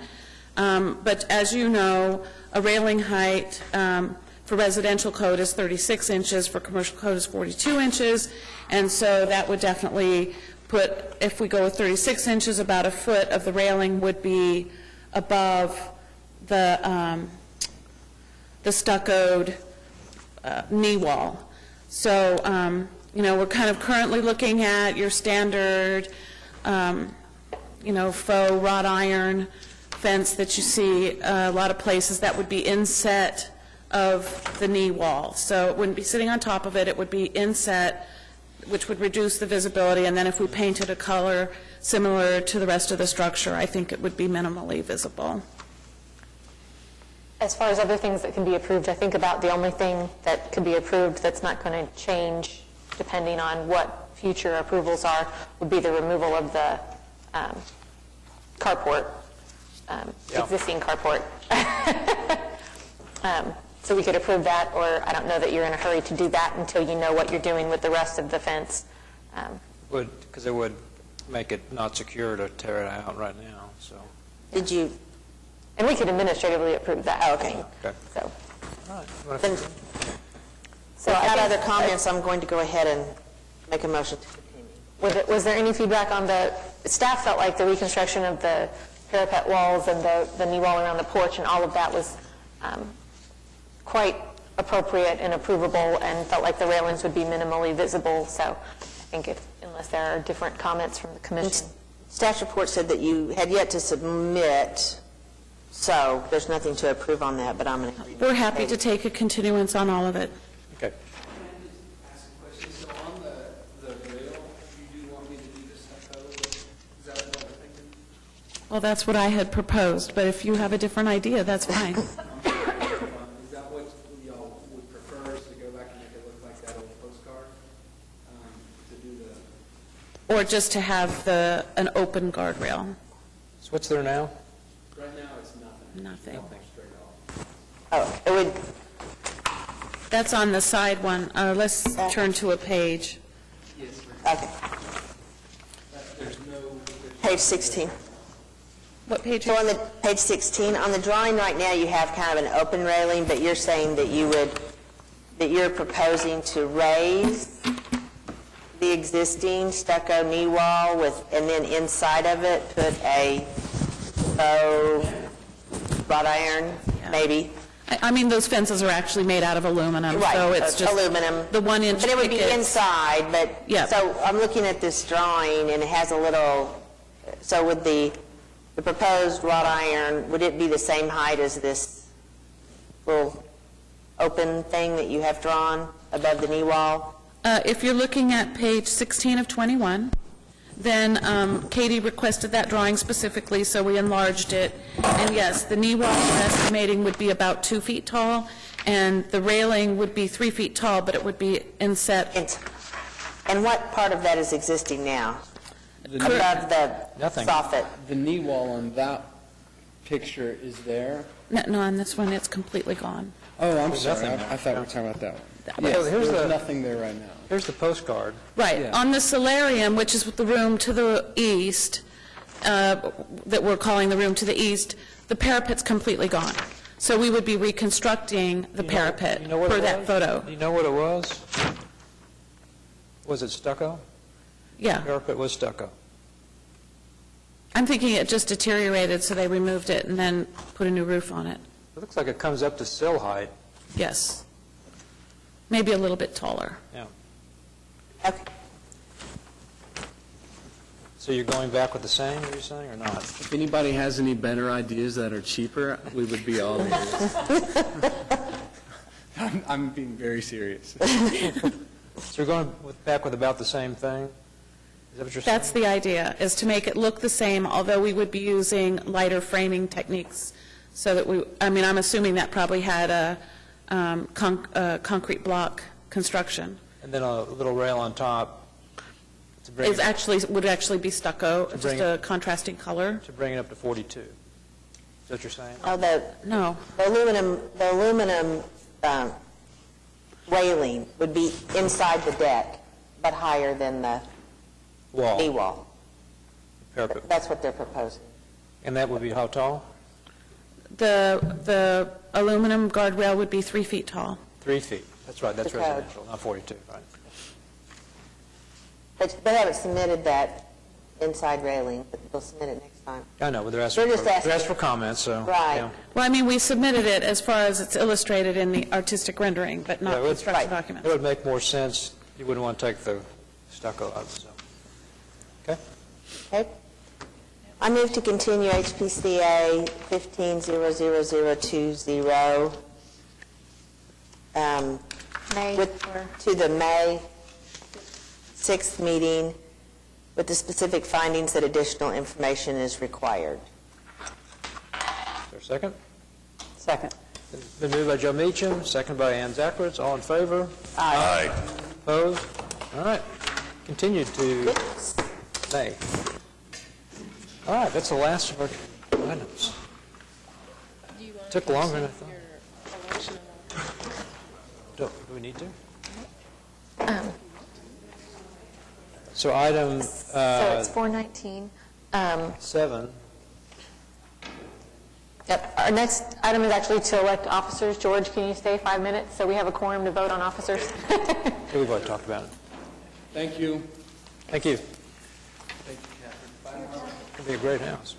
but as you know, a railing height for residential code is 36 inches, for commercial code is 42 inches, and so that would definitely put, if we go with 36 inches, about a foot of the railing would be above the stuccoed knee wall. So, we're kind of currently looking at your standard, faux wrought iron fence that you see a lot of places that would be inset of the knee wall. So it wouldn't be sitting on top of it, it would be inset, which would reduce the visibility, and then if we painted a color similar to the rest of the structure, I think it would be minimally visible. As far as other things that can be approved, I think about the only thing that could be approved that's not going to change depending on what future approvals are would be the removal of the carport, existing carport. So we could approve that, or I don't know that you're in a hurry to do that until you know what you're doing with the rest of the fence. Because it would make it not secure to tear it out right now, so. Did you? And we could administratively approve that. Oh, okay. Okay. So, All Then, right. without other comments, I'm going to go ahead and make a motion to continue. was there any feedback on staff felt like the reconstruction of the parapet walls and the knee wall around the porch and all of that was quite appropriate and approvable, and felt like the railings would be minimally visible. So I think unless there are different comments from the commission. Staff report said that you had yet to submit, so there's nothing to approve on that, but I'm going to... We're happy to take a continuance on all of it. Okay. Ask a question. So on the rail, you do want me to do the stucco? Is that what we're thinking? Well, that's what I had proposed, but if you have a different idea, that's fine. Is that what y'all would prefer, is to go back and make it look like that old postcard? To do the... Or just to have an open guardrail. So what's there now? Right now, it's nothing. Nothing. Straight off. Oh, it would... That's on the side one. Let's turn to a page. Yes, Okay. there's no... page 16. What page? So on the, page 16, on the drawing right now, you have kind of an open railing, but you're saying that you're proposing to raise the existing stucco knee wall and then inside of it, put a faux wrought iron, maybe? I mean, those fences are actually made out of aluminum, Right, so it's just aluminum. the 1 inch But it would be pickets. inside, but, Yeah. so I'm looking at this drawing, and it has a little, so would the proposed wrought iron, would it be the same height as this little open thing that you have drawn above the knee wall? If you're looking at page 16 of 21, then Katie requested that drawing specifically, so we enlarged it. And yes, the knee wall we're estimating would be about 2 feet tall, and the railing would be 3 feet tall, but it would be inset. And what part of that is existing now? The Above the Nothing. soffit? The knee wall on that picture is there. No, on this one, it's completely gone. Oh, I'm There's sorry. nothing I there. thought we were talking about that one. one. Yes, So here's there's the- nothing there right now. Here's the postcard. Right. Yeah. On the solarium, which is the room to the east, that we're calling the room to the east, the parapet's completely gone. So we would be reconstructing the parapet You know what for it that was? photo. Do you know what it was? Was it stucco? Yeah. Parapet was stucco. I'm thinking it just deteriorated, so they removed it and then put a new roof on it. It looks like it comes up to sill height. Yes. Maybe a little bit taller. Yeah. Okay. So you're going back with the same, you're saying, or not? If anybody has any better ideas that are cheaper, we would be all ears. I'm being very serious. So you're going back with about the same thing? Is that what you're saying? That's the idea, is to make it look the same, although we would be using lighter framing techniques, so that I'm assuming that probably had a concrete block construction. And then a little rail on top to bring Would actually be stucco, just bring a contrasting color. to bring it up to 42. Is that what you're saying? Oh, No. the aluminum railing would be inside the deck, but higher than the knee wall. Parapet. That's what they're proposing. And that would be how tall? The aluminum guardrail would be 3 feet tall. 3 feet. That's right, that's The code. residential, not 42, right? But they haven't submitted that inside railing, but they'll submit it next time. I know, but they're They're asking just asking. for comments, so. Right. yeah. Well, I mean, we submitted it as far as it's illustrated in the artistic rendering, but Yeah, not it would- construction It documents. would make more sense, you wouldn't want to take the stucco out, so. Okay? Okay? I move to continue HPCA 15-00020 to the May 6th meeting with the specific findings that additional information is required. Is there a second? Second. Been moved by Joe Meacham, second by Ann Zackowitz. All in favor? Aye. Opposed? All right. Continued to May. All right, that's the last of our items. Took longer than I thought. Do we need to? So item So it's 419. 7. Yep, our next item is actually to elect officers. George, can you stay 5 minutes so we have a quorum to vote on officers? We've already talked about it. Thank you. Thank you. It'll be a great house.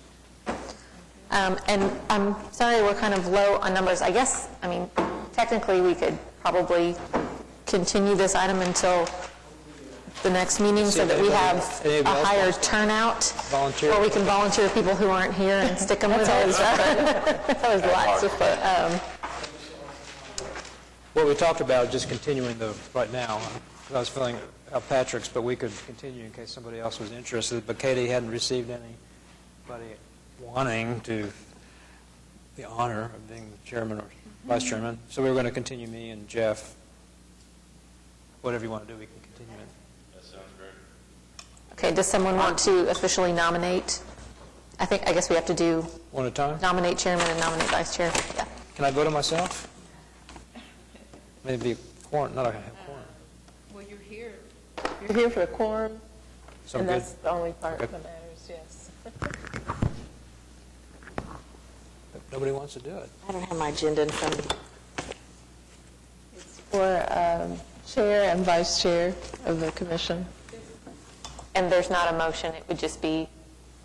And I'm sorry we're kind of low on numbers. I guess, technically, we could probably continue this item until the next meeting so that we have a higher turnout. Volunteer? Or we can volunteer people who aren't here and stick them with us. That's always lots of fun. What we talked about, just continuing right now. I was filling out Patrick's, but we could continue in case somebody else was interested. But Katie hadn't received anybody wanting to the honor of being the chairman or vice chairman. So we were going to continue me and Jeff. Whatever you want to do, we can continue it. That sounds great. Okay, does someone want to officially nominate? I guess we have to do One at a time? nominate chairman and nominate vice chair. Yeah. Can I vote on myself? Maybe a quorum, not a quorum. Well, you're here for the quorum, So and good. that's the only part Okay. that matters, yes. Nobody wants to do it. I don't have my agenda in front of me. For chair and vice chair of the commission. And there's not a motion, it would just be,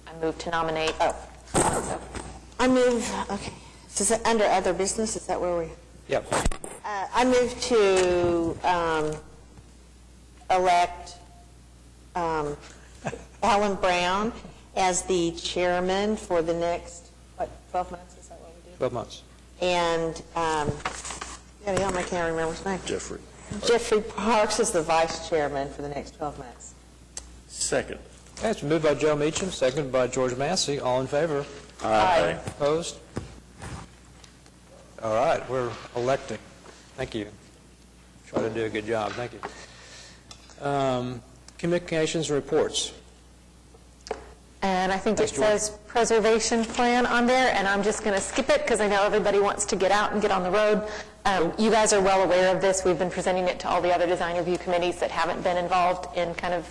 I move to nominate. I move, okay, so is it under other business? Is that where we? Yep. I move to elect Alan Brown as the chairman for the next, 12 months? Is that what we do? 12 months. And, I can't remember his name. Jeffrey. Jeffrey Parks is the vice chairman for the next 12 months. Second. Okay, it's been moved by Joe Meacham, seconded by George Massey. All in favor? Aye. Opposed? All right, we're electing. Thank you. Try to do a good job. Thank you. Communications and reports. And I think it Thanks, George. says preservation plan on there, and I'm just going to skip it because I know everybody wants to get out and get on the road. You guys are well aware of this. We've been presenting it to all the other design review committees that haven't been involved in kind of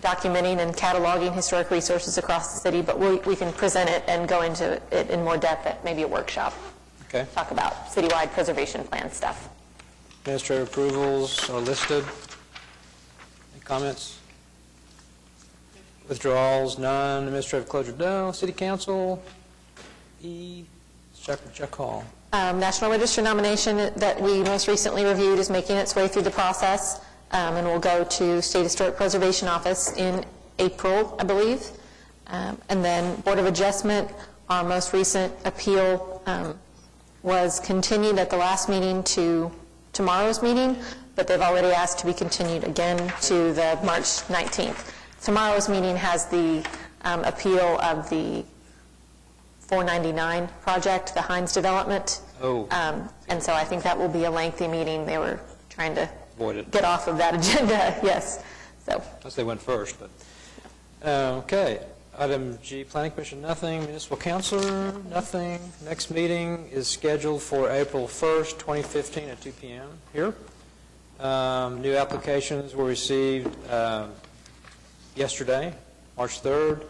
documenting and cataloging historic resources across the city, but we can present it and go into it in more depth at maybe a workshop. Okay. Talk about citywide preservation plan stuff. Administrative approvals are listed. Any comments? Withdrawals, none. Administrative closure, no. City Council, Chuck Hall. National Register nomination that we most recently reviewed is making its way through the process, and will go to State Historic Preservation Office in April, I believe. And then Board of Adjustment, our most recent appeal was continued at the last meeting to tomorrow's meeting, but they've already asked to be continued again to the March 19th. Tomorrow's meeting has the appeal of the 499 project, the Hines development. Oh. And so I think that will be a lengthy meeting. They were trying to Avoid it. get off of that agenda, yes. So, Unless they went first, but. Okay. Item G, Planning Commission, nothing. Municipal Councilor, nothing. Next meeting is scheduled for April 1st, 2015 at 2 p.m. here. New applications were received yesterday, March 3rd.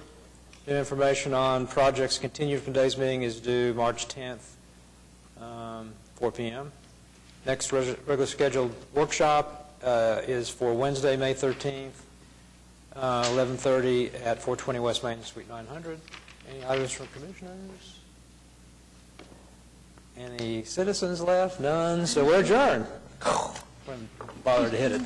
New information on projects continued from today's meeting is due March 10th, 4 p.m. Next regular scheduled workshop is for Wednesday, May 13th, 11:30 at 420 West Main, Suite 900. Any items from commissioners? Any citizens left? None. So we're adjourned. Wouldn't bother to hit it.